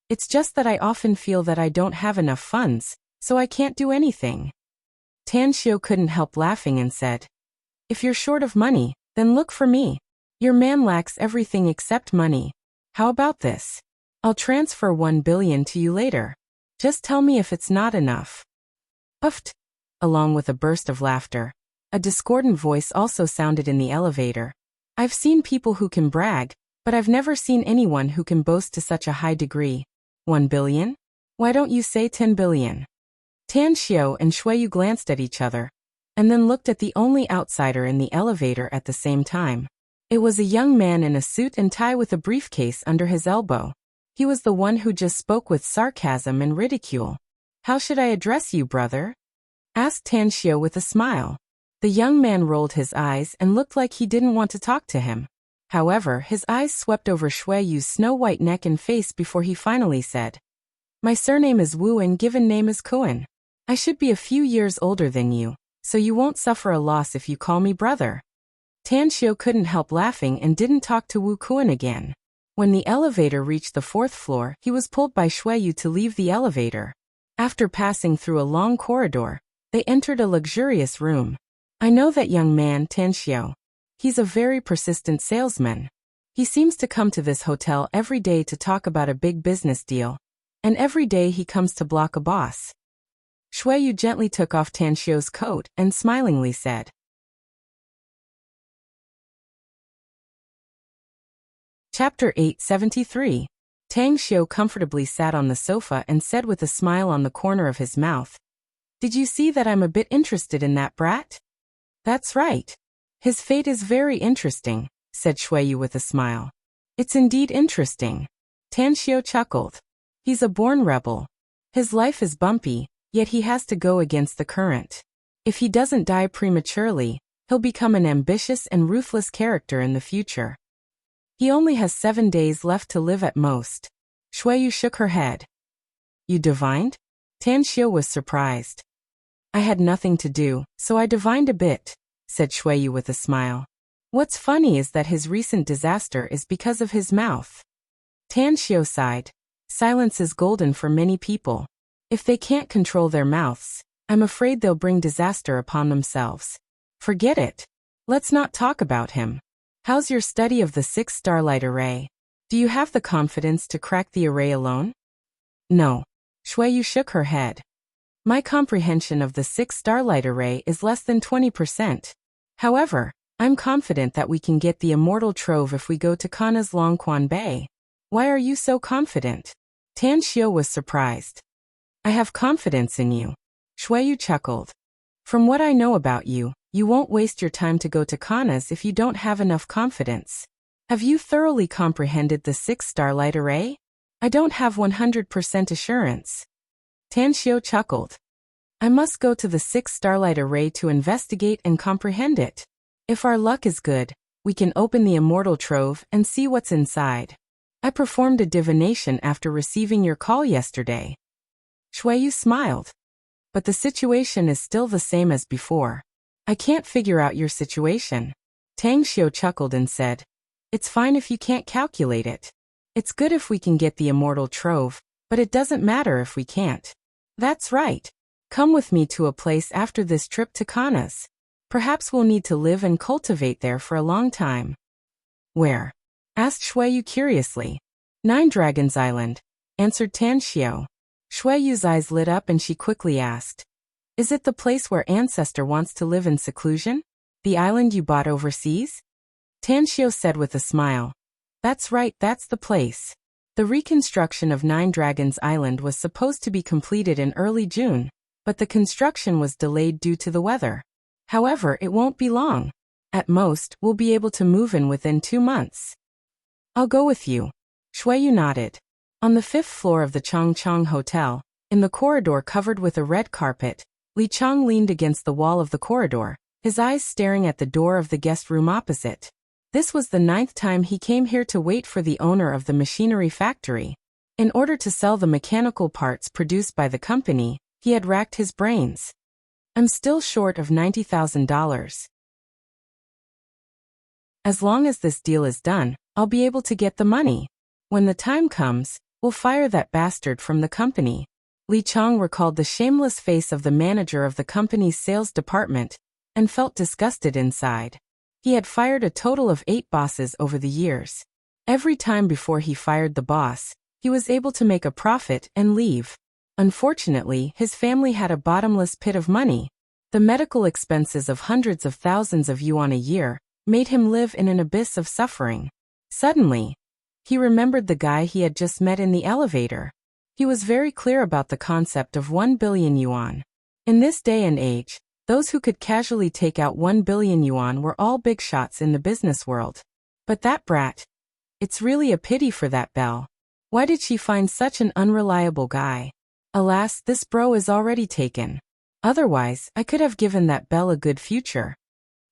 It's just that I often feel that I don't have enough funds, so I can't do anything. Tanxio couldn't help laughing and said, If you're short of money, then look for me. Your man lacks everything except money. How about this? I'll transfer 1 billion to you later. Just tell me if it's not enough. Puffed. Along with a burst of laughter, a discordant voice also sounded in the elevator. I've seen people who can brag, but I've never seen anyone who can boast to such a high degree. 1 billion? Why don't you say 10 billion? Tanxio and Xueyu glanced at each other, and then looked at the only outsider in the elevator at the same time. It was a young man in a suit and tie with a briefcase under his elbow. He was the one who just spoke with sarcasm and ridicule. How should I address you, brother? Asked Tanxio with a smile. The young man rolled his eyes and looked like he didn't want to talk to him. However, his eyes swept over Xueyu's snow-white neck and face before he finally said, My surname is Wu and given name is Kuan. I should be a few years older than you, so you won't suffer a loss if you call me brother. Tanxio couldn't help laughing and didn't talk to Wu Kuan again. When the elevator reached the 4th floor, he was pulled by Xueyu to leave the elevator. After passing through a long corridor, they entered a luxurious room. I know that young man, Tanxio. He's a very persistent salesman. He seems to come to this hotel every day to talk about a big business deal, and every day he comes to block a boss. Xueyu gently took off Tanxio's coat and smilingly said, Chapter 873. Tanxio comfortably sat on the sofa and said with a smile on the corner of his mouth, Did you see that I'm a bit interested in that brat? That's right. His fate is very interesting, said Xueyu with a smile. It's indeed interesting. Tanxio chuckled. He's a born rebel. His life is bumpy, yet he has to go against the current. If he doesn't die prematurely, he'll become an ambitious and ruthless character in the future. He only has 7 days left to live at most. Xueyu shook her head. You divined? Tanxio was surprised. I had nothing to do, so I divined a bit, said Xueyu with a smile. What's funny is that his recent disaster is because of his mouth. Tanxio sighed. Silence is golden for many people. If they can't control their mouths, I'm afraid they'll bring disaster upon themselves. Forget it. Let's not talk about him. How's your study of the 6 starlight array? Do you have the confidence to crack the array alone? No. Xueyu shook her head. My comprehension of the 6 starlight array is less than 20%. However, I'm confident that we can get the Immortal trove if we go to Kana's Longquan Bay. Why are you so confident? Tanxio was surprised. I have confidence in you. Xueyu chuckled. From what I know about you, you won't waste your time to go to Kana's if you don't have enough confidence. Have you thoroughly comprehended the 6 starlight array? I don't have 100% assurance. Tanxio chuckled. I must go to the 6 starlight array to investigate and comprehend it. If our luck is good, we can open the Immortal trove and see what's inside. I performed a divination after receiving your call yesterday. Xueyu smiled. But the situation is still the same as before. I can't figure out your situation. Tanxio chuckled and said, It's fine if you can't calculate it. It's good if we can get the immortal trove, but it doesn't matter if we can't. That's right. Come with me to a place after this trip to Kana's. Perhaps we'll need to live and cultivate there for a long time. Where? Asked Shuiyu curiously. Nine Dragons Island, answered Tan Xiao. Shuiyu's eyes lit up and she quickly asked, is it the place where Ancestor wants to live in seclusion? The island you bought overseas? Tan Xiao said with a smile. That's right, that's the place. The reconstruction of Nine Dragons Island was supposed to be completed in early June, but the construction was delayed due to the weather. However, it won't be long. At most, we'll be able to move in within 2 months. I'll go with you. Shuiyu nodded. On the 5th floor of the Chongchong Hotel, in the corridor covered with a red carpet, Li Chang leaned against the wall of the corridor, his eyes staring at the door of the guest room opposite. This was the 9th time he came here to wait for the owner of the machinery factory. In order to sell the mechanical parts produced by the company, he had racked his brains. I'm still short of $90,000. As long as this deal is done, I'll be able to get the money. When the time comes, we'll fire that bastard from the company. Li Chang recalled the shameless face of the manager of the company's sales department and felt disgusted inside. He had fired a total of 8 bosses over the years. Every time before he fired the boss, he was able to make a profit and leave. Unfortunately, his family had a bottomless pit of money. The medical expenses of hundreds of thousands of yuan a year made him live in an abyss of suffering. Suddenly, he remembered the guy he had just met in the elevator. He was very clear about the concept of 1 billion yuan. In this day and age, those who could casually take out 1 billion yuan were all big shots in the business world. But that brat, it's really a pity for that Belle. Why did she find such an unreliable guy? Alas, this bro is already taken. Otherwise, I could have given that Belle a good future.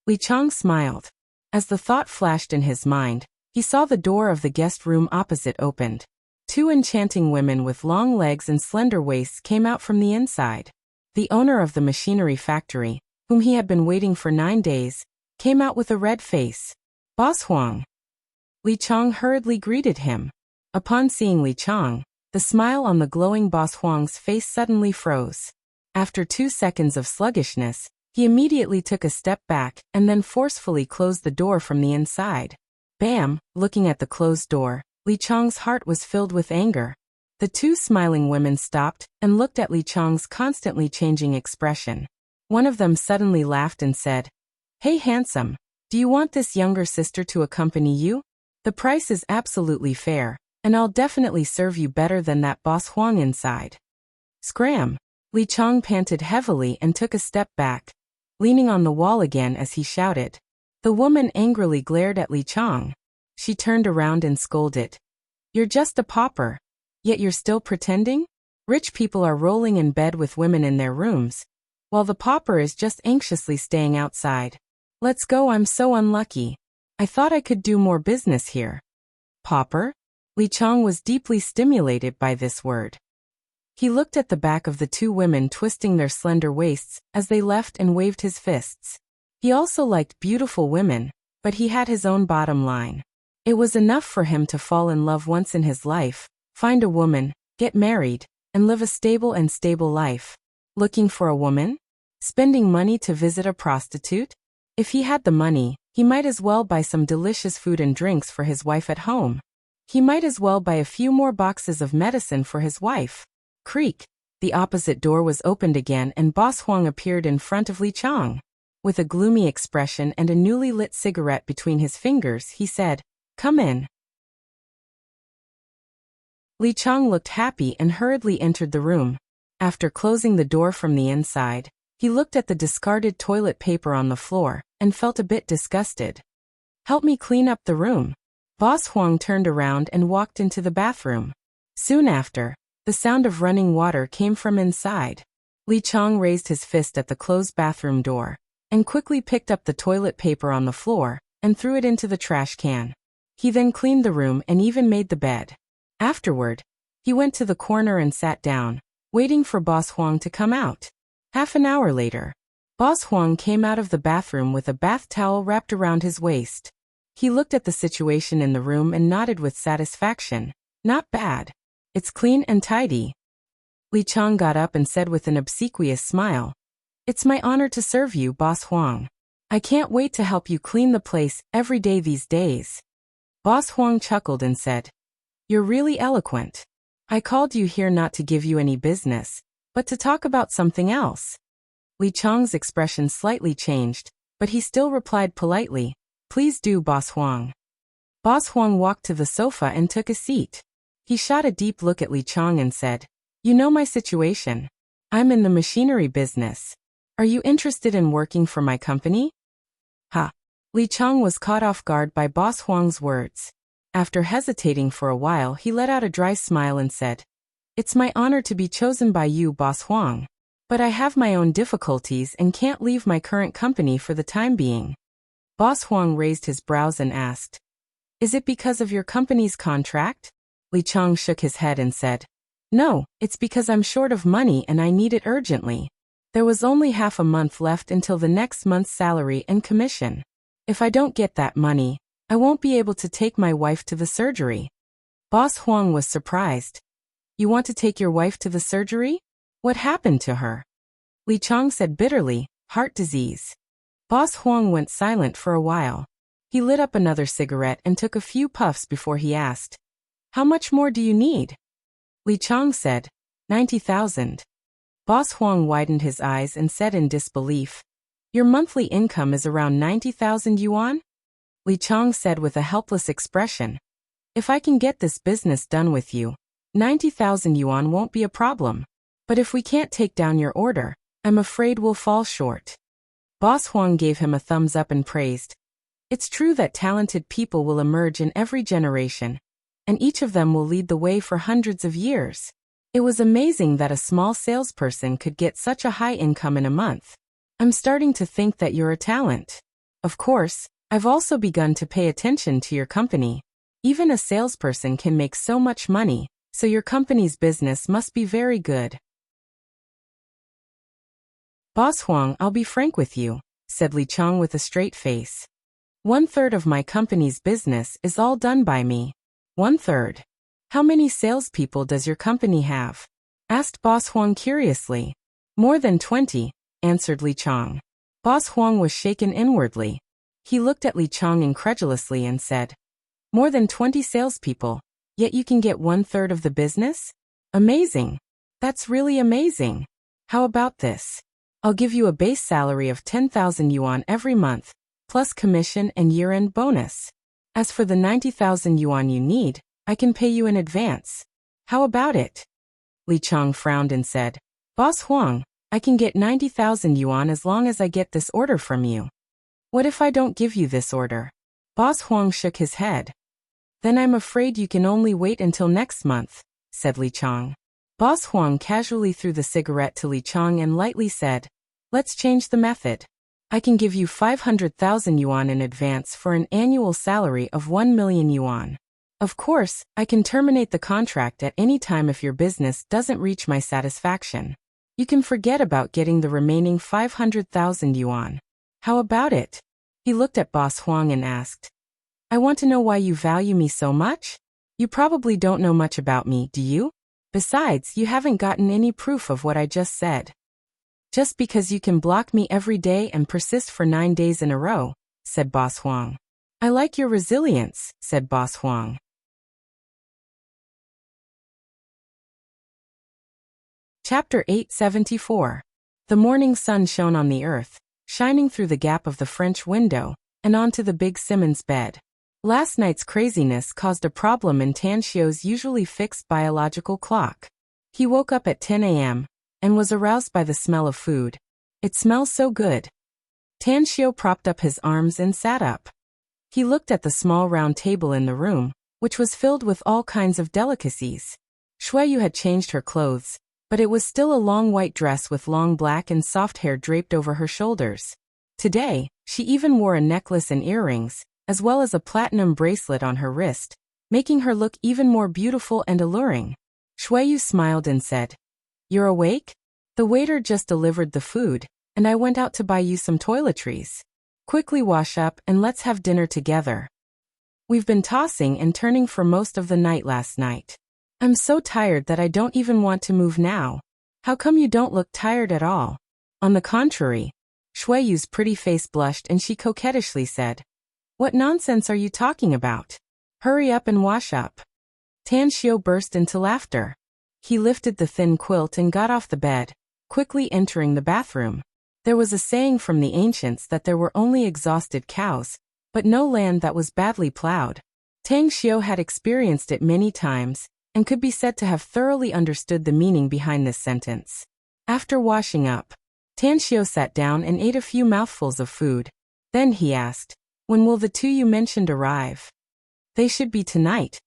Li Chang smiled. As the thought flashed in his mind, he saw the door of the guest room opposite opened. 2 enchanting women with long legs and slender waists came out from the inside. The owner of the machinery factory, whom he had been waiting for 9 days, came out with a red face. Boss Huang. Li Chang hurriedly greeted him. Upon seeing Li Chang, the smile on the glowing Boss Huang's face suddenly froze. After 2 seconds of sluggishness, he immediately took a step back and then forcefully closed the door from the inside. Bam! Looking at the closed door, Li Chang's heart was filled with anger. The 2 smiling women stopped and looked at Li Chang's constantly changing expression. One of them suddenly laughed and said, "Hey handsome, do you want this younger sister to accompany you? The price is absolutely fair, and I'll definitely serve you better than that Boss Huang inside." Scram! Li Chang panted heavily and took a step back, leaning on the wall again as he shouted. The woman angrily glared at Li Chang. She turned around and scolded. "You're just a pauper. Yet you're still pretending? Rich people are rolling in bed with women in their rooms, while the pauper is just anxiously staying outside. Let's go, I'm so unlucky. I thought I could do more business here." Pauper? Li Chang was deeply stimulated by this word. He looked at the back of the 2 women twisting their slender waists as they left and waved his fists. He also liked beautiful women, but he had his own bottom line. It was enough for him to fall in love once in his life, find a woman, get married, and live a stable life. Looking for a woman? Spending money to visit a prostitute? If he had the money, he might as well buy some delicious food and drinks for his wife at home. He might as well buy a few more boxes of medicine for his wife. Creak! The opposite door was opened again and Boss Huang appeared in front of Li Chang. With a gloomy expression and a newly lit cigarette between his fingers, he said, "Come in." Li Chang looked happy and hurriedly entered the room. After closing the door from the inside, he looked at the discarded toilet paper on the floor and felt a bit disgusted. "Help me clean up the room." Boss Huang turned around and walked into the bathroom. Soon after, the sound of running water came from inside. Li Chang raised his fist at the closed bathroom door and quickly picked up the toilet paper on the floor and threw it into the trash can. He then cleaned the room and even made the bed. Afterward, he went to the corner and sat down, waiting for Boss Huang to come out. Half an hour later, Boss Huang came out of the bathroom with a bath towel wrapped around his waist. He looked at the situation in the room and nodded with satisfaction. Not bad. It's clean and tidy. Li Chang got up and said with an obsequious smile, "It's my honor to serve you, Boss Huang. I can't wait to help you clean the place every day these days." Boss Huang chuckled and said, "You're really eloquent. I called you here not to give you any business, but to talk about something else." Li Chang's expression slightly changed, but he still replied politely, "Please do, Boss Huang." Boss Huang walked to the sofa and took a seat. He shot a deep look at Li Chang and said, "You know my situation. I'm in the machinery business. Are you interested in working for my company?" Ha! Li Chang was caught off guard by Boss Huang's words. After hesitating for a while, he let out a dry smile and said, "It's my honor to be chosen by you, Boss Huang. But I have my own difficulties and can't leave my current company for the time being." Boss Huang raised his brows and asked, "Is it because of your company's contract?" Li Chang shook his head and said, "No, it's because I'm short of money and I need it urgently. There was only half a month left until the next month's salary and commission. If I don't get that money, I won't be able to take my wife to the surgery." Boss Huang was surprised. "You want to take your wife to the surgery? What happened to her?" Li Chang said bitterly, "Heart disease." Boss Huang went silent for a while. He lit up another cigarette and took a few puffs before he asked, "How much more do you need?" Li Chang said, 90,000. Boss Huang widened his eyes and said in disbelief, "Your monthly income is around 90,000 yuan?" Li Chang said with a helpless expression, "If I can get this business done with you, 90,000 yuan won't be a problem. But if we can't take down your order, I'm afraid we'll fall short." Boss Huang gave him a thumbs up and praised, "It's true that talented people will emerge in every generation, and each of them will lead the way for hundreds of years. It was amazing that a small salesperson could get such a high income in a month. I'm starting to think that you're a talent. Of course, I've also begun to pay attention to your company. Even a salesperson can make so much money, so your company's business must be very good." "Boss Huang, I'll be frank with you," said Li Chang with a straight face. "1/3 of my company's business is all done by me." "1/3? How many salespeople does your company have?" asked Boss Huang curiously. "More than 20, answered Li Chang. Boss Huang was shaken inwardly. He looked at Li Chang incredulously and said, "More than 20 salespeople, yet you can get 1/3 of the business? Amazing. That's really amazing. How about this? I'll give you a base salary of 10,000 yuan every month, plus commission and year-end bonus. As for the 90,000 yuan you need, I can pay you in advance. How about it?" Li Chang frowned and said, "Boss Huang, I can get 90,000 yuan as long as I get this order from you. What if I don't give you this order?" Boss Huang shook his head. "Then I'm afraid you can only wait until next month," said Li Chang. Boss Huang casually threw the cigarette to Li Chang and lightly said, "Let's change the method. I can give you 500,000 yuan in advance for an annual salary of 1 million yuan. Of course, I can terminate the contract at any time if your business doesn't reach my satisfaction. You can forget about getting the remaining 500,000 yuan. How about it?" He looked at Boss Huang and asked, "I want to know why you value me so much? You probably don't know much about me, do you? Besides, you haven't gotten any proof of what I just said." "Just because you can block me every day and persist for 9 days in a row," said Boss Huang. "I like your resilience," said Boss Huang. Chapter 874. The morning sun shone on the earth, shining through the gap of the French window, and onto the big Simmons bed. Last night's craziness caused a problem in Tanxio's usually fixed biological clock. He woke up at 10 a.m., and was aroused by the smell of food. "It smells so good." Tanxio propped up his arms and sat up. He looked at the small round table in the room, which was filled with all kinds of delicacies. Shuiyu had changed her clothes, but it was still a long white dress with long black and soft hair draped over her shoulders. Today, she even wore a necklace and earrings, as well as a platinum bracelet on her wrist, making her look even more beautiful and alluring. Shuiyu smiled and said, "You're awake? The waiter just delivered the food, and I went out to buy you some toiletries. Quickly wash up and let's have dinner together." We've been tossing and turning for most of the night last night. I'm so tired that I don't even want to move now. How come you don't look tired at all? On the contrary. Shueyu's pretty face blushed and she coquettishly said, What nonsense are you talking about? Hurry up and wash up. Tanxiu burst into laughter. He lifted the thin quilt and got off the bed, quickly entering the bathroom. There was a saying from the ancients that there were only exhausted cows, but no land that was badly plowed. Tang Xiu had experienced it many times, and could be said to have thoroughly understood the meaning behind this sentence. After washing up, Tan Xiu sat down and ate a few mouthfuls of food. Then he asked, When will the two you mentioned arrive? They should be tonight,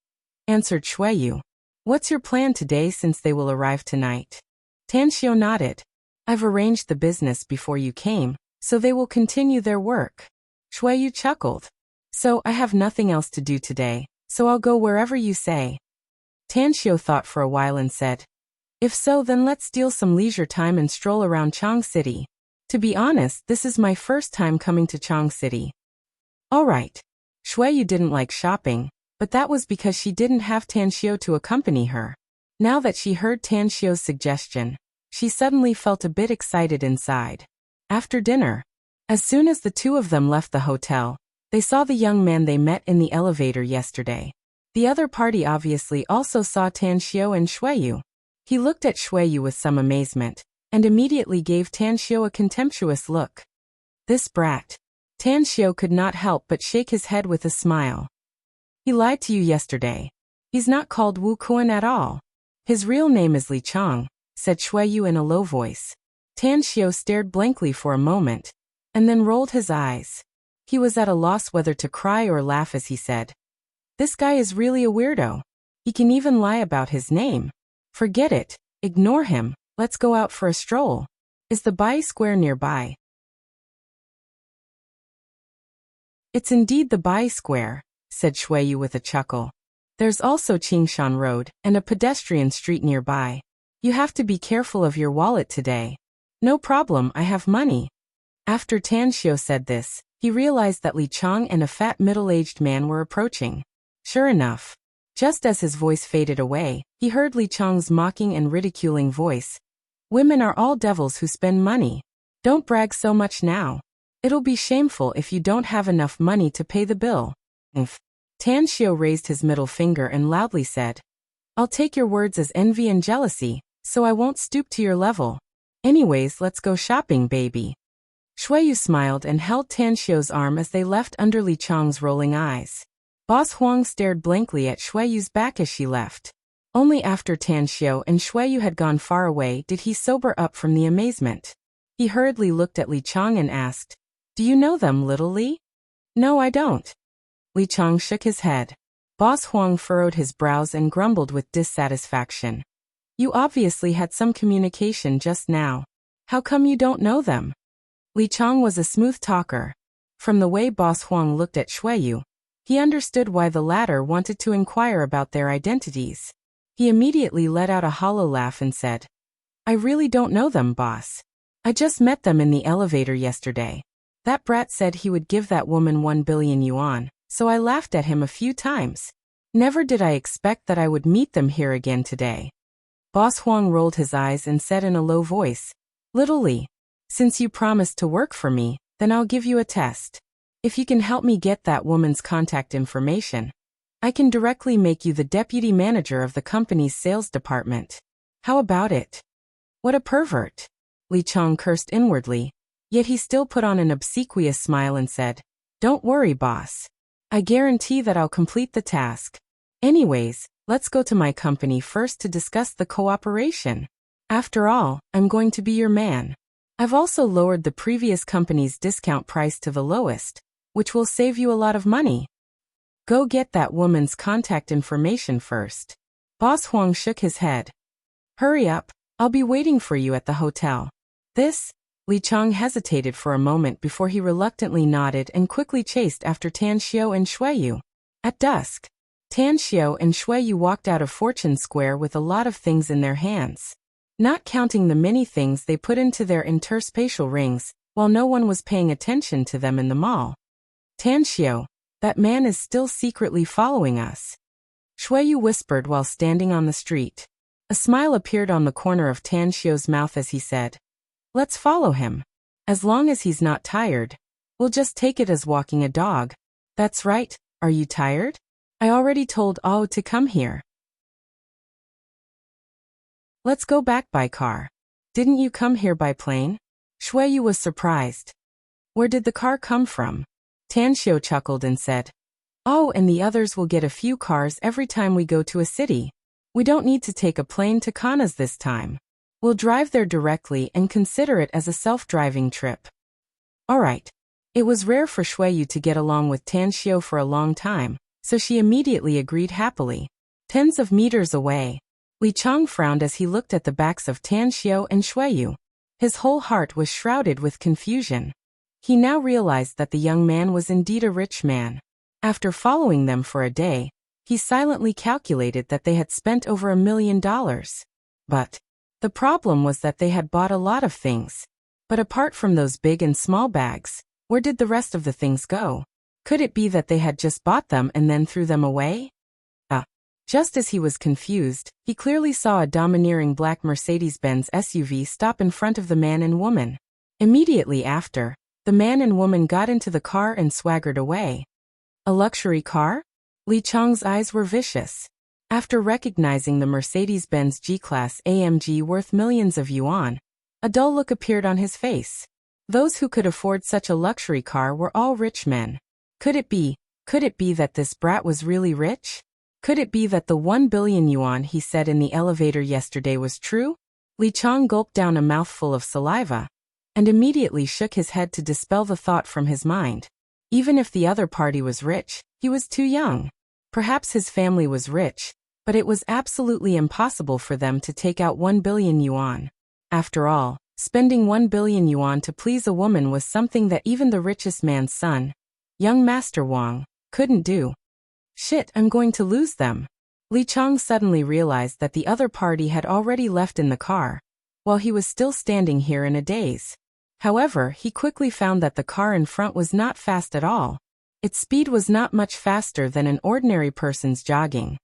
answered Shueyu. What's your plan today since they will arrive tonight? Tan Xiu nodded. I've arranged the business before you came, so they will continue their work. Shueyu chuckled. So I have nothing else to do today, so I'll go wherever you say. Tan Xiu thought for a while and said, If so, then let's steal some leisure time and stroll around Chang City. To be honest, this is my first time coming to Chang City. All right. Shueyu didn't like shopping, but that was because she didn't have Tan Xiu to accompany her. Now that she heard Tan Xiu's suggestion, she suddenly felt a bit excited inside. After dinner, as soon as the two of them left the hotel, they saw the young man they met in the elevator yesterday. The other party obviously also saw Tan Xiu and Shueyu. He looked at Shueyu with some amazement, and immediately gave Tan Xiu a contemptuous look. This brat. Tan Xiu could not help but shake his head with a smile. He lied to you yesterday. He's not called Wu Kuan at all. His real name is Li Chang, said Shueyu in a low voice. Tan Xiu stared blankly for a moment, and then rolled his eyes. He was at a loss whether to cry or laugh as he said, This guy is really a weirdo. He can even lie about his name. Forget it, ignore him, let's go out for a stroll. Is the Bai Square nearby? It's indeed the Bai Square, said Shueyu with a chuckle. There's also Qingshan Road and a pedestrian street nearby. You have to be careful of your wallet today. No problem, I have money. After Tan Xiu said this, he realized that Li Chang and a fat middle-aged man were approaching. Sure enough, just as his voice faded away, he heard Li Chang's mocking and ridiculing voice. Women are all devils who spend money. Don't brag so much now. It'll be shameful if you don't have enough money to pay the bill. Tan Xiu raised his middle finger and loudly said, I'll take your words as envy and jealousy, so I won't stoop to your level. Anyways, let's go shopping, baby. Shueyu smiled and held Tan Xiu's arm as they left under Li Chang's rolling eyes. Boss Huang stared blankly at Shueyu's back as she left. Only after Tan Xiu and Shueyu had gone far away did he sober up from the amazement. He hurriedly looked at Li Chang and asked, Do you know them, little Li? No, I don't. Li Chang shook his head. Boss Huang furrowed his brows and grumbled with dissatisfaction. You obviously had some communication just now. How come you don't know them? Li Chang was a smooth talker. From the way Boss Huang looked at Shueyu, he understood why the latter wanted to inquire about their identities. He immediately let out a hollow laugh and said, I really don't know them, boss. I just met them in the elevator yesterday. That brat said he would give that woman 1 billion yuan, so I laughed at him a few times. Never did I expect that I would meet them here again today. Boss Huang rolled his eyes and said in a low voice, Little Li, since you promised to work for me, then I'll give you a test. If you can help me get that woman's contact information, I can directly make you the deputy manager of the company's sales department. How about it? What a pervert. Li Chang cursed inwardly, yet he still put on an obsequious smile and said, Don't worry, boss. I guarantee that I'll complete the task. Anyways, let's go to my company first to discuss the cooperation. After all, I'm going to be your man. I've also lowered the previous company's discount price to the lowest, which will save you a lot of money. Go get that woman's contact information first. Boss Huang shook his head. Hurry up, I'll be waiting for you at the hotel. This? Li Chang hesitated for a moment before he reluctantly nodded and quickly chased after Tan Xiu and Shueyu. At dusk, Tan Xiu and Shueyu walked out of Fortune Square with a lot of things in their hands. Not counting the many things they put into their interspatial rings, while no one was paying attention to them in the mall. Tan Xiu, That man is still secretly following us. Shuiyu whispered while standing on the street. A smile appeared on the corner of Tan Xiu's mouth as he said, "Let's follow him. As long as he's not tired, we'll just take it as walking a dog." "That's right, are you tired? I already told Ao to come here. Let's go back by car. Didn't you come here by plane?" Shuiyu was surprised. "Where did the car come from?" Tan Xiu chuckled and said, "Oh, and the others will get a few cars every time we go to a city. We don't need to take a plane to Kanas this time. We'll drive there directly and consider it as a self-driving trip." All right. It was rare for Shuiyu to get along with Tan Xiu for a long time, so she immediately agreed happily. Tens of meters away, Li Chang frowned as he looked at the backs of Tan Xiu and Shuiyu. His whole heart was shrouded with confusion. He now realized that the young man was indeed a rich man. After following them for a day, he silently calculated that they had spent over $1 million. But the problem was that they had bought a lot of things. But apart from those big and small bags, where did the rest of the things go? Could it be that they had just bought them and then threw them away? Just as he was confused, he clearly saw a domineering black Mercedes-Benz SUV stop in front of the man and woman. Immediately after, the man and woman got into the car and swaggered away. A luxury car? Li Chang's eyes were vicious. After recognizing the Mercedes-Benz G-Class AMG worth millions of yuan, a dull look appeared on his face. Those who could afford such a luxury car were all rich men. Could it be that this brat was really rich? Could it be that the 1 billion yuan he said in the elevator yesterday was true? Li Chang gulped down a mouthful of saliva, and immediately shook his head to dispel the thought from his mind. Even if the other party was rich, he was too young. Perhaps his family was rich, but it was absolutely impossible for them to take out 1 billion yuan. After all, spending 1 billion yuan to please a woman was something that even the richest man's son, young Master Wang, couldn't do. Shit, I'm going to lose them. Li Chang suddenly realized that the other party had already left in the car, while he was still standing here in a daze. However, he quickly found that the car in front was not fast at all. Its speed was not much faster than an ordinary person's jogging.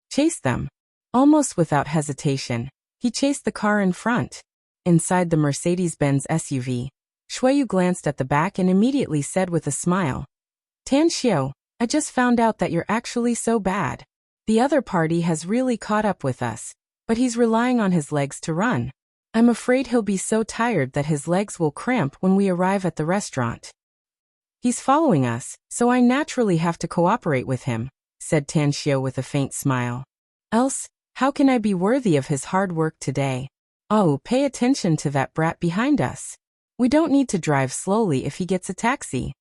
Chase them. Almost without hesitation, he chased the car in front. Inside the Mercedes-Benz SUV, Shuiyu glanced at the back and immediately said with a smile, "Tan Xiu, I just found out that you're actually so bad. The other party has really caught up with us, but he's relying on his legs to run. I'm afraid he'll be so tired that his legs will cramp when we arrive at the restaurant. He's following us, so I naturally have to cooperate with him," said Tan Xiu with a faint smile. "Else, how can I be worthy of his hard work today? Oh, pay attention to that brat behind us. We don't need to drive slowly if he gets a taxi."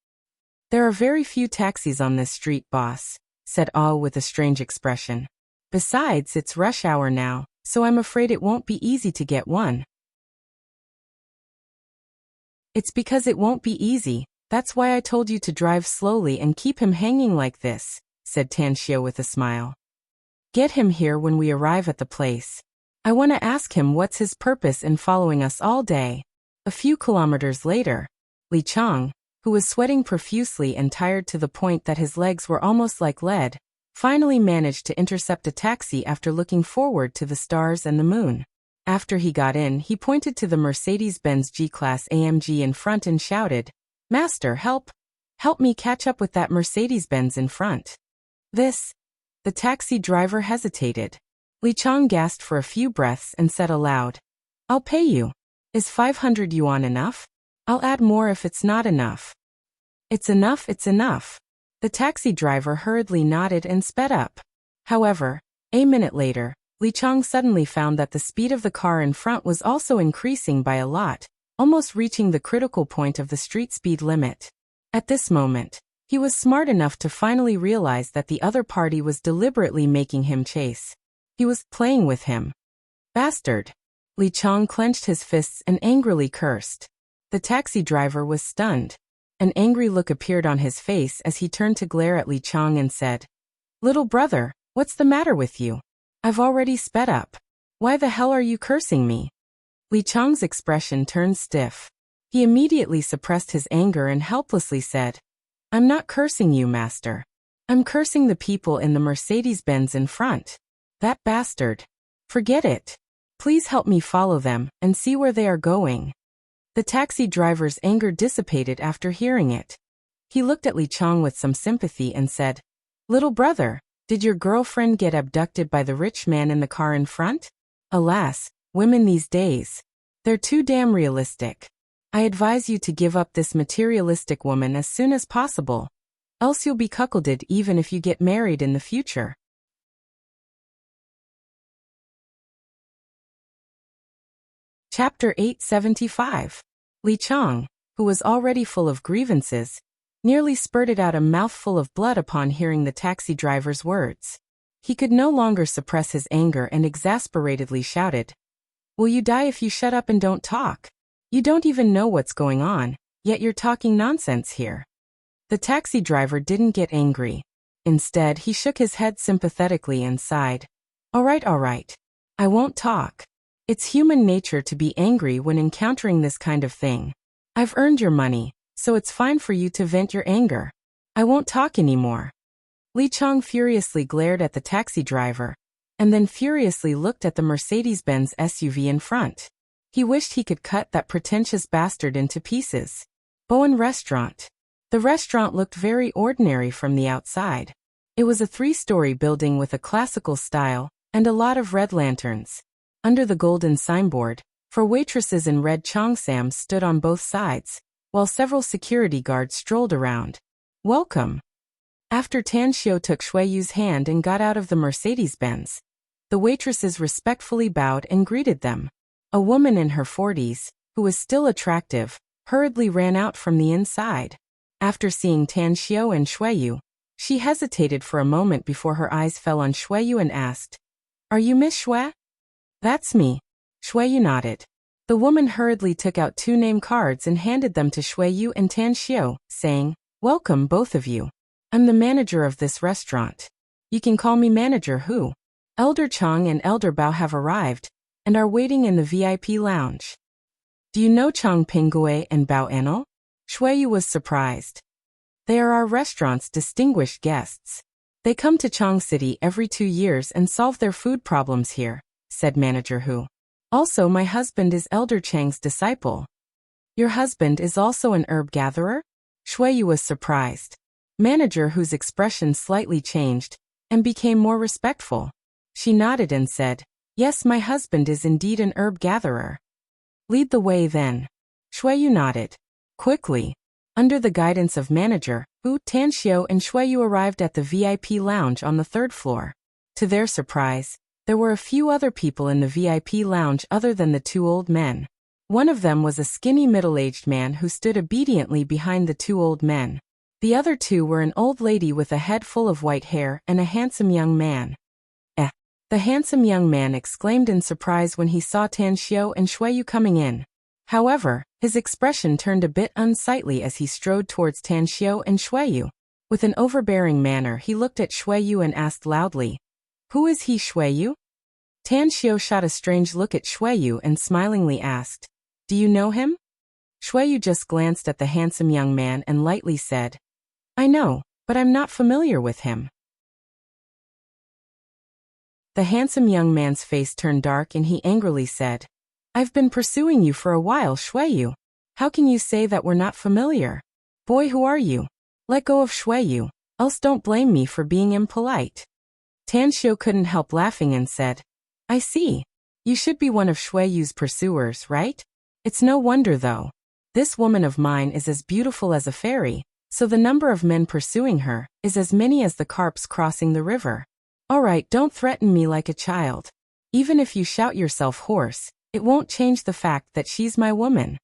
"There are very few taxis on this street, boss," said Ao with a strange expression. "Besides, it's rush hour now, so I'm afraid it won't be easy to get one." "It's because it won't be easy. That's why I told you to drive slowly and keep him hanging like this," said Tan Xiu with a smile. "Get him here when we arrive at the place. I want to ask him what's his purpose in following us all day." A few kilometers later, Li Chang, who was sweating profusely and tired to the point that his legs were almost like lead, finally managed to intercept a taxi after looking forward to the stars and the moon. After he got in, he pointed to the Mercedes-Benz G-Class AMG in front and shouted, "Master, help! Help me catch up with that Mercedes-Benz in front." The taxi driver hesitated. Li Chang gasped for a few breaths and said aloud, "I'll pay you. Is 500 yuan enough? I'll add more if it's not enough." It's enough. The taxi driver hurriedly nodded and sped up. However, a minute later, Li Chang suddenly found that the speed of the car in front was also increasing by a lot, almost reaching the critical point of the street speed limit. At this moment, he was smart enough to finally realize that the other party was deliberately making him chase. He was playing with him. "Bastard!" Li Chang clenched his fists and angrily cursed. The taxi driver was stunned. An angry look appeared on his face as he turned to glare at Li Chang and said, "Little brother, what's the matter with you? I've already sped up. Why the hell are you cursing me?" Li Chang's expression turned stiff. He immediately suppressed his anger and helplessly said, I'm not cursing you, master. I'm cursing the people in the Mercedes-Benz in front. That bastard. Forget it. Please help me follow them and see where they are going. The taxi driver's anger dissipated after hearing it. He looked at Li Chang with some sympathy and said, Little brother, did your girlfriend get abducted by the rich man in the car in front? Alas, women these days. They're too damn realistic. I advise you to give up this materialistic woman as soon as possible. Else you'll be cuckolded even if you get married in the future. Chapter 875. Li Chang, who was already full of grievances, nearly spurted out a mouthful of blood upon hearing the taxi driver's words. He could no longer suppress his anger and exasperatedly shouted, Will you die if you shut up and don't talk? You don't even know what's going on, yet you're talking nonsense here. The taxi driver didn't get angry. Instead, he shook his head sympathetically and sighed. All right. I won't talk. It's human nature to be angry when encountering this kind of thing. I've earned your money, so it's fine for you to vent your anger. I won't talk anymore. Li Chang furiously glared at the taxi driver, and then furiously looked at the Mercedes-Benz SUV in front. He wished he could cut that pretentious bastard into pieces. Bowen Restaurant. The restaurant looked very ordinary from the outside. It was a 3-story building with a classical style and a lot of red lanterns. Under the golden signboard, for waitresses in red cheongsams stood on both sides, while several security guards strolled around. Welcome. After Tan Xiu took Shui Yu's hand and got out of the Mercedes-Benz, the waitresses respectfully bowed and greeted them. A woman in her 40s, who was still attractive, hurriedly ran out from the inside. After seeing Tan Xiu and Shui Yu, she hesitated for a moment before her eyes fell on Shui Yu and asked, Are you Miss Shui? That's me. Shui Yu nodded. The woman hurriedly took out 2 name cards and handed them to Shui Yu and Tan Xiu, saying, Welcome both of you. I'm the manager of this restaurant. You can call me Manager Hu. Elder Chang and Elder Bao have arrived, and are waiting in the VIP lounge. Do you know Chang Pinggui and Bao Enel? Shui Yu was surprised. They are our restaurant's distinguished guests. They come to Chang City every 2 years and solve their food problems here, said Manager Hu. Also, my husband is Elder Chang's disciple. Your husband is also an herb gatherer? Shui Yu was surprised. Manager Hu's expression slightly changed and became more respectful. She nodded and said, Yes, my husband is indeed an herb gatherer. Lead the way then. Shui Yu nodded. Quickly. Under the guidance of Manager Hu, Tan Xiu and Shui Yu arrived at the VIP lounge on the 3rd floor. To their surprise, there were a few other people in the VIP lounge other than the 2 old men. One of them was a skinny middle-aged man who stood obediently behind the 2 old men. The other 2 were an old lady with a head full of white hair and a handsome young man. The handsome young man exclaimed in surprise when he saw Tan Xiu and Shui Yu coming in. However, his expression turned a bit unsightly as he strode towards Tan Xiu and Shui Yu. With an overbearing manner, he looked at Shui Yu and asked loudly, Who is he, Shui Yu? Tan Xiu shot a strange look at Shui Yu and smilingly asked, Do you know him? Shui Yu just glanced at the handsome young man and lightly said, I know, but I'm not familiar with him. The handsome young man's face turned dark and he angrily said, I've been pursuing you for a while, Shui Yu. How can you say that we're not familiar? Boy, who are you? Let go of Shui Yu, else don't blame me for being impolite. Tan Xiu couldn't help laughing and said, I see. You should be one of Shui Yu's pursuers, right? It's no wonder though. This woman of mine is as beautiful as a fairy, so the number of men pursuing her is as many as the carps crossing the river. All right, don't threaten me like a child. Even if you shout yourself hoarse, it won't change the fact that she's my woman.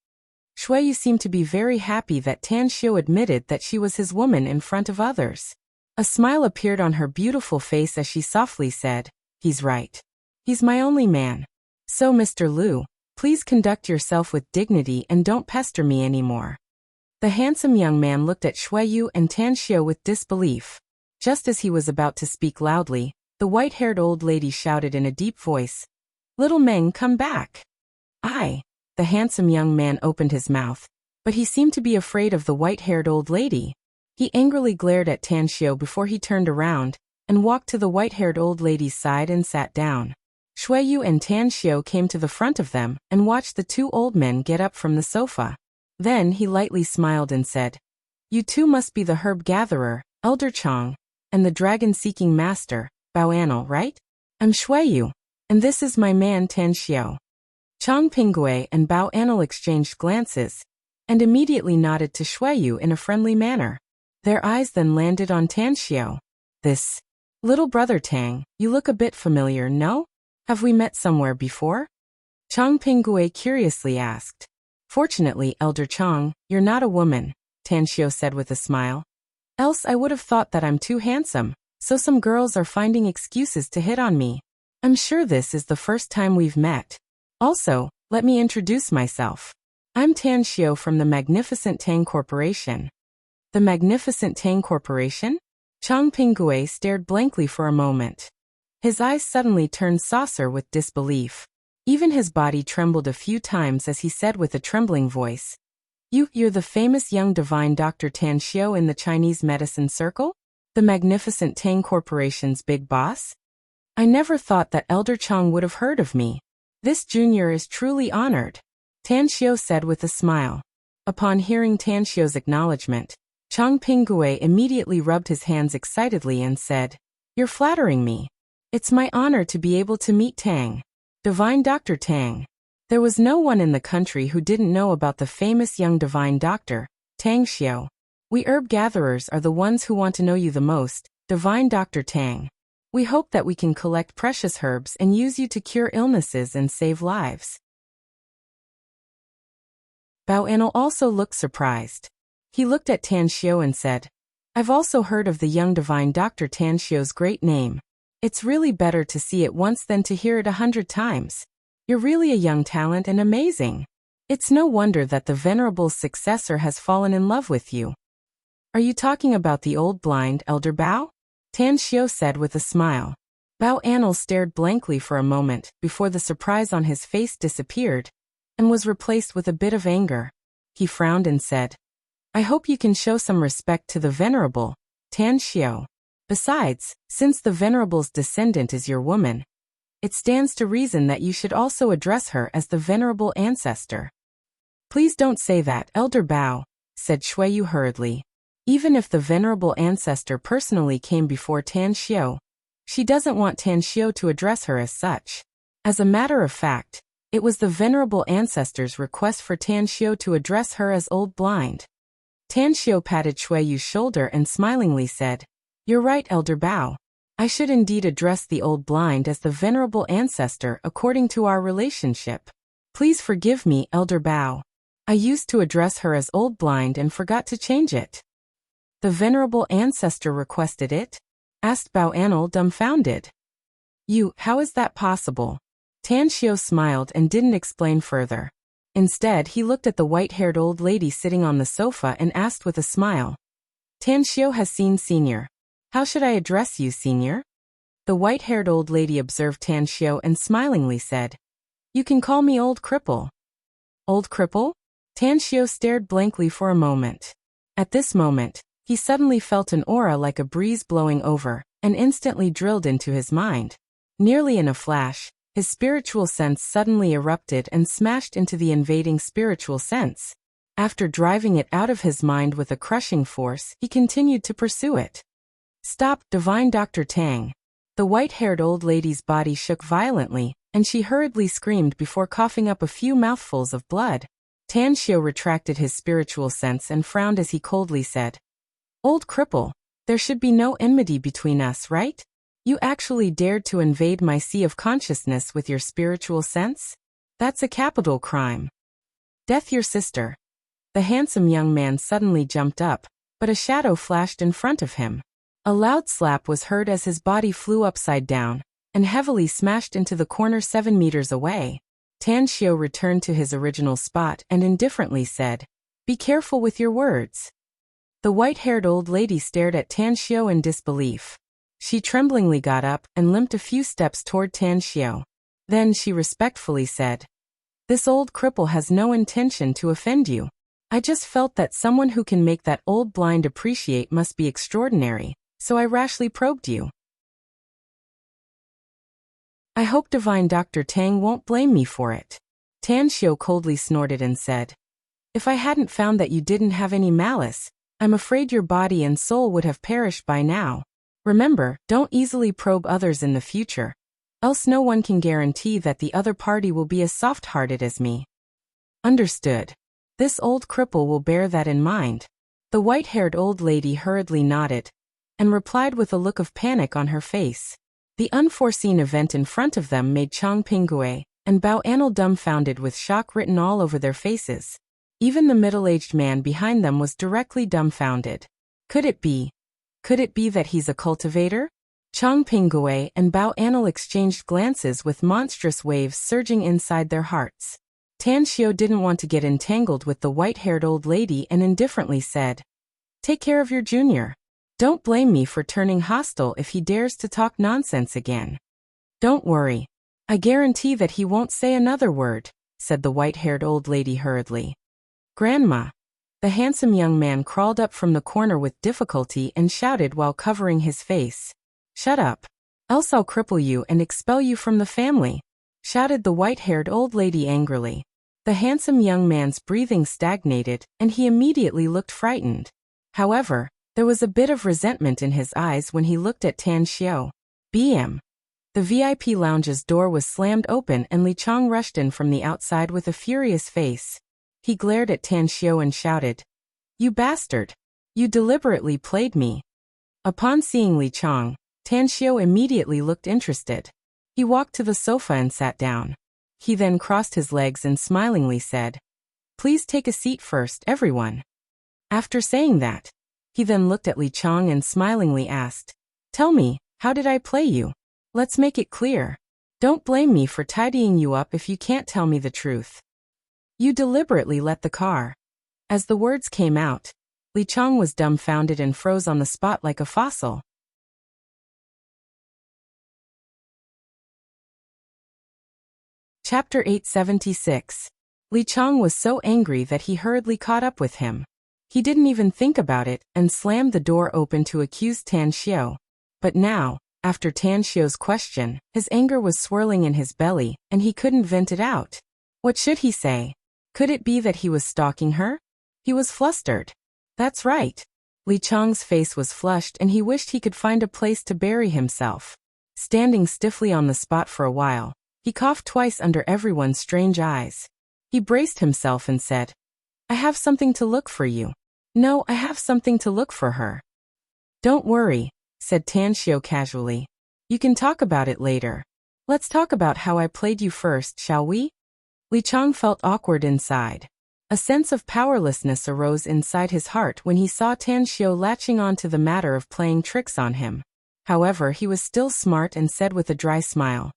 Shui Yu seemed to be very happy that Tan Xiu admitted that she was his woman in front of others. A smile appeared on her beautiful face as she softly said, He's right. He's my only man. So, Mr. Liu, please conduct yourself with dignity and don't pester me anymore. The handsome young man looked at Shui Yu and Tan Xiu with disbelief. Just as he was about to speak loudly, the white-haired old lady shouted in a deep voice, Little Meng, come back. The handsome young man opened his mouth, but he seemed to be afraid of the white-haired old lady. He angrily glared at Tan Xiao before he turned around and walked to the white-haired old lady's side and sat down. Shui Yu and Tan Xiao came to the front of them and watched the two old men get up from the sofa. Then he lightly smiled and said, "You two must be the herb gatherer, Elder Chang, and the dragon-seeking master, Bao Anil, right? I'm Shui Yu, and this is my man Tan Xiao." Chang Pinggui and Bao Anil exchanged glances and immediately nodded to Shui Yu in a friendly manner. Their eyes then landed on Tan Xiao. "This little brother Tang, you look a bit familiar, no? Have we met somewhere before?" Chang Pinggui curiously asked. "Fortunately, Elder Chang, you're not a woman," Tan Xiao said with a smile. "Else I would have thought that I'm too handsome, so some girls are finding excuses to hit on me. I'm sure this is the first time we've met. Also, let me introduce myself. I'm Tan Xiao from the Magnificent Tang Corporation." The Magnificent Tang Corporation? Chang Pinggui stared blankly for a moment. His eyes suddenly turned saucer with disbelief. Even his body trembled a few times as he said with a trembling voice, You're the famous young divine Dr. Tan Xiao in the Chinese medicine circle? The Magnificent Tang Corporation's big boss? I never thought that Elder Chang would have heard of me. This junior is truly honored," Tan Xiao said with a smile. Upon hearing Tan Xiao's acknowledgement, Chang Pinggui immediately rubbed his hands excitedly and said, "You're flattering me. It's my honor to be able to meet Tang. Divine Dr. Tang." There was no one in the country who didn't know about the famous young divine doctor, Tang Xiao. "We herb gatherers are the ones who want to know you the most, Divine Dr. Tang. We hope that we can collect precious herbs and use you to cure illnesses and save lives." Bao Anil also looked surprised. He looked at Tan Xiao and said, "I've also heard of the young divine Dr. Tan Xiao's great name. It's really better to see it once than to hear it 100 times. You're really a young talent and amazing. It's no wonder that the venerable successor has fallen in love with you." "Are you talking about the old blind Elder Bao?" Tan Xiao said with a smile. Bao Anil stared blankly for a moment before the surprise on his face disappeared and was replaced with a bit of anger. He frowned and said, "I hope you can show some respect to the venerable, Tan Xiao. Besides, since the venerable's descendant is your woman, it stands to reason that you should also address her as the venerable ancestor." "Please don't say that, Elder Bao," said Shui Yu hurriedly. "Even if the venerable ancestor personally came before Tan Xiao, she doesn't want Tan Xiao to address her as such. As a matter of fact, it was the venerable ancestor's request for Tan Xiao to address her as old blind." Tan Xiao patted Shui Yu's shoulder and smilingly said, "You're right, Elder Bao. I should indeed address the old blind as the venerable ancestor according to our relationship. Please forgive me, Elder Bao. I used to address her as old blind and forgot to change it." "The venerable ancestor requested it?" asked Bao Anil dumbfounded. How is that possible?" Tan Xiao smiled and didn't explain further. Instead, he looked at the white-haired old lady sitting on the sofa and asked with a smile, "Tan Xiao has seen Senior. How should I address you, Senior?" The white-haired old lady observed Tan Xiao and smilingly said, "You can call me Old Cripple." "Old Cripple?" Tan Xiao stared blankly for a moment. At this moment, he suddenly felt an aura like a breeze blowing over and instantly drilled into his mind. Nearly in a flash, his spiritual sense suddenly erupted and smashed into the invading spiritual sense. After driving it out of his mind with a crushing force, he continued to pursue it. "Stop, Divine Dr. Tang." The white-haired old lady's body shook violently, and she hurriedly screamed before coughing up a few mouthfuls of blood. Tan Xiao retracted his spiritual sense and frowned as he coldly said, "Old Cripple, there should be no enmity between us, right? You actually dared to invade my sea of consciousness with your spiritual sense? That's a capital crime. Death your sister." The handsome young man suddenly jumped up, but a shadow flashed in front of him. A loud slap was heard as his body flew upside down and heavily smashed into the corner 7 meters away. Tan Xiao returned to his original spot and indifferently said, "Be careful with your words." The white-haired old lady stared at Tan Xiao in disbelief. She tremblingly got up and limped a few steps toward Tan Xiao. Then she respectfully said, "This old cripple has no intention to offend you. I just felt that someone who can make that old blind appreciate must be extraordinary, so I rashly probed you. I hope divine Dr. Tang won't blame me for it. Tan Xiao coldly snorted and said, if I hadn't found that you didn't have any malice, I'm afraid your body and soul would have perished by now. Remember, don't easily probe others in the future, else no one can guarantee that the other party will be as soft-hearted as me. Understood. This old cripple will bear that in mind. The white-haired old lady hurriedly nodded, and replied with a look of panic on her face. The unforeseen event in front of them made Chang Pingui and Bao Anil dumbfounded with shock written all over their faces. Even the middle-aged man behind them was directly dumbfounded. Could it be that he's a cultivator? Chang Pingui and Bao Anil exchanged glances with monstrous waves surging inside their hearts. Tan Xiao didn't want to get entangled with the white-haired old lady and indifferently said, take care of your junior. Don't blame me for turning hostile if he dares to talk nonsense again. Don't worry. I guarantee that he won't say another word, said the white-haired old lady hurriedly. Grandma. The handsome young man crawled up from the corner with difficulty and shouted while covering his face. Shut up. Else I'll cripple you and expel you from the family, shouted the white-haired old lady angrily. The handsome young man's breathing stagnated, and he immediately looked frightened. However, there was a bit of resentment in his eyes when he looked at Tan Xiao. BM. The VIP lounge's door was slammed open and Li Chang rushed in from the outside with a furious face. He glared at Tan Xiao and shouted, you bastard! You deliberately played me. Upon seeing Li Chang, Tan Xiao immediately looked interested. He walked to the sofa and sat down. He then crossed his legs and smilingly said, please take a seat first, everyone. After saying that, he then looked at Li Chang and smilingly asked, tell me, how did I play you? Let's make it clear. Don't blame me for tidying you up if you can't tell me the truth. You deliberately let the car. As the words came out, Li Chang was dumbfounded and froze on the spot like a fossil. Chapter 876. Li Chang was so angry that he hurriedly caught up with him. He didn't even think about it and slammed the door open to accuse Tan Xiao. But now, after Tan Xiao's question, his anger was swirling in his belly and he couldn't vent it out. What should he say? Could it be that he was stalking her? He was flustered. That's right. Li Chang's face was flushed and he wished he could find a place to bury himself. Standing stiffly on the spot for a while, he coughed twice under everyone's strange eyes. He braced himself and said, I have something to look for you. No, I have something to look for her. Don't worry, said Tan Xiao casually. You can talk about it later. Let's talk about how I played you first, shall we? Li Chang felt awkward inside. A sense of powerlessness arose inside his heart when he saw Tan Xiao latching on to the matter of playing tricks on him. However, he was still smart and said with a dry smile,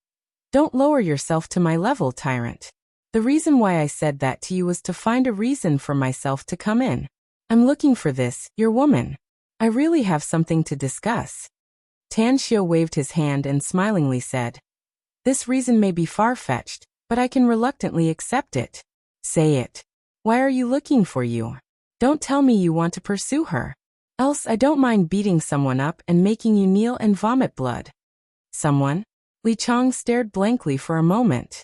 don't lower yourself to my level, tyrant. The reason why I said that to you was to find a reason for myself to come in. I'm looking for this, your woman. I really have something to discuss. Tan Xiao waved his hand and smilingly said, this reason may be far-fetched, but I can reluctantly accept it. Say it. Why are you looking for you? Don't tell me you want to pursue her. Else I don't mind beating someone up and making you kneel and vomit blood. Someone? Li Chang stared blankly for a moment.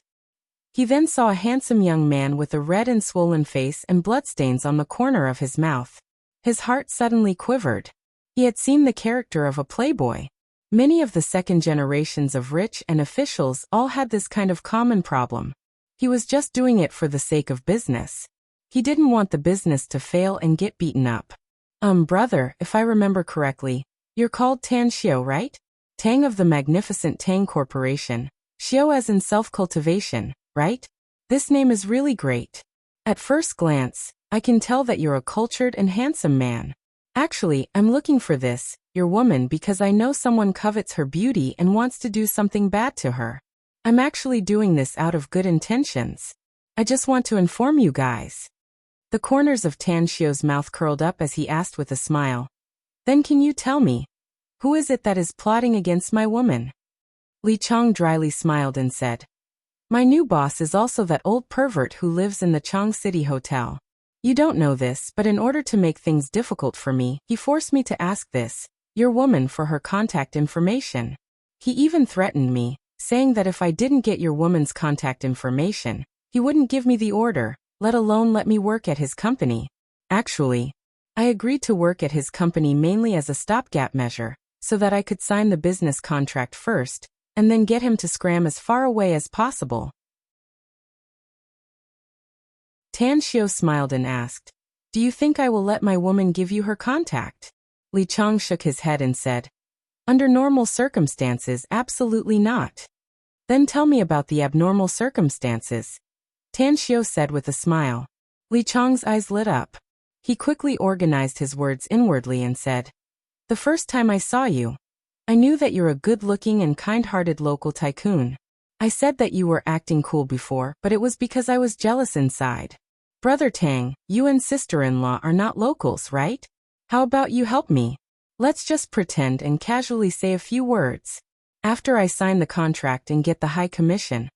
He then saw a handsome young man with a red and swollen face and bloodstains on the corner of his mouth. His heart suddenly quivered. He had seen the character of a playboy. Many of the second generations of rich and officials all had this kind of common problem. He was just doing it for the sake of business. He didn't want the business to fail and get beaten up. Brother, if I remember correctly, you're called Tan Xiao, right? Tang of the magnificent Tang Corporation. Xiao as in self-cultivation, right? This name is really great. At first glance, I can tell that you're a cultured and handsome man. Actually, I'm looking for this, your woman, because I know someone covets her beauty and wants to do something bad to her. I'm actually doing this out of good intentions. I just want to inform you guys. The corners of Tan Xiao's mouth curled up as he asked with a smile. Then can you tell me, who is it that is plotting against my woman? Li Chang dryly smiled and said, my new boss is also that old pervert who lives in the Chang City Hotel. You don't know this, but in order to make things difficult for me, he forced me to ask your woman for her contact information. He even threatened me, saying that if I didn't get your woman's contact information, he wouldn't give me the order, let alone let me work at his company. Actually, I agreed to work at his company mainly as a stopgap measure, so that I could sign the business contract first, and then get him to scram as far away as possible. Tan Xiao smiled and asked, "Do you think I will let my woman give you her contact?" Li Chang shook his head and said, "Under normal circumstances, absolutely not." "Then tell me about the abnormal circumstances," Tan Xiao said with a smile. Li Chang's eyes lit up. He quickly organized his words inwardly and said, "The first time I saw you, I knew that you're a good-looking and kind-hearted local tycoon. I said that you were acting cool before, but it was because I was jealous inside. Brother Tang, you and sister-in-law are not locals, right? How about you help me? Let's just pretend and casually say a few words. After I sign the contract and get the high commission,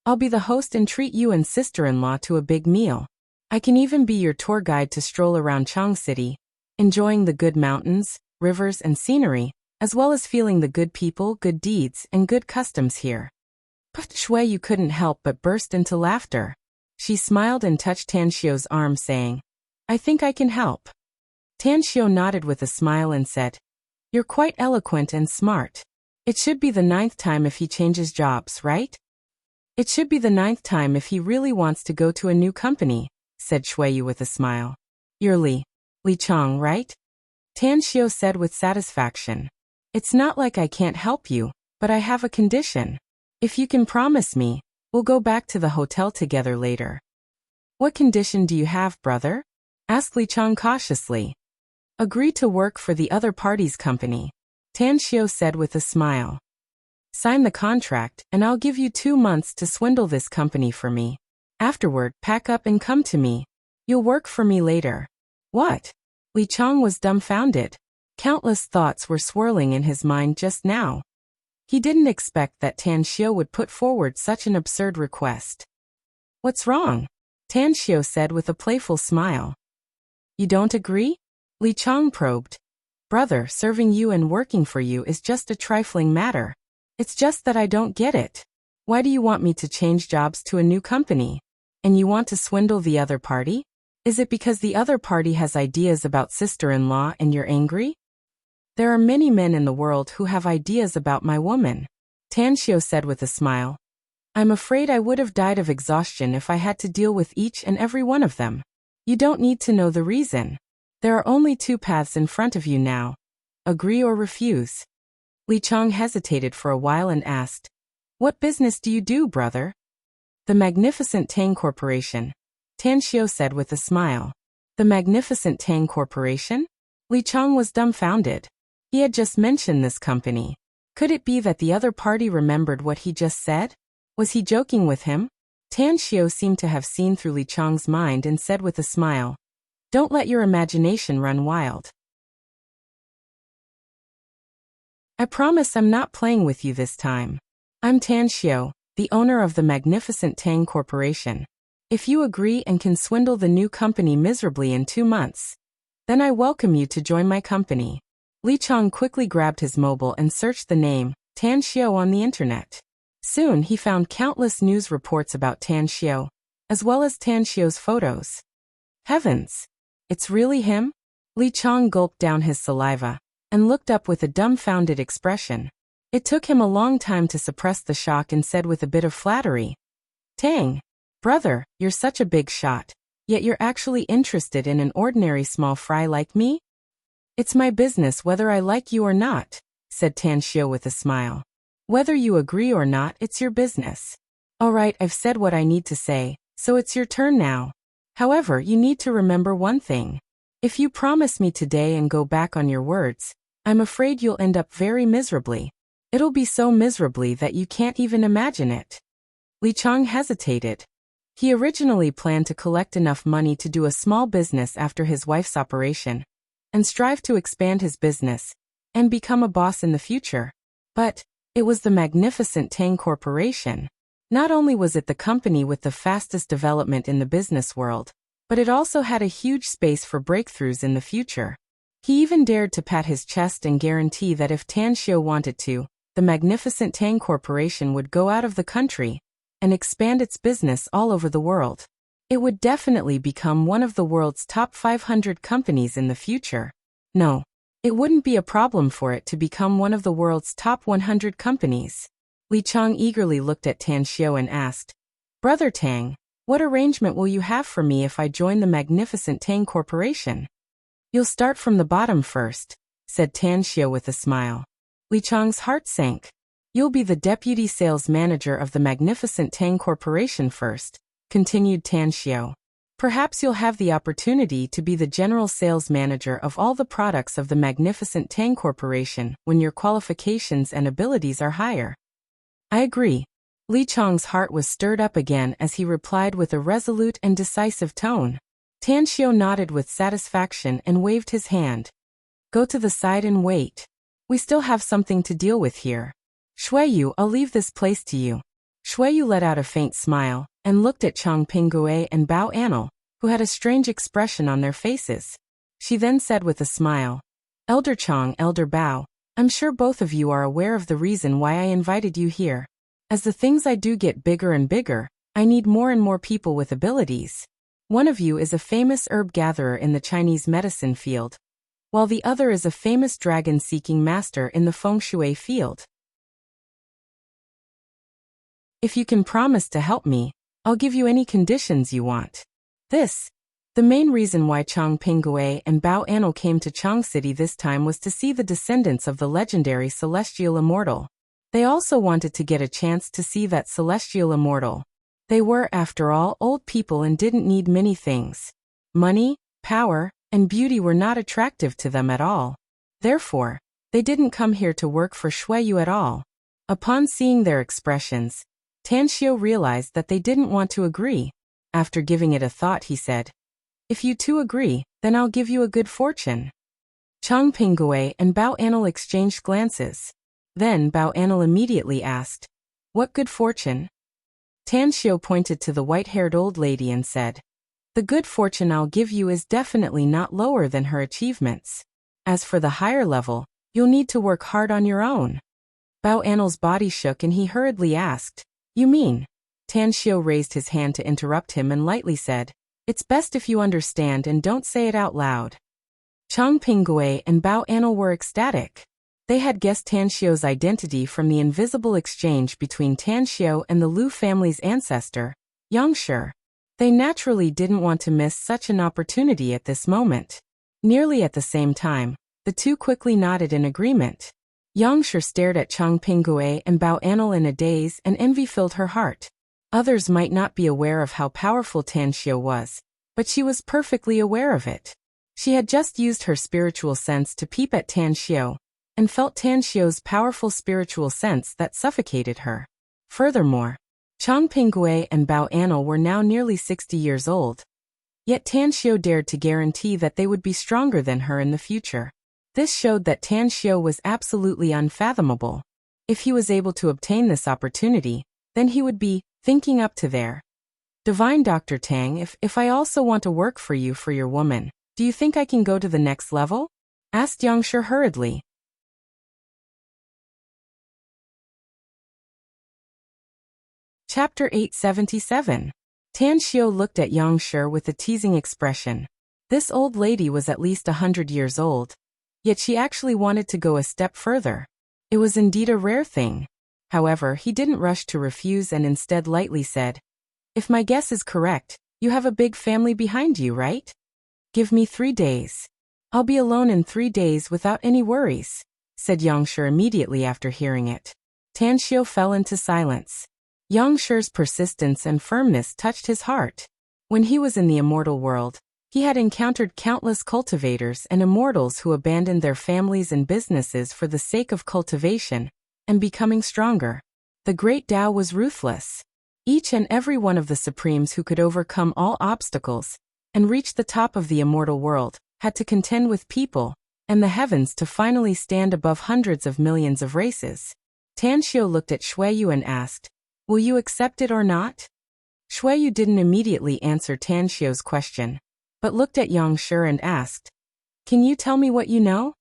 I'll be the host and treat you and sister-in-law to a big meal. I can even be your tour guide to stroll around Chang City, enjoying the good mountains, rivers, and scenery, as well as feeling the good people, good deeds, and good customs here." Shui Yu couldn't help but burst into laughter. She smiled and touched Tan Xiao's arm, saying, "I think I can help." Tan Xiao nodded with a smile and said, "You're quite eloquent and smart. It should be the 9th time if he changes jobs, right?" "It should be the 9th time if he really wants to go to a new company," said Shui Yu with a smile. "You're Li Chang, right?" Tan Xiao said with satisfaction. "It's not like I can't help you, but I have a condition. If you can promise me, we'll go back to the hotel together later." "What condition do you have, brother?" asked Li Chang cautiously. "Agree to work for the other party's company," Tan Xiao said with a smile. "Sign the contract, and I'll give you 2 months to swindle this company for me. Afterward, pack up and come to me. You'll work for me later." "What?" Li Chang was dumbfounded. Countless thoughts were swirling in his mind just now. He didn't expect that Tan Xiao would put forward such an absurd request. "What's wrong?" Tan Xiao said with a playful smile. "You don't agree?" Li Chang probed. "Brother, serving you and working for you is just a trifling matter. It's just that I don't get it. Why do you want me to change jobs to a new company? And you want to swindle the other party? Is it because the other party has ideas about sister-in-law and you're angry?" "There are many men in the world who have ideas about my woman," Tan Xiao said with a smile. "I'm afraid I would have died of exhaustion if I had to deal with each and every one of them. You don't need to know the reason. There are only 2 paths in front of you now. Agree or refuse." Li Chang hesitated for a while and asked, "What business do you do, brother?" "The Magnificent Tang Corporation," Tan Xiao said with a smile. "The Magnificent Tang Corporation?" Li Chang was dumbfounded. He had just mentioned this company. Could it be that the other party remembered what he just said? Was he joking with him? Tan Xiao seemed to have seen through Li Chang's mind and said with a smile, "Don't let your imagination run wild. I promise I'm not playing with you this time. I'm Tan Xiao, the owner of the Magnificent Tang Corporation. If you agree and can swindle the new company miserably in 2 months, then I welcome you to join my company." Li Chang quickly grabbed his mobile and searched the name, Tan Xiao, on the internet. Soon he found countless news reports about Tan Xiao, as well as Tan Xiao's photos. Heavens! It's really him? Li Chang gulped down his saliva and looked up with a dumbfounded expression. It took him a long time to suppress the shock and said with a bit of flattery, "Tang, brother, you're such a big shot, yet you're actually interested in an ordinary small fry like me?" "It's my business whether I like you or not," said Tan Xiao with a smile. "Whether you agree or not, it's your business. All right, I've said what I need to say, so it's your turn now. However, you need to remember one thing. If you promise me today and go back on your words, I'm afraid you'll end up very miserably. It'll be so miserably that you can't even imagine it." Li Chang hesitated. He originally planned to collect enough money to do a small business after his wife's operation, and strive to expand his business, and become a boss in the future. But it was the Magnificent Tang Corporation. Not only was it the company with the fastest development in the business world, but it also had a huge space for breakthroughs in the future. He even dared to pat his chest and guarantee that if Tanxiu wanted to, the magnificent Tang Corporation would go out of the country and expand its business all over the world. It would definitely become one of the world's top 500 companies in the future. No, it wouldn't be a problem for it to become one of the world's top 100 companies. Li Chang eagerly looked at Tanxiu and asked, "Brother Tang, what arrangement will you have for me if I join the magnificent Tang Corporation?" "You'll start from the bottom first," said Tanxiu with a smile. Li Chang's heart sank. "You'll be the deputy sales manager of the magnificent Tang Corporation first," continued Tanxiu. "Perhaps you'll have the opportunity to be the general sales manager of all the products of the magnificent Tang Corporation when your qualifications and abilities are higher." "I agree." Li Chang's heart was stirred up again as he replied with a resolute and decisive tone. Tanxiu nodded with satisfaction and waved his hand. "Go to the side and wait. We still have something to deal with here. Shuiyu, I'll leave this place to you." Shuiyu let out a faint smile and looked at Chang Pinggui and Bao Anil, who had a strange expression on their faces. She then said with a smile, "Elder Chang, Elder Bao, I'm sure both of you are aware of the reason why I invited you here. As the things I do get bigger and bigger, I need more and more people with abilities. One of you is a famous herb gatherer in the Chinese medicine field, while the other is a famous dragon-seeking master in the feng shui field. If you can promise to help me, I'll give you any conditions you want." The main reason why Chang Pinggui and Bao Anil came to Chang City this time was to see the descendants of the legendary celestial immortal. They also wanted to get a chance to see that celestial immortal. They were, after all, old people and didn't need many things. Money, power, and beauty were not attractive to them at all. Therefore, they didn't come here to work for Shuiyu at all. Upon seeing their expressions, Tanxiu realized that they didn't want to agree. After giving it a thought, he said, "If you two agree, then I'll give you a good fortune." Chang Pinggui and Bao Anil exchanged glances. Then Bao Anil immediately asked, "What good fortune?" Tanxiu pointed to the white-haired old lady and said, "The good fortune I'll give you is definitely not lower than her achievements. As for the higher level, you'll need to work hard on your own." Bao Anil's body shook and he hurriedly asked, "You mean?" Tanxiu raised his hand to interrupt him and lightly said, "It's best if you understand and don't say it out loud." Chang Pinggui and Bao Anil were ecstatic. They had guessed Tanxiu's identity from the invisible exchange between Tanxiu and the Lu family's ancestor, Yangshi. They naturally didn't want to miss such an opportunity at this moment. Nearly at the same time, the two quickly nodded in agreement. Yangshi stared at Chang Pinggui and Bao Anil in a daze, and envy filled her heart. Others might not be aware of how powerful Tanxiu was, but she was perfectly aware of it. She had just used her spiritual sense to peep at Tanxiu, and felt Tanxiu's powerful spiritual sense that suffocated her. Furthermore, Chang Pinggui and Bao Anil were now nearly 60 years old. Yet Tanxiu dared to guarantee that they would be stronger than her in the future. This showed that Tanxiu was absolutely unfathomable. If he was able to obtain this opportunity, then he would be thinking up to their divine Dr. Tang. If I also want to work for you for your woman, do you think I can go to the next level?" asked Yangshi hurriedly. Chapter 877. Tanxiu looked at Yangshi with a teasing expression. This old lady was at least 100 years old, yet she actually wanted to go a step further. It was indeed a rare thing. However, he didn't rush to refuse and instead lightly said, "If my guess is correct, you have a big family behind you, right? Give me 3 days. I'll be alone in 3 days without any worries," said Yangshi immediately after hearing it. Tanxiu fell into silence. Yangshi's persistence and firmness touched his heart. When he was in the immortal world, he had encountered countless cultivators and immortals who abandoned their families and businesses for the sake of cultivation and becoming stronger. The great Tao was ruthless. Each and every one of the supremes who could overcome all obstacles and reach the top of the immortal world had to contend with people and the heavens to finally stand above hundreds of millions of races. Tanxiu looked at Shuiyu and asked, "Will you accept it or not?" Shuiyu didn't immediately answer Tan Xiu's question, but looked at Yang Shi and asked, "Can you tell me what you know?"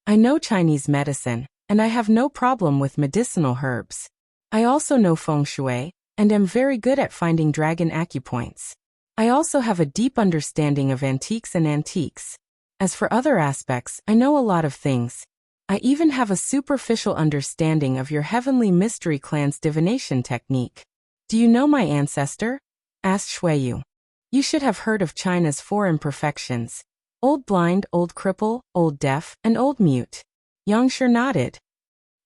"I know Chinese medicine, and I have no problem with medicinal herbs. I also know feng shui, and am very good at finding dragon acupoints. I also have a deep understanding of antiques and antiques. As for other aspects, I know a lot of things. I even have a superficial understanding of your heavenly mystery clan's divination technique. Do you know my ancestor?" asked Shuiyu. "You should have heard of China's four imperfections: old blind, old cripple, old deaf, and old mute." Yang Shi nodded.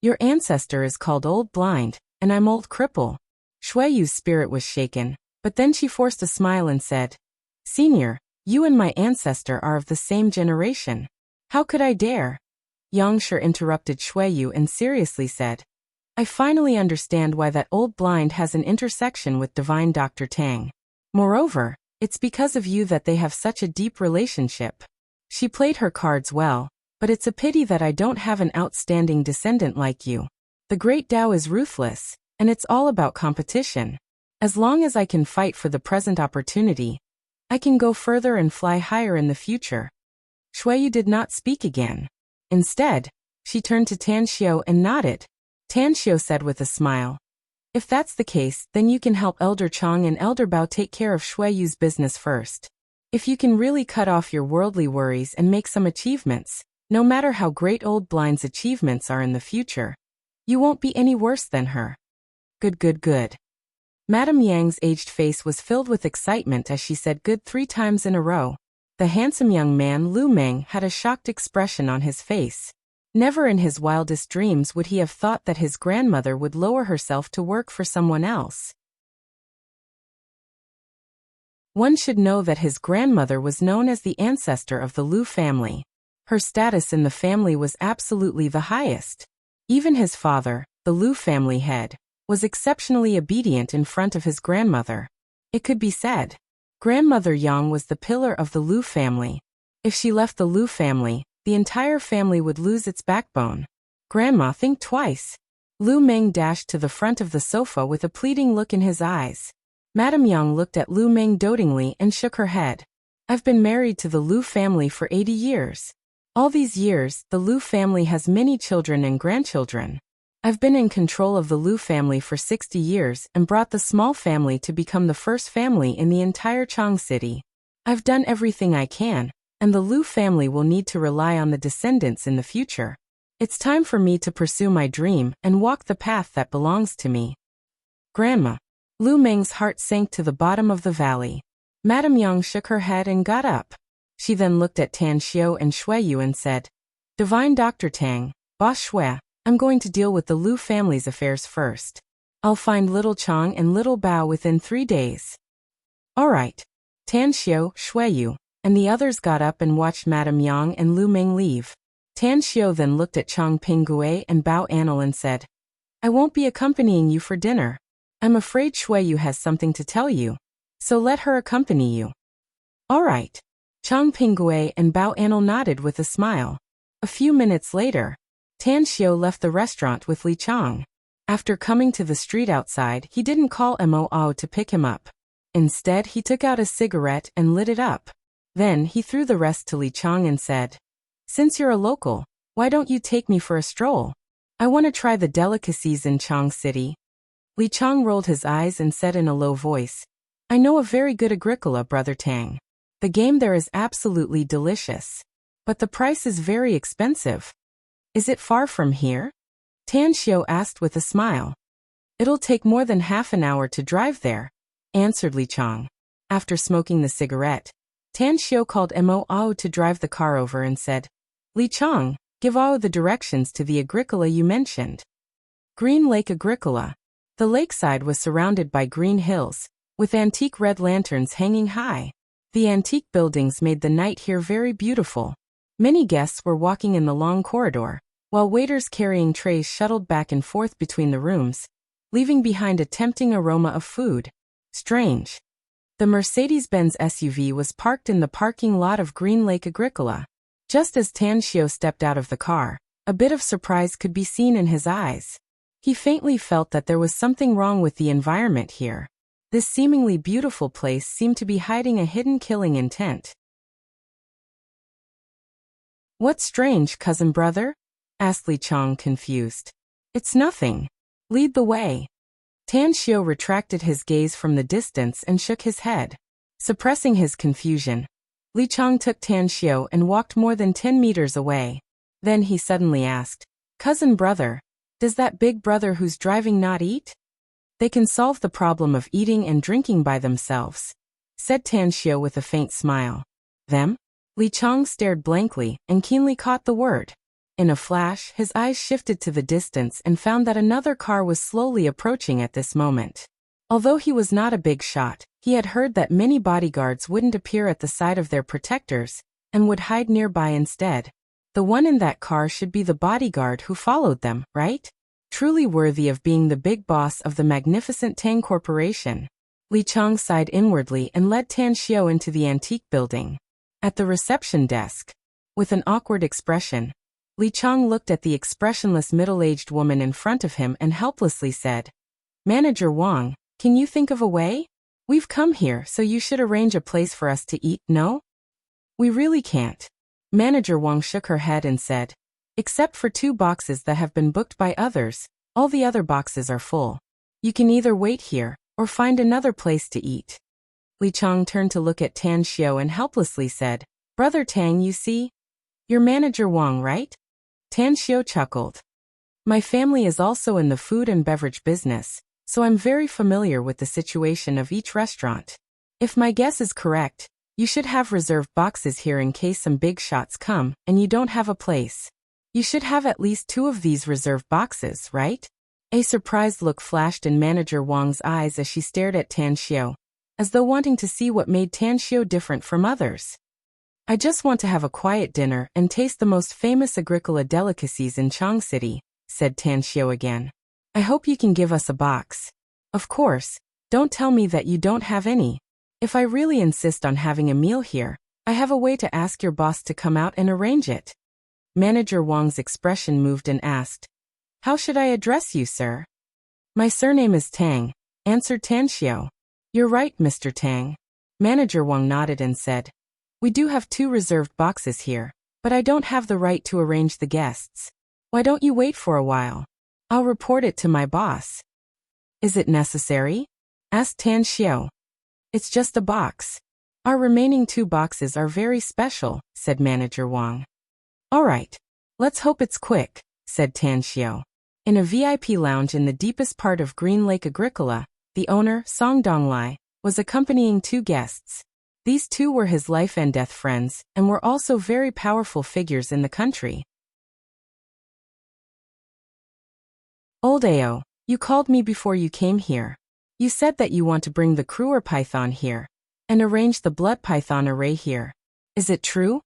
"Your ancestor is called Old Blind, and I'm Old Cripple." Shuiyu's spirit was shaken, but then she forced a smile and said, "Senior, you and my ancestor are of the same generation. How could I dare?" Yang Shi interrupted Shuiyu and seriously said, "I finally understand why that Old Blind has an intersection with divine Dr. Tang. Moreover, it's because of you that they have such a deep relationship. She played her cards well, but it's a pity that I don't have an outstanding descendant like you. The great Tao is ruthless, and it's all about competition. As long as I can fight for the present opportunity, I can go further and fly higher in the future." Shuiyu did not speak again. Instead, she turned to Tan Xiu and nodded. Tan Xiu said with a smile, "If that's the case, then you can help Elder Chang and Elder Bao take care of Shuiyu's business first. If you can really cut off your worldly worries and make some achievements, no matter how great Old Blind's achievements are in the future, you won't be any worse than her." "Good, good, good." Madame Yang's aged face was filled with excitement as she said good 3 times in a row. The handsome young man Lu Meng had a shocked expression on his face. Never in his wildest dreams would he have thought that his grandmother would lower herself to work for someone else. One should know that his grandmother was known as the ancestor of the Lu family. Her status in the family was absolutely the highest. Even his father, the Lu family head, was exceptionally obedient in front of his grandmother. It could be said, Grandmother Yang was the pillar of the Lu family. If she left the Lu family, the entire family would lose its backbone. "Grandma, think twice." Lu Meng dashed to the front of the sofa with a pleading look in his eyes. Madame Yang looked at Lu Meng dotingly and shook her head. "I've been married to the Lu family for 80 years. All these years, the Lu family has many children and grandchildren. I've been in control of the Lu family for 60 years and brought the small family to become the first family in the entire Chang city. I've done everything I can, and the Lu family will need to rely on the descendants in the future. It's time for me to pursue my dream and walk the path that belongs to me." "Grandma." Lu Meng's heart sank to the bottom of the valley. Madame Yang shook her head and got up. She then looked at Tan Xiu and Shuiyu and said, "Divine Dr. Tang, Boss Shui, I'm going to deal with the Lu family's affairs first. I'll find little Chang and little Bao within 3 days." "All right." Tan Xiu, Shuiyu, and the others got up and watched Madame Yang and Lu Meng leave. Tan Xiu then looked at Chang Pingui and Bao Anil and said, "I won't be accompanying you for dinner. I'm afraid Shuiyu has something to tell you, so let her accompany you." "All right." Chang Pingui and Bao Anil nodded with a smile. A few minutes later, Tan Xiu left the restaurant with Li Chang. After coming to the street outside, he didn't call Mo to pick him up. Instead, he took out a cigarette and lit it up. Then he threw the rest to Li Chang and said, "Since you're a local, why don't you take me for a stroll? I want to try the delicacies in Chang City." Li Chang rolled his eyes and said in a low voice, "I know a very good agricola, Brother Tang. The game there is absolutely delicious. But the price is very expensive. Is it far from here?" Tan Xiu asked with a smile. "It'll take more than half an hour to drive there," answered Li Chang. After smoking the cigarette, Tan Xiu called Mo to drive the car over and said, "Li Chang, give the directions to the agricola you mentioned." Green Lake Agricola. The lakeside was surrounded by green hills, with antique red lanterns hanging high. The antique buildings made the night here very beautiful. Many guests were walking in the long corridor, while waiters carrying trays shuttled back and forth between the rooms, leaving behind a tempting aroma of food. Strange. The Mercedes-Benz SUV was parked in the parking lot of Green Lake Agricola. Just as Tan Xiu stepped out of the car, a bit of surprise could be seen in his eyes. He faintly felt that there was something wrong with the environment here. This seemingly beautiful place seemed to be hiding a hidden killing intent. "What's strange, cousin brother?" asked Li Chang, confused. "It's nothing. Lead the way." Tan Xiu retracted his gaze from the distance and shook his head. Suppressing his confusion, Li Chang took Tan Xiu and walked more than 10 meters away. Then he suddenly asked, "Cousin brother, does that big brother who's driving not eat?" "They can solve the problem of eating and drinking by themselves," said Tan Xiu with a faint smile. "Them?" Li Chang stared blankly and keenly caught the word. In a flash, his eyes shifted to the distance and found that another car was slowly approaching at this moment. Although he was not a big shot, he had heard that many bodyguards wouldn't appear at the side of their protectors and would hide nearby instead. The one in that car should be the bodyguard who followed them, right? Truly worthy of being the big boss of the magnificent Tang Corporation. Li Chang sighed inwardly and led Tan Xiu into the antique building. At the reception desk, with an awkward expression, Li Chang looked at the expressionless middle-aged woman in front of him and helplessly said, "Manager Wang, can you think of a way? We've come here, so you should arrange a place for us to eat, no?" "We really can't." Manager Wang shook her head and said, "Except for 2 boxes that have been booked by others, all the other boxes are full. You can either wait here, or find another place to eat." Li Chang turned to look at Tan Xiu and helplessly said, "Brother Tang, you see? You're Manager Wang, right?" Tan Xiu chuckled. "My family is also in the food and beverage business, so I'm very familiar with the situation of each restaurant. If my guess is correct, you should have reserved boxes here in case some big shots come and you don't have a place. You should have at least 2 of these reserved boxes, right?" A surprised look flashed in Manager Wang's eyes as she stared at Tan Xiu, as though wanting to see what made Tan Xiu different from others. "I just want to have a quiet dinner and taste the most famous Agricola delicacies in Chang City," said Tan Xiu again. "I hope you can give us a box. Of course, don't tell me that you don't have any. If I really insist on having a meal here, I have a way to ask your boss to come out and arrange it." Manager Wang's expression moved and asked, "How should I address you, sir?" "My surname is Tang," answered Tan Xiu. "You're right, Mr. Tang." Manager Wang nodded and said, "We do have 2 reserved boxes here, but I don't have the right to arrange the guests. Why don't you wait for a while? I'll report it to my boss." "Is it necessary?" asked Tan Xiu. "It's just a box. Our remaining 2 boxes are very special," said Manager Wang. "All right. Let's hope it's quick," said Tan Xiu. In a VIP lounge in the deepest part of Green Lake Agricola, the owner, Song Donglai, was accompanying 2 guests. These 2 were his life and death friends, and were also very powerful figures in the country. "Old Ao, you called me before you came here. You said that you want to bring the Kruger python here, and arrange the blood python array here. Is it true?"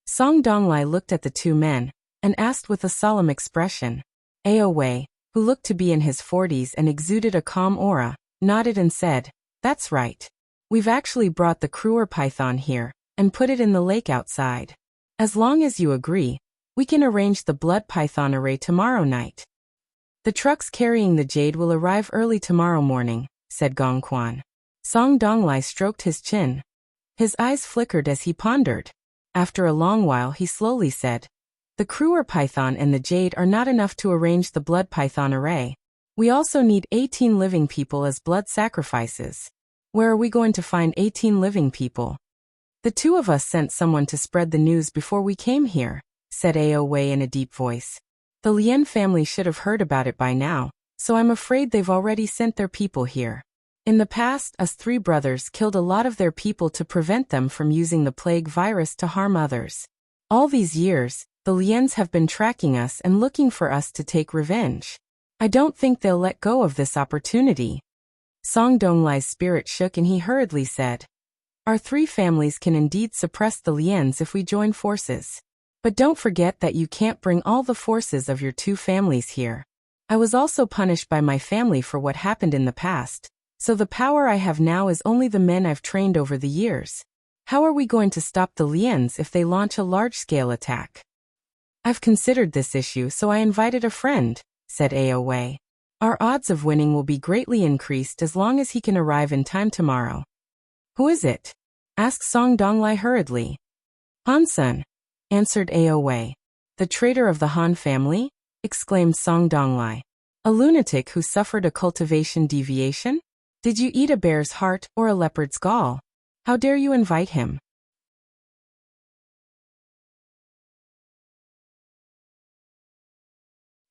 Song Donglai looked at the 2 men, and asked with a solemn expression. Ao Wei, who looked to be in his 40s and exuded a calm aura, nodded and said, "That's right. We've actually brought the Kruger python here, and put it in the lake outside. As long as you agree, we can arrange the blood python array tomorrow night." "The trucks carrying the jade will arrive early tomorrow morning," said Gong Quan. Song Donglai stroked his chin. His eyes flickered as he pondered. After a long while he slowly said, "The Kruger python and the jade are not enough to arrange the blood python array. We also need 18 living people as blood sacrifices. Where are we going to find 18 living people?" "The 2 of us sent someone to spread the news before we came here," said Ao Wei in a deep voice. "The Lien family should have heard about it by now, so I'm afraid they've already sent their people here. In the past, us 3 brothers killed a lot of their people to prevent them from using the plague virus to harm others. All these years, the Liens have been tracking us and looking for us to take revenge. I don't think they'll let go of this opportunity." Song Donglai's spirit shook and he hurriedly said, "Our 3 families can indeed suppress the Liens if we join forces. But don't forget that you can't bring all the forces of your 2 families here. I was also punished by my family for what happened in the past, so the power I have now is only the men I've trained over the years. How are we going to stop the Liens if they launch a large-scale attack?" "I've considered this issue, so I invited a friend," said Ao Wei. Our odds of winning will be greatly increased as long as he can arrive in time tomorrow. Who is it? Asked Song Donglai hurriedly. Han Sun, answered Aoi. The traitor of the Han family? Exclaimed Song Donglai. A lunatic who suffered a cultivation deviation? Did you eat a bear's heart or a leopard's gall? How dare you invite him?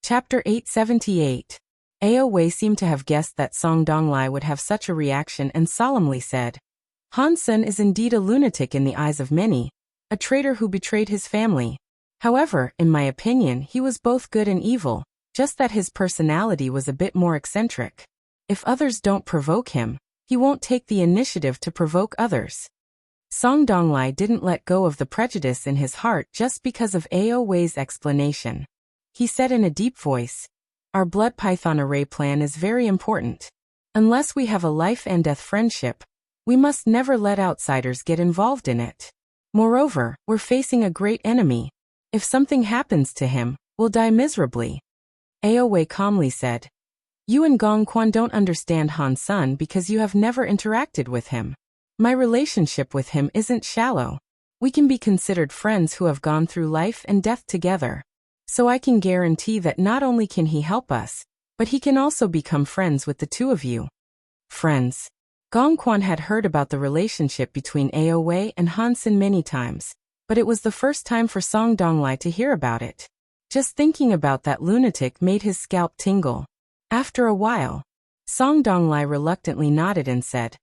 Chapter 878. Aoi seemed to have guessed that Song Donglai would have such a reaction and solemnly said, Han Sun is indeed a lunatic in the eyes of many, a traitor who betrayed his family. However, in my opinion, he was both good and evil, just that his personality was a bit more eccentric. If others don't provoke him, he won't take the initiative to provoke others. Song Donglai didn't let go of the prejudice in his heart just because of Aoi's explanation. He said in a deep voice, Our blood python array plan is very important. Unless we have a life and death friendship, we must never let outsiders get involved in it. Moreover, we're facing a great enemy. If something happens to him, we'll die miserably. Aoi calmly said, You and Gong Quan don't understand Han Sun because you have never interacted with him. My relationship with him isn't shallow. We can be considered friends who have gone through life and death together. So I can guarantee that not only can he help us, but he can also become friends with the two of you. Friends. Gong Quan had heard about the relationship between Aoi and Han Sun many times, but it was the first time for Song Donglai to hear about it. Just thinking about that lunatic made his scalp tingle. After a while, Song Donglai reluctantly nodded and said,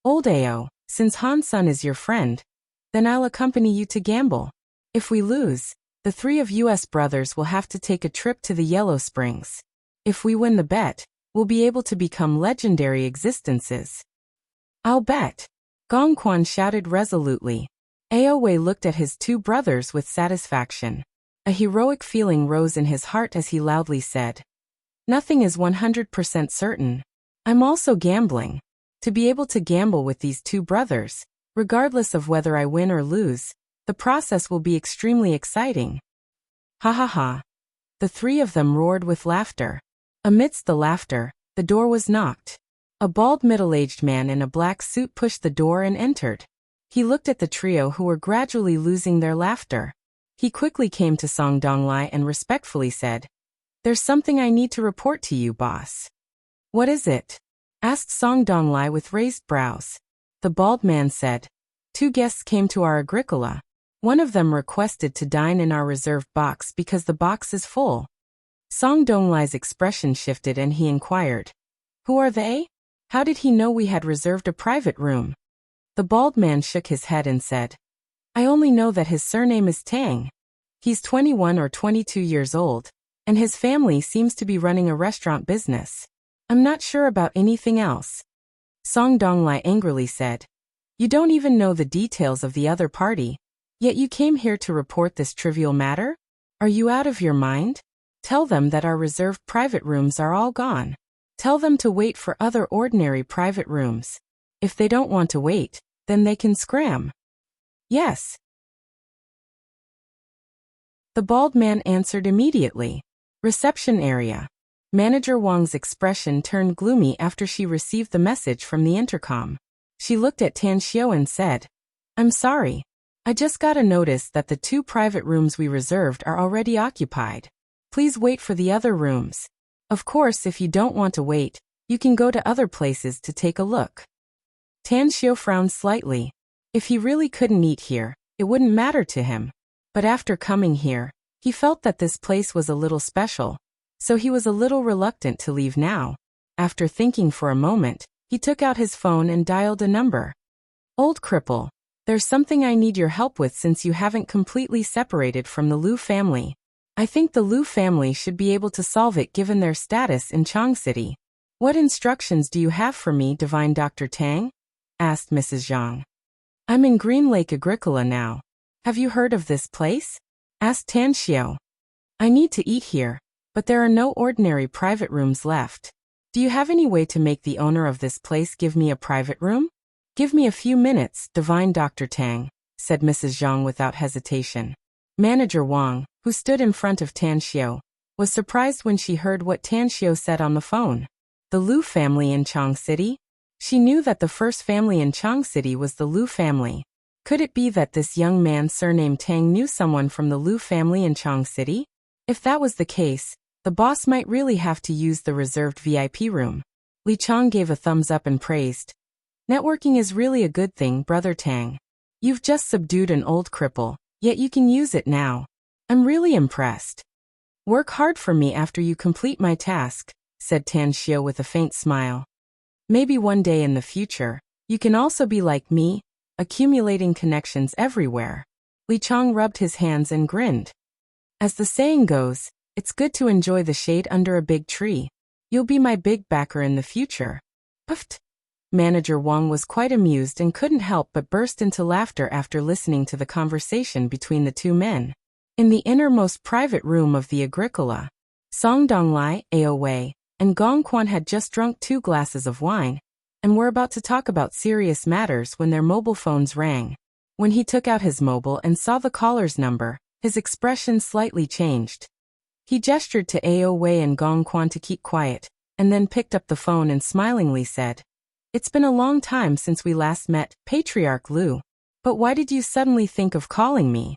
Old Ao, since Han Sun is your friend, then I'll accompany you to gamble. If we lose, the three of us brothers will have to take a trip to the Yellow Springs. If we win the bet, we'll be able to become legendary existences. I'll bet. Gong Quan shouted resolutely. Aoi looked at his two brothers with satisfaction. A heroic feeling rose in his heart as he loudly said, Nothing is 100% certain. I'm also gambling. To be able to gamble with these two brothers, regardless of whether I win or lose, the process will be extremely exciting. Ha ha ha. The three of them roared with laughter. Amidst the laughter, the door was knocked. A bald middle-aged man in a black suit pushed the door and entered. He looked at the trio who were gradually losing their laughter. He quickly came to Song Donglai and respectfully said, There's something I need to report to you, boss. What is it? Asked Song Donglai with raised brows. The bald man said, 2 guests came to our Agricola. One of them requested to dine in our reserved box because the box is full. Song Donglai's expression shifted and he inquired, Who are they? How did he know we had reserved a private room? The bald man shook his head and said, I only know that his surname is Tang. He's 21 or 22 years old, and his family seems to be running a restaurant business. I'm not sure about anything else. Song Donglai angrily said, You don't even know the details of the other party, yet you came here to report this trivial matter? Are you out of your mind? Tell them that our reserved private rooms are all gone. Tell them to wait for other ordinary private rooms. If they don't want to wait, then they can scram. Yes. The bald man answered immediately. Reception area. Manager Wang's expression turned gloomy after she received the message from the intercom. She looked at Tan Xiao and said, I'm sorry. I just got a notice that the 2 private rooms we reserved are already occupied. Please wait for the other rooms. Of course, if you don't want to wait, you can go to other places to take a look. Tan Xiao frowned slightly. If he really couldn't eat here, it wouldn't matter to him. But after coming here, he felt that this place was a little special, so he was a little reluctant to leave now. After thinking for a moment, he took out his phone and dialed a number. Old cripple, there's something I need your help with since you haven't completely separated from the Liu family. I think the Liu family should be able to solve it given their status in Chang City. What instructions do you have for me, Divine Dr. Tang? Asked Mrs. Zhang. I'm in Green Lake Agricola now. Have you heard of this place? Asked Tan Xiao. I need to eat here, but there are no ordinary private rooms left. Do you have any way to make the owner of this place give me a private room? Give me a few minutes, Divine Dr. Tang, said Mrs. Zhang without hesitation. Manager Wang, who stood in front of Tan Xiao, was surprised when she heard what Tan Xiao said on the phone. The Lu family in Chang City? She knew that the first family in Chang City was the Lu family. Could it be that this young man surnamed Tang knew someone from the Lu family in Chang City? If that was the case, the boss might really have to use the reserved VIP room. Li Chang gave a thumbs up and praised. Networking is really a good thing, Brother Tang. You've just subdued an old cripple, yet you can use it now. I'm really impressed. Work hard for me after you complete my task, said Tan Xiao with a faint smile. Maybe one day in the future, you can also be like me, accumulating connections everywhere. Li Chang rubbed his hands and grinned. As the saying goes, it's good to enjoy the shade under a big tree. You'll be my big backer in the future. Puffed. Manager Wang was quite amused and couldn't help but burst into laughter after listening to the conversation between the two men. In the innermost private room of the Agricola, Song Donglai, Ao Wei, and Gong Quan had just drunk 2 glasses of wine, and were about to talk about serious matters when their mobile phones rang. When he took out his mobile and saw the caller's number, his expression slightly changed. He gestured to Ao Wei and Gong Quan to keep quiet, and then picked up the phone and smilingly said, "It's been a long time since we last met, Patriarch Lu. But why did you suddenly think of calling me?"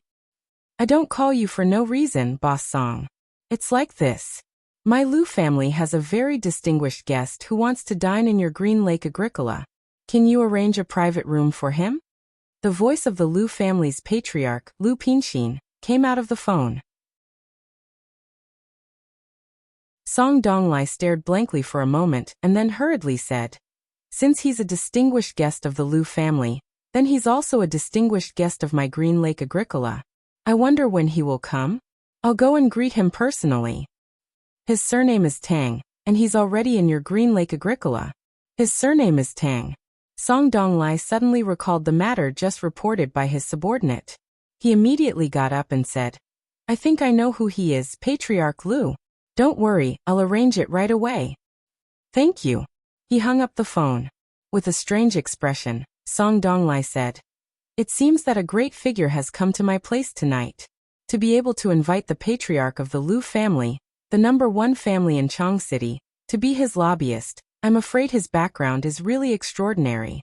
"I don't call you for no reason, Boss Song. It's like this. My Lu family has a very distinguished guest who wants to dine in your Green Lake Agricola. Can you arrange a private room for him?" The voice of the Lu family's patriarch, Lu Pinxin, came out of the phone. Song Donglai stared blankly for a moment and then hurriedly said, "Since he's a distinguished guest of the Lu family, then he's also a distinguished guest of my Green Lake Agricola. I wonder when he will come? I'll go and greet him personally. His surname is Tang, and he's already in your Green Lake Agricola." His surname is Tang. Song Donglai suddenly recalled the matter just reported by his subordinate. He immediately got up and said, "I think I know who he is, Patriarch Lu. Don't worry, I'll arrange it right away." "Thank you." He hung up the phone. With a strange expression, Song Donglai said, "It seems that a great figure has come to my place tonight. To be able to invite the patriarch of the Lu family, the #1 family in Chang City, to be his lobbyist, I'm afraid his background is really extraordinary."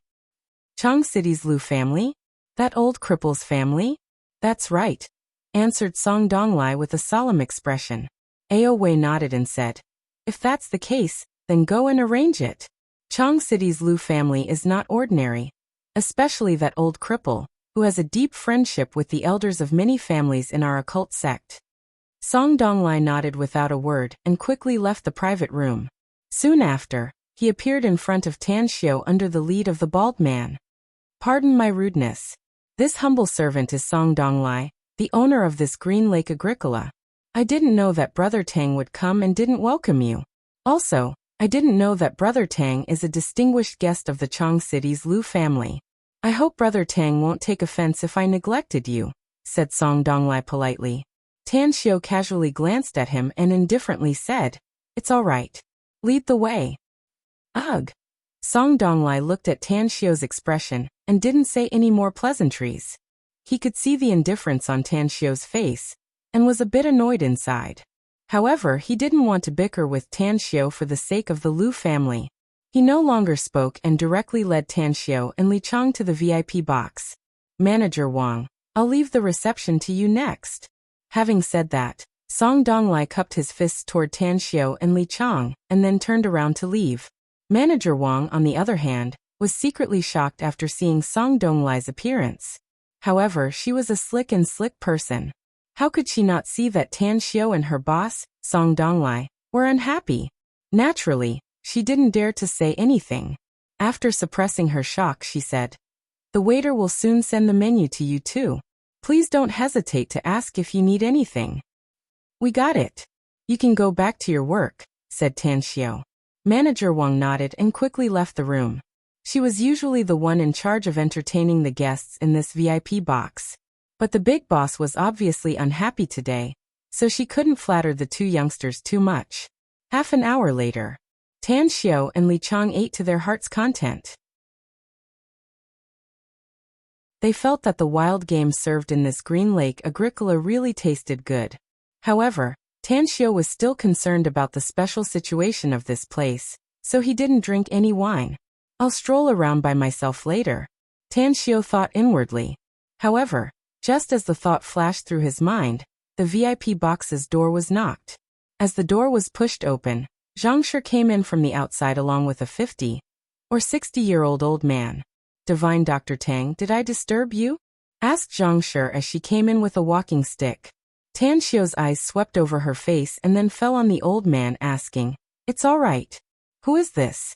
"Chang City's Lu family? That old cripple's family?" "That's right," answered Song Donglai with a solemn expression. Ao Wei nodded and said, "If that's the case, then go and arrange it. Chang City's Lu family is not ordinary, especially that old cripple, who has a deep friendship with the elders of many families in our occult sect." Song Donglai nodded without a word and quickly left the private room. Soon after, he appeared in front of Tan Xiao under the lead of the bald man. "Pardon my rudeness. This humble servant is Song Donglai, the owner of this Green Lake Agricola. I didn't know that Brother Tang would come and didn't welcome you. Also, I didn't know that Brother Tang is a distinguished guest of the Chang City's Lu family. I hope Brother Tang won't take offense if I neglected you," said Song Donglai politely. Tan Xiao casually glanced at him and indifferently said, "It's all right. Lead the way." "Ugh." Song Donglai looked at Tan Xiao's expression and didn't say any more pleasantries. He could see the indifference on Tan Xiao's face, and was a bit annoyed inside. However, he didn't want to bicker with Tan Xiao for the sake of the Lu family. He no longer spoke and directly led Tan Xiao and Li Chang to the VIP box. "Manager Wang, I'll leave the reception to you next." Having said that, Song Donglai cupped his fists toward Tan Xiao and Li Chang, and then turned around to leave. Manager Wang, on the other hand, was secretly shocked after seeing Song Donglai's appearance. However, she was a slick person. How could she not see that Tan Xiao and her boss, Song Donglai, were unhappy? Naturally, she didn't dare to say anything. After suppressing her shock, she said, "The waiter will soon send the menu to you too. Please don't hesitate to ask if you need anything." "We got it. You can go back to your work," said Tan Xiao. Manager Wang nodded and quickly left the room. She was usually the one in charge of entertaining the guests in this VIP box. But the big boss was obviously unhappy today, so she couldn't flatter the two youngsters too much. Half an hour later, Tan Xiao and Li Chang ate to their heart's content. They felt that the wild game served in this Green Lake Agricola really tasted good. However, Tanxiu was still concerned about the special situation of this place, so he didn't drink any wine. I'll stroll around by myself later, Tanxiu thought inwardly. However, just as the thought flashed through his mind, the VIP box's door was knocked. As the door was pushed open, Zhang Shi came in from the outside along with a 50 or 60-year-old old man. Divine Dr. Tang, did I disturb you? Asked Zhang Shi as she came in with a walking stick. Tanxiu's eyes swept over her face and then fell on the old man, asking, "It's all right. Who is this?"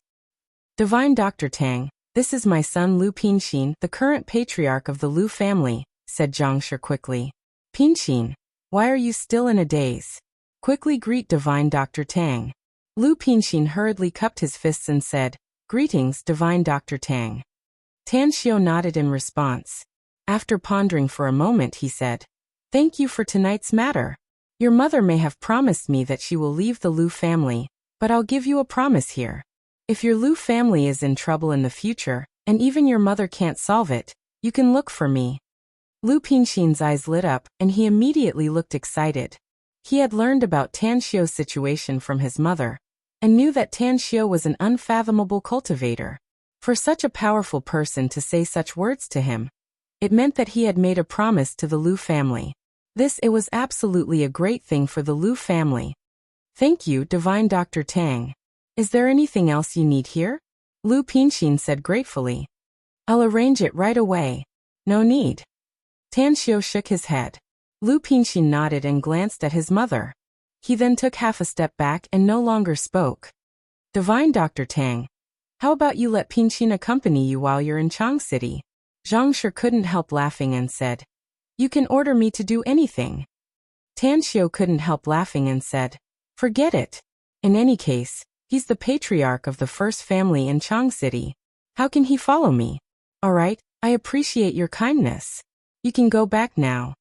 Divine Dr. Tang, this is my son Lu Pinxin, the current patriarch of the Lu family, said Zhang Shi quickly. Pinxin, why are you still in a daze? Quickly greet Divine Dr. Tang. Lu Pinxin hurriedly cupped his fists and said, Greetings, Divine Dr. Tang. Tanxiu nodded in response. After pondering for a moment, he said, Thank you for tonight's matter. Your mother may have promised me that she will leave the Lu family, but I'll give you a promise here. If your Lu family is in trouble in the future, and even your mother can't solve it, you can look for me. Lu Pinxin's eyes lit up, and he immediately looked excited. He had learned about Tanxiu's situation from his mother, and knew that Tanxiu was an unfathomable cultivator. For such a powerful person to say such words to him, it meant that he had made a promise to the Lu family. It was absolutely a great thing for the Lu family. Thank you, Divine Dr. Tang. Is there anything else you need here? Lu Pinxin said gratefully. I'll arrange it right away. No need. Tanxiu shook his head. Lu Pinxin nodded and glanced at his mother. He then took half a step back and no longer spoke. Divine Dr. Tang, how about you let Pinxin accompany you while you're in Chang City? Zhang Shi couldn't help laughing and said, You can order me to do anything. Tanxiu couldn't help laughing and said, Forget it. In any case, he's the patriarch of the first family in Chang City. How can he follow me? All right, I appreciate your kindness. You can go back now.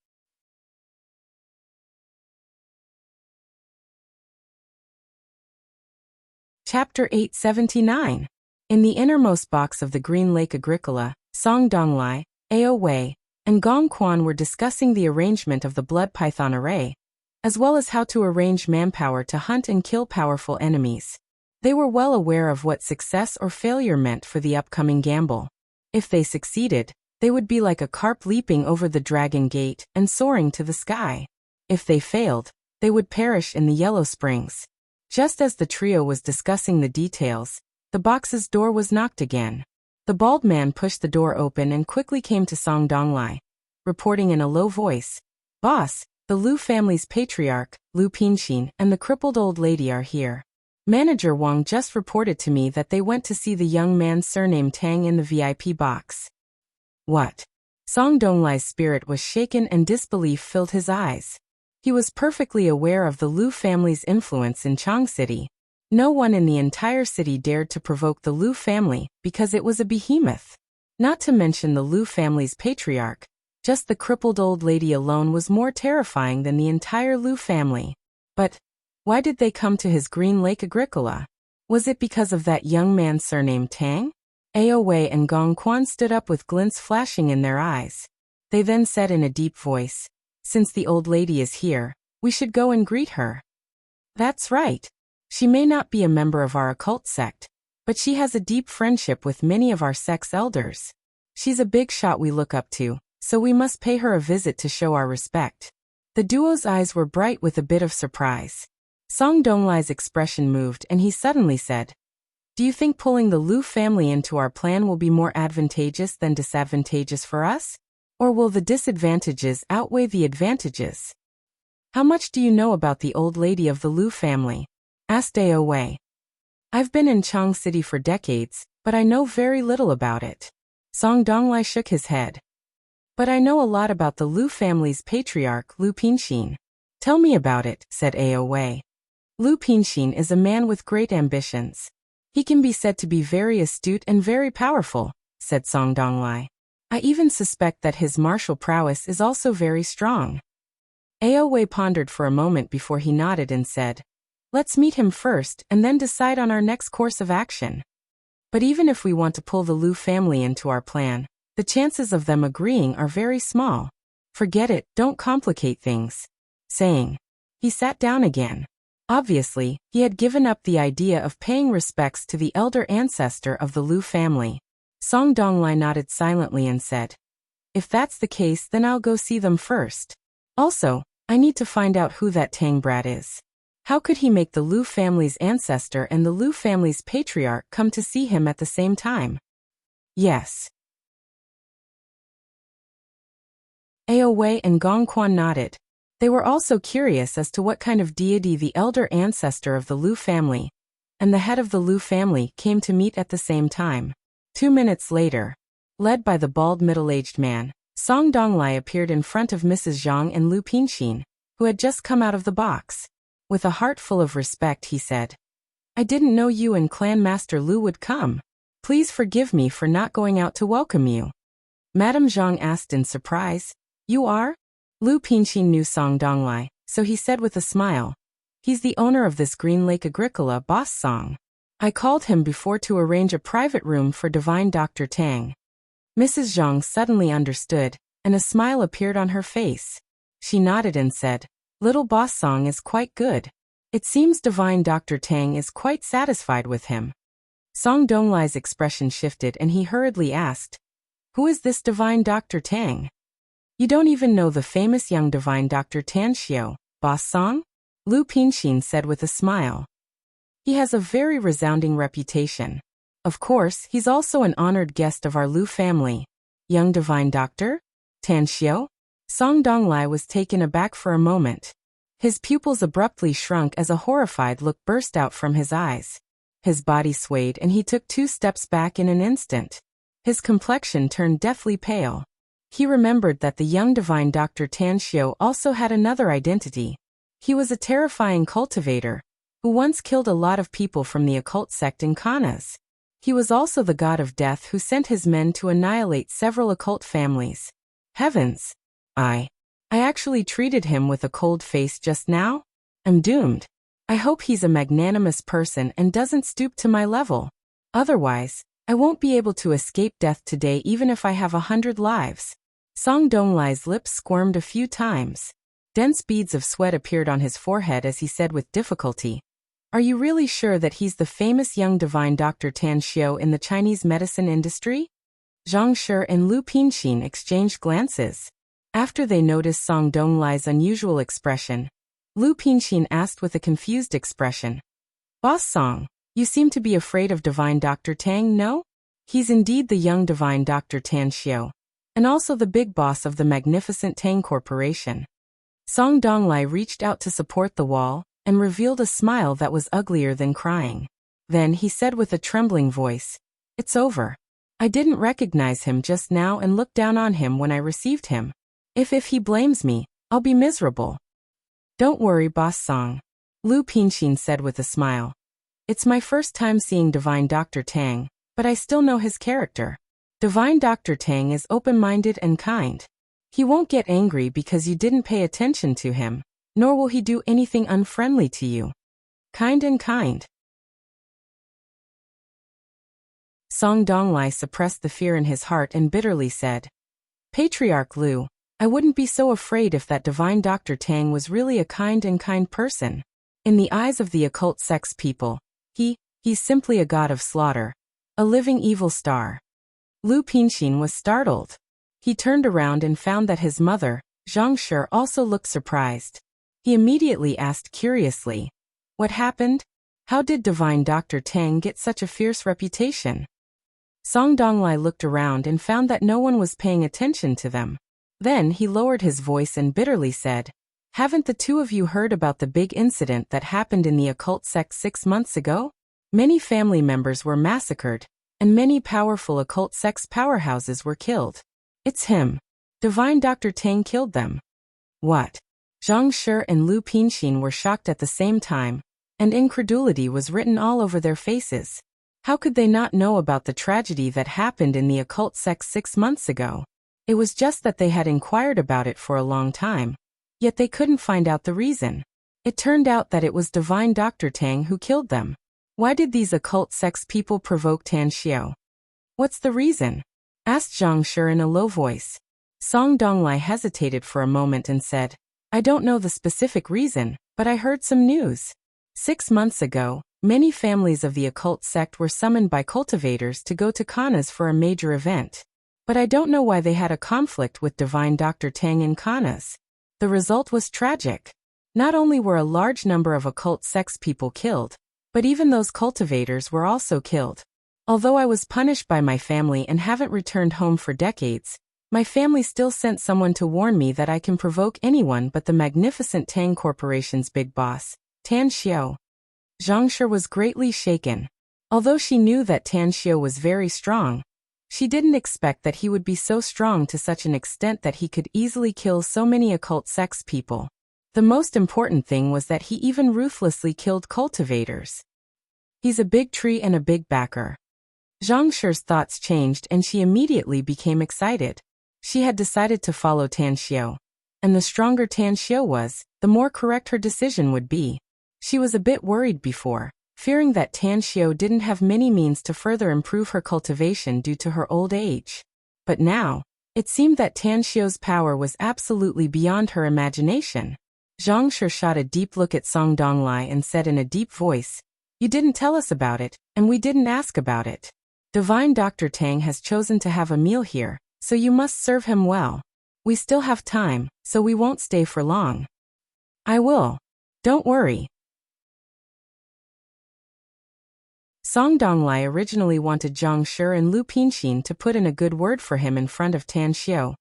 Chapter 879. In the innermost box of the Green Lake Agricola, Song Donglai, Ao Wei, and Gong Quan were discussing the arrangement of the blood python array, as well as how to arrange manpower to hunt and kill powerful enemies. They were well aware of what success or failure meant for the upcoming gamble. If they succeeded, they would be like a carp leaping over the dragon gate and soaring to the sky. If they failed, they would perish in the Yellow Springs. Just as the trio was discussing the details, the box's door was knocked again. The bald man pushed the door open and quickly came to Song Donglai, reporting in a low voice, Boss, the Lu family's patriarch, Lu Pinxin, and the crippled old lady are here. Manager Wang just reported to me that they went to see the young man surnamed Tang in the VIP box. What? Song Donglai's spirit was shaken and disbelief filled his eyes. He was perfectly aware of the Lu family's influence in Chang City. No one in the entire city dared to provoke the Lu family because it was a behemoth. Not to mention the Lu family's patriarch, just the crippled old lady alone was more terrifying than the entire Lu family. But why did they come to his Green Lake Agricola? Was it because of that young man surnamed Tang? Ao Wei and Gong Quan stood up with glints flashing in their eyes. They then said in a deep voice, Since the old lady is here, we should go and greet her. That's right. She may not be a member of our occult sect, but she has a deep friendship with many of our sect's elders. She's a big shot we look up to, so we must pay her a visit to show our respect. The duo's eyes were bright with a bit of surprise. Song Donglai's expression moved and he suddenly said, Do you think pulling the Lu family into our plan will be more advantageous than disadvantageous for us? Or will the disadvantages outweigh the advantages? How much do you know about the old lady of the Lu family? Asked Ao Wei. I've been in Chang City for decades, but I know very little about it. Song Donglai shook his head. But I know a lot about the Lu family's patriarch, Lu Pinxin. Tell me about it, said Ao Wei. Lu Pinxin is a man with great ambitions. He can be said to be very astute and very powerful, said Song Donglai. I even suspect that his martial prowess is also very strong. Ao Wei pondered for a moment before he nodded and said, Let's meet him first and then decide on our next course of action. But even if we want to pull the Lu family into our plan, the chances of them agreeing are very small. Forget it, don't complicate things. Saying, He sat down again. Obviously, he had given up the idea of paying respects to the elder ancestor of the Lu family. Song Donglai nodded silently and said, "If that's the case, then I'll go see them first. Also, I need to find out who that Tang brat is. How could he make the Lu family's ancestor and the Lu family's patriarch come to see him at the same time?" "Yes." Ao Wei and Gong Quan nodded. They were also curious as to what kind of deity the elder ancestor of the Lu family and the head of the Lu family came to meet at the same time. 2 minutes later, led by the bald middle-aged man, Song Donglai appeared in front of Mrs. Zhang and Lu Pinxin, who had just come out of the box. With a heart full of respect, he said, "I didn't know you and Clan Master Lu would come. Please forgive me for not going out to welcome you." Madame Zhang asked in surprise, "You are?" Lu Pinxin knew Song Donglai, so he said with a smile, "He's the owner of this Green Lake Agricola, Boss Song. I called him before to arrange a private room for Divine Dr. Tang." Mrs. Zhang suddenly understood, and a smile appeared on her face. She nodded and said, "Little Boss Song is quite good. It seems Divine Dr. Tang is quite satisfied with him." Song Donglai's expression shifted and he hurriedly asked, "Who is this Divine Dr. Tang?" "You don't even know the famous young Divine Dr. Tan Xiao, Boss Song?" Lu Pinxin said with a smile. "He has a very resounding reputation. Of course, he's also an honored guest of our Lu family." "Young Divine Doctor? Tan Xiao?" Song Donglai was taken aback for a moment. His pupils abruptly shrunk as a horrified look burst out from his eyes. His body swayed and he took 2 steps back in an instant. His complexion turned deathly pale. He remembered that the young Divine Dr. Tan Xiao also had another identity. He was a terrifying cultivator, who once killed a lot of people from the occult sect in Kanas. He was also the god of death who sent his men to annihilate several occult families. Heavens! I actually treated him with a cold face just now? I'm doomed. I hope he's a magnanimous person and doesn't stoop to my level. Otherwise, I won't be able to escape death today even if I have 100 lives. Song Donglai's lips squirmed a few times. Dense beads of sweat appeared on his forehead as he said with difficulty, "Are you really sure that he's the famous young Divine Dr. Tan Xiao in the Chinese medicine industry?" Zhang Shi and Lu Pinxin exchanged glances. After they noticed Song Donglai's unusual expression, Lu Pinxin asked with a confused expression, "Boss Song, you seem to be afraid of Divine Dr. Tang, no? He's indeed the young Divine Dr. Tan Xiao, and also the big boss of the magnificent Tang Corporation." Song Donglai reached out to support the wall and revealed a smile that was uglier than crying. Then he said with a trembling voice, "It's over. I didn't recognize him just now and looked down on him when I received him. If he blames me, I'll be miserable." "Don't worry, Boss Song," Lu Pinxin said with a smile. "It's my first time seeing Divine Dr. Tang, but I still know his character. Divine Dr. Tang is open-minded and kind. He won't get angry because you didn't pay attention to him, nor will he do anything unfriendly to you. Kind and kind." Song Donglai suppressed the fear in his heart and bitterly said, "Patriarch Lu, I wouldn't be so afraid if that Divine Dr. Tang was really a kind person. In the eyes of the occult sect's people, he's simply a god of slaughter, a living evil star." Lu Pinxin was startled. He turned around and found that his mother, Zhang Shi, also looked surprised. He immediately asked curiously, "What happened? How did Divine Dr. Tang get such a fierce reputation?" Song Donglai looked around and found that no one was paying attention to them. Then he lowered his voice and bitterly said, "Haven't the 2 of you heard about the big incident that happened in the occult sect 6 months ago? Many family members were massacred, and many powerful occult sect's powerhouses were killed. It's him. Divine Dr. Tang killed them." "What?" Zhang Shi and Lu Pinxin were shocked at the same time, and incredulity was written all over their faces. How could they not know about the tragedy that happened in the occult sect 6 months ago? It was just that they had inquired about it for a long time, yet they couldn't find out the reason. It turned out that it was Divine Dr. Tang who killed them. Why did these occult sects people provoke Tan Xiao? "What's the reason?" asked Zhang Shi in a low voice. Song Donglai hesitated for a moment and said, "I don't know the specific reason, But I heard some news. 6 months ago, many families of the occult sect were summoned by cultivators to go to Khanas for a major event. But I don't know why they had a conflict with Divine Dr. Tang in Khanas. The result was tragic. Not only were a large number of occult sects people killed, but even those cultivators were also killed. Although I was punished by my family and haven't returned home for decades, my family still sent someone to warn me that I can provoke anyone but the magnificent Tang Corporation's big boss, Tan Xiao. Zhang Shi was greatly shaken. Although she knew that Tan Xiao was very strong, she didn't expect that he would be so strong to such an extent that he could easily kill so many occult sects people. The most important thing was that he even ruthlessly killed cultivators. He's a big tree and a big backer. Zhang Shi's thoughts changed and she immediately became excited. She had decided to follow Tan Xiao. And the stronger Tan Xiao was, the more correct her decision would be. She was a bit worried before, fearing that Tan Xiao didn't have many means to further improve her cultivation due to her old age. But now, it seemed that Tan Xiao's power was absolutely beyond her imagination. Zhang Shi shot a deep look at Song Donglai and said in a deep voice, "You didn't tell us about it, and we didn't ask about it. Divine Dr. Tang has chosen to have a meal here, so you must serve him well. We still have time, so we won't stay for long." "I will. Don't worry." Song Donglai originally wanted Zhang Shi and Lu Pinxin to put in a good word for him in front of Tan Xiao.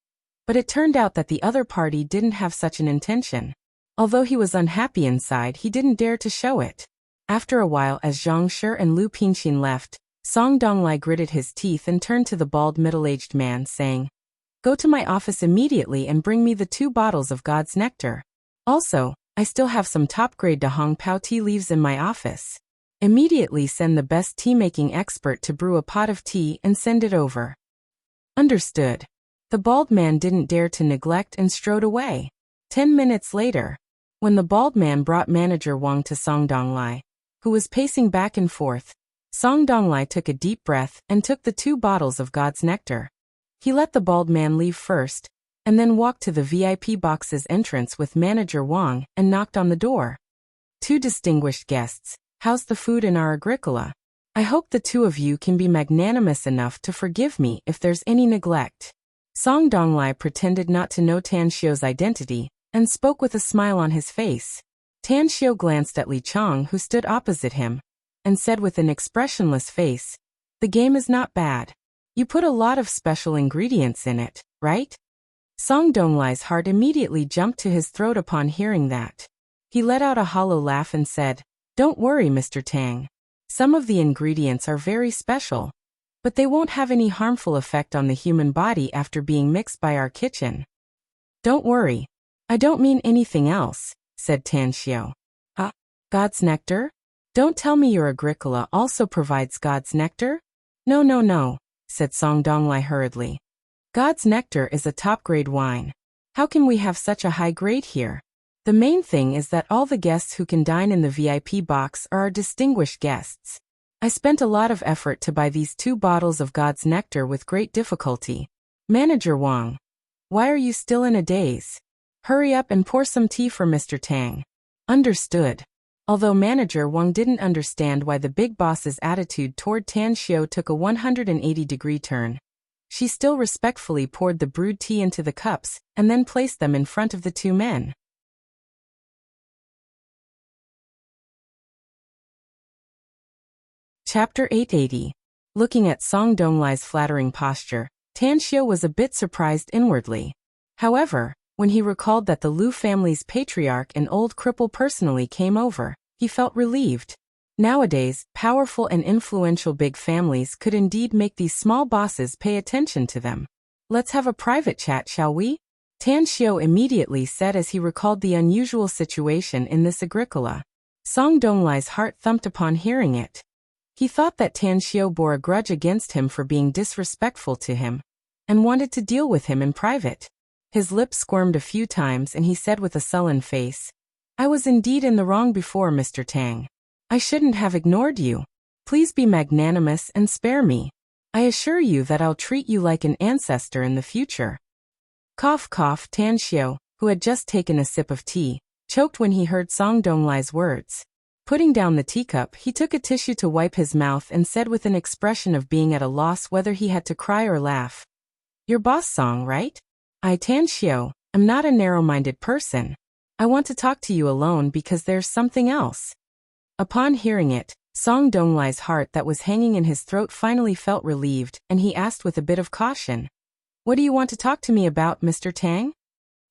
But it turned out that the other party didn't have such an intention. Although he was unhappy inside, he didn't dare to show it. After a while, as Zhang Shi and Lu Pinxin left, Song Donglai gritted his teeth and turned to the bald middle-aged man, saying, "Go to my office immediately and bring me the 2 bottles of God's nectar. Also, I still have some top-grade Dahong Pao tea leaves in my office. Immediately send the best tea-making expert to brew a pot of tea and send it over." "Understood." The bald man didn't dare to neglect and strode away. 10 minutes later, when the bald man brought manager Wang to Song Donglai, who was pacing back and forth, Song Donglai took a deep breath and took the 2 bottles of God's nectar. He let the bald man leave first, and then walked to the VIP box's entrance with manager Wang and knocked on the door. "Two distinguished guests, how's the food in our Agricola? I hope the 2 of you can be magnanimous enough to forgive me if there's any neglect." Song Donglai pretended not to know Tan Xiao's identity and spoke with a smile on his face. Tan Xiao glanced at Li Chang, who stood opposite him, and said with an expressionless face, "The game is not bad. You put a lot of special ingredients in it, right?" Song Donglai's heart immediately jumped to his throat upon hearing that. He let out a hollow laugh and said, "Don't worry, Mr. Tang. Some of the ingredients are very special, but they won't have any harmful effect on the human body after being mixed by our kitchen." "Don't worry. I don't mean anything else," said Tan Xiao. God's nectar? Don't tell me your Agricola also provides God's nectar?" No, said Song Donglai hurriedly. "God's nectar is a top-grade wine. How can we have such a high grade here? The main thing is that all the guests who can dine in the VIP box are our distinguished guests. I spent a lot of effort to buy these 2 bottles of God's nectar with great difficulty. Manager Wang, why are you still in a daze? Hurry up and pour some tea for Mr. Tang." "Understood." Although manager Wang didn't understand why the big boss's attitude toward Tan Xiao took a 180-degree turn, she still respectfully poured the brewed tea into the cups and then placed them in front of the 2 men. Chapter 880. Looking at Song Donglai's flattering posture, Tan Xiao was a bit surprised inwardly. However, when he recalled that the Lu family's patriarch and old cripple personally came over, he felt relieved. Nowadays, powerful and influential big families could indeed make these small bosses pay attention to them. "Let's have a private chat, shall we?" Tan Xiao immediately said as he recalled the unusual situation in this Agricola. Song Donglai's heart thumped upon hearing it. He thought that Tan Xiao bore a grudge against him for being disrespectful to him, and wanted to deal with him in private. His lips squirmed a few times and he said with a sullen face, "I was indeed in the wrong before, Mr. Tang. I shouldn't have ignored you. Please be magnanimous and spare me. I assure you that I'll treat you like an ancestor in the future." Cough cough. Tan Xiao, who had just taken a sip of tea, choked when he heard Song Donglai's words. Putting down the teacup, he took a tissue to wipe his mouth and said with an expression of being at a loss whether he had to cry or laugh. "Your boss Song, right? I Tan Xiao, am not a narrow-minded person. I want to talk to you alone because there's something else." Upon hearing it, Song Donglai's heart that was hanging in his throat finally felt relieved, and he asked with a bit of caution, "What do you want to talk to me about, Mr. Tang?"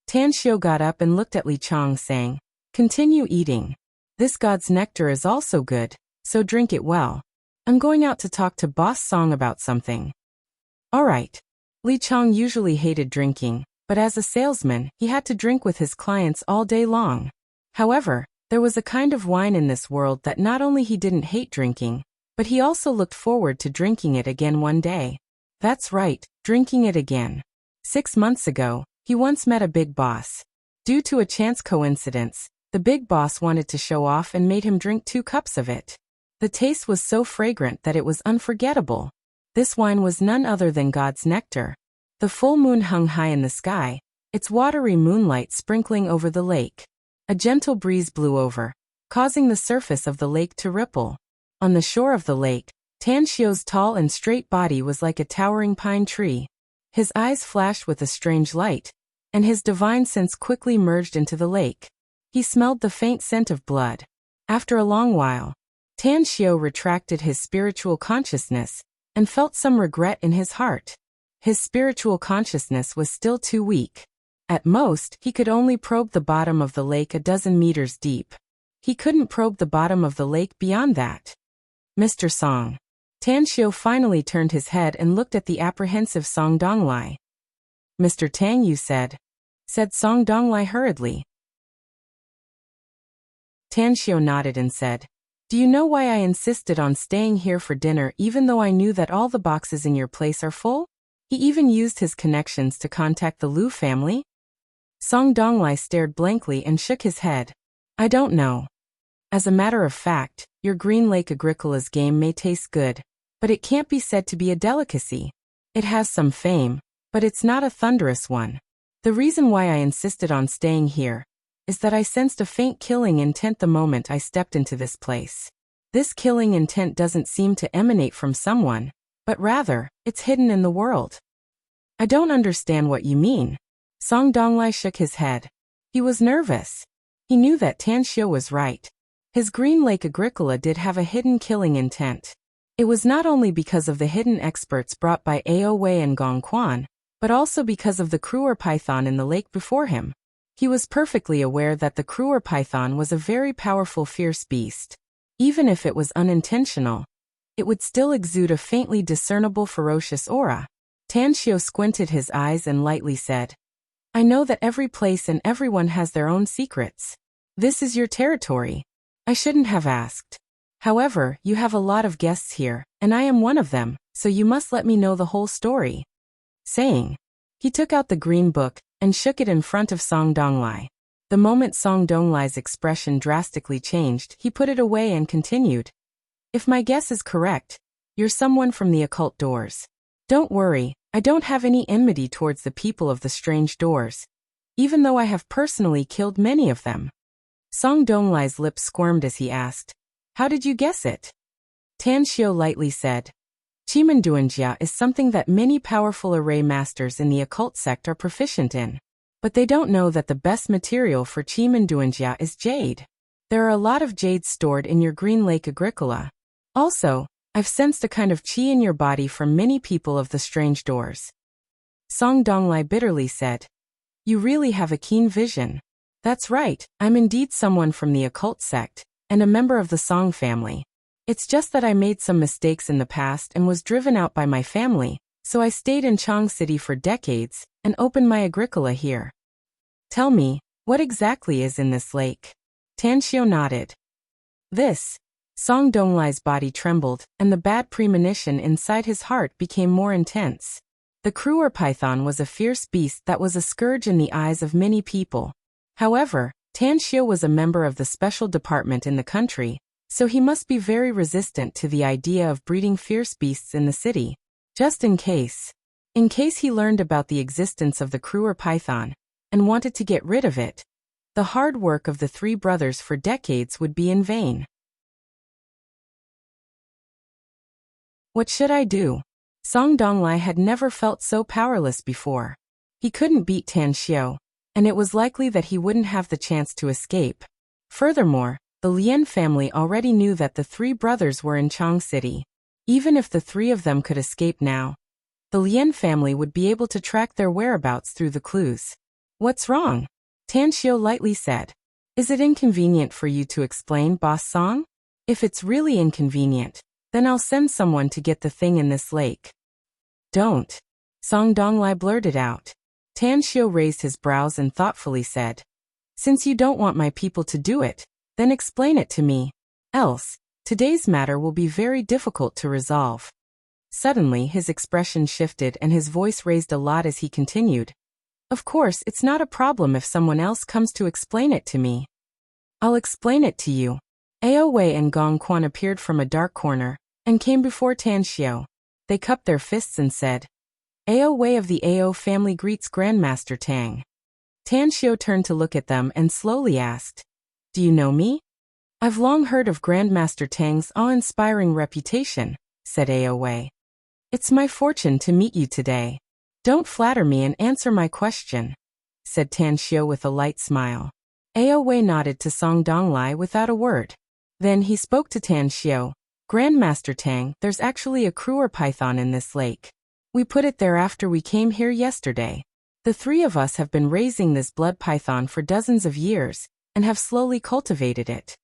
Tan Xiao got up and looked at Li Chong, saying, "Continue eating. This god's nectar is also good, so drink it well. I'm going out to talk to Boss Song about something." All right. Li Chong usually hated drinking, but as a salesman, he had to drink with his clients all day long. However, there was a kind of wine in this world that not only he didn't hate drinking, but he also looked forward to drinking it again one day. That's right, drinking it again. 6 months ago, he once met a big boss. Due to a chance coincidence, the big boss wanted to show off and made him drink 2 cups of it. The taste was so fragrant that it was unforgettable. This wine was none other than God's nectar. The full moon hung high in the sky, its watery moonlight sprinkling over the lake. A gentle breeze blew over, causing the surface of the lake to ripple. On the shore of the lake, Tan Xiao's tall and straight body was like a towering pine tree. His eyes flashed with a strange light, and his divine sense quickly merged into the lake. He smelled the faint scent of blood. After a long while, Tan Xiao retracted his spiritual consciousness and felt some regret in his heart. His spiritual consciousness was still too weak. At most, he could only probe the bottom of the lake a dozen meters deep. He couldn't probe the bottom of the lake beyond that. "Mr. Song." Tan Xiao finally turned his head and looked at the apprehensive Song Donglai. "Mr. Tang, you said Song Donglai hurriedly. Tan Xiao nodded and said, "Do you know why I insisted on staying here for dinner even though I knew that all the boxes in your place are full? He even used his connections to contact the Liu family?" Song Donglai stared blankly and shook his head. "I don't know. As a matter of fact, your Green Lake Agricola's game may taste good, but it can't be said to be a delicacy. It has some fame, but it's not a thunderous one. The reason why I insisted on staying here is that I sensed a faint killing intent the moment I stepped into this place. This killing intent doesn't seem to emanate from someone, but rather, it's hidden in the world." "I don't understand what you mean." Song Donglai shook his head. He was nervous. He knew that Tan Xiao was right. His Green Lake Agricola did have a hidden killing intent. It was not only because of the hidden experts brought by Ao Wei and Gong Quan, but also because of the Kruer python in the lake before him. He was perfectly aware that the Kruer python was a very powerful fierce beast. Even if it was unintentional, it would still exude a faintly discernible ferocious aura. Tan Xiao squinted his eyes and lightly said, "I know that every place and everyone has their own secrets. This is your territory. I shouldn't have asked. However, you have a lot of guests here, and I am one of them, so you must let me know the whole story." Saying, he took out the green book and shook it in front of Song Donglai. The moment Song Donglai's expression drastically changed, he put it away and continued, "If my guess is correct, you're someone from the occult doors. Don't worry, I don't have any enmity towards the people of the strange doors, even though I have personally killed many of them." Song Donglai's lips squirmed as he asked, "How did you guess it?" Tan Xiao lightly said, "Chimenduanjia is something that many powerful array masters in the occult sect are proficient in. But they don't know that the best material for Chimenduanjia is jade. There are a lot of jade stored in your Green Lake Agricola. Also, I've sensed a kind of chi in your body from many people of the strange doors." Song Donglai bitterly said, "You really have a keen vision." "That's right, I'm indeed someone from the occult sect, and a member of the Song family. It's just that I made some mistakes in the past and was driven out by my family, so I stayed in Chang City for decades and opened my Agricola here." "Tell me, what exactly is in this lake?" Tan Xiao nodded. "This." Song Donglai's body trembled, and the bad premonition inside his heart became more intense. The Kruer python was a fierce beast that was a scourge in the eyes of many people. However, Tan Xiao was a member of the special department in the country, so he must be very resistant to the idea of breeding fierce beasts in the city. Just in case he learned about the existence of the Kruer python and wanted to get rid of it, The hard work of the three brothers for decades would be in vain. What should I do? Song Donglai had never felt so powerless before. He couldn't beat Tan Xiao, and it was likely that he wouldn't have the chance to escape. Furthermore, the Lien family already knew that the three brothers were in Chang City. Even if the three of them could escape now, the Lien family would be able to track their whereabouts through the clues. What's wrong? Tan Xiao lightly said. Is it inconvenient for you to explain, Boss Song? If it's really inconvenient, then I'll send someone to get the thing in this lake. Don't. Song Donglai blurted out. Tan Xiao raised his brows and thoughtfully said, since you don't want my people to do it, then explain it to me. Else, today's matter will be very difficult to resolve. Suddenly his expression shifted and his voice raised a lot as he continued. Of course, it's not a problem if someone else comes to explain it to me. I'll explain it to you. Ao Wei and Gong Quan appeared from a dark corner and came before Tan Xiao. They cupped their fists and said, Ao Wei of the Ao family greets Grandmaster Tang. Tan Xiao turned to look at them and slowly asked, do you know me? I've long heard of Grandmaster Tang's awe-inspiring reputation, said Ao Wei. It's my fortune to meet you today. Don't flatter me and answer my question, said Tan Xiao with a light smile. Ao Wei nodded to Song Donglai without a word. Then he spoke to Tan Xiao. Grandmaster Tang, there's actually a cruel python in this lake. We put it there after we came here yesterday. The three of us have been raising this blood python for dozens of years, and have slowly cultivated it.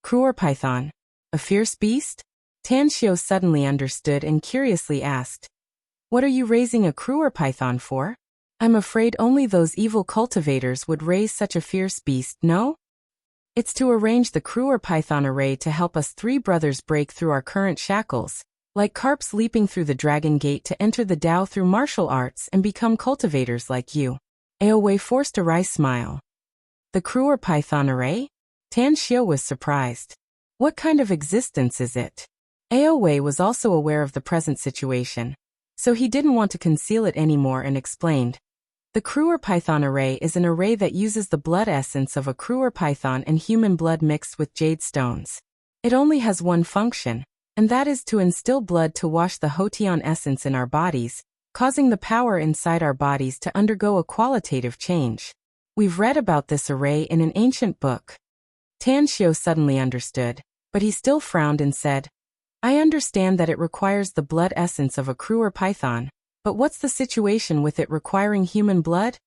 Cruel python? A fierce beast? Tan Xiao suddenly understood and curiously asked, what are you raising a cruel python for? I'm afraid only those evil cultivators would raise such a fierce beast, no? It's to arrange the cruel python array to help us three brothers break through our current shackles, like carps leaping through the dragon gate to enter the Dao through martial arts and become cultivators like you. Ao Wei forced a wry smile. The cruel python array? Tan Xiao was surprised. What kind of existence is it? Ao Wei was also aware of the present situation, so he didn't want to conceal it anymore and explained. The cruel python array is an array that uses the blood essence of a cruel python and human blood mixed with jade stones. It only has one function, and that is to instill blood to wash the Hotian essence in our bodies, causing the power inside our bodies to undergo a qualitative change. We've read about this array in an ancient book. Tan Xiao suddenly understood, but he still frowned and said, I understand that it requires the blood essence of a cruel python, but what's the situation with it requiring human blood?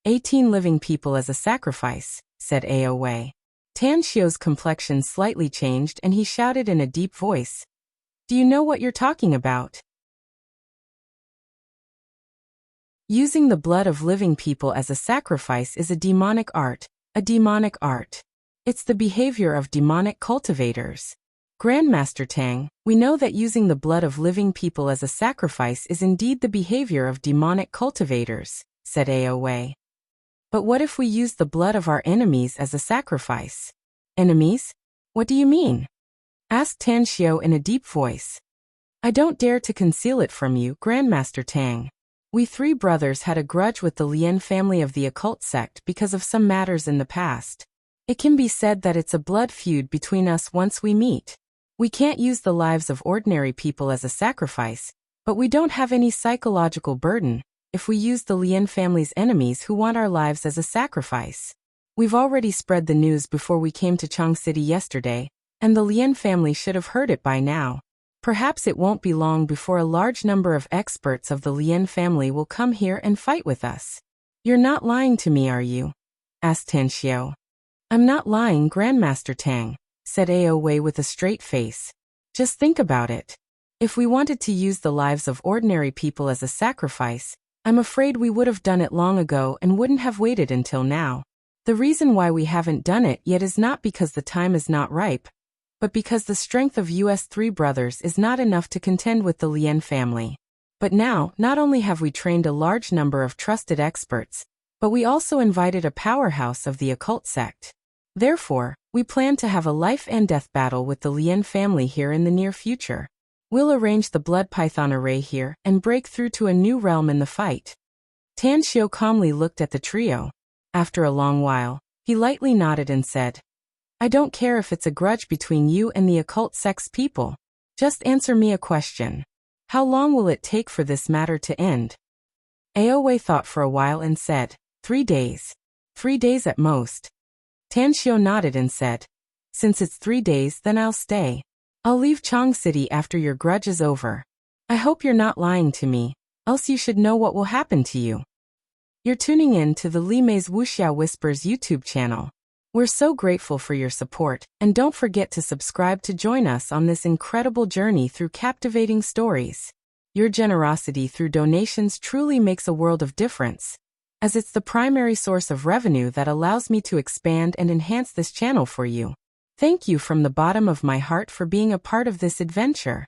18 living people as a sacrifice, said Ao Wei. Tan Xiao's complexion slightly changed and he shouted in a deep voice, do you know what you're talking about? Using the blood of living people as a sacrifice is a demonic art, It's the behavior of demonic cultivators. Grandmaster Tang, we know that using the blood of living people as a sacrifice is indeed the behavior of demonic cultivators, said Ao Wei. But what if we use the blood of our enemies as a sacrifice? Enemies? What do you mean? Asked Tan Xiao in a deep voice. I don't dare to conceal it from you, Grandmaster Tang. We three brothers had a grudge with the Lien family of the occult sect because of some matters in the past. It can be said that it's a blood feud between us once we meet. We can't use the lives of ordinary people as a sacrifice, but we don't have any psychological burden if we use the Lien family's enemies who want our lives as a sacrifice. We've already spread the news before we came to Chang City yesterday, and the Lien family should have heard it by now. Perhaps it won't be long before a large number of experts of the Lien family will come here and fight with us. You're not lying to me, are you? Asked Tan Xiao. I'm not lying, Grandmaster Tang, said Ao Wei with a straight face. Just think about it. If we wanted to use the lives of ordinary people as a sacrifice, I'm afraid we would have done it long ago and wouldn't have waited until now. The reason why we haven't done it yet is not because the time is not ripe, but because the strength of US three brothers is not enough to contend with the Lien family. But now, not only have we trained a large number of trusted experts, but we also invited a powerhouse of the occult sect. Therefore, we plan to have a life and death battle with the Lien family here in the near future. We'll arrange the blood python array here and break through to a new realm in the fight. Tan Xiao calmly looked at the trio. After a long while, He lightly nodded and said, I don't care if it's a grudge between you and the occult sex people. Just answer me a question. How long will it take for this matter to end? Aowe thought for a while and said, 3 days. 3 days at most. Tanshio nodded and said, since it's 3 days, then I'll stay. I'll leave Chong City after your grudge is over. I hope you're not lying to me, else you should know what will happen to you. You're tuning in to the Li Mei's Wuxia Whispers YouTube channel. We're so grateful for your support, and don't forget to subscribe to join us on this incredible journey through captivating stories. Your generosity through donations truly makes a world of difference, as it's the primary source of revenue that allows me to expand and enhance this channel for you. Thank you from the bottom of my heart for being a part of this adventure.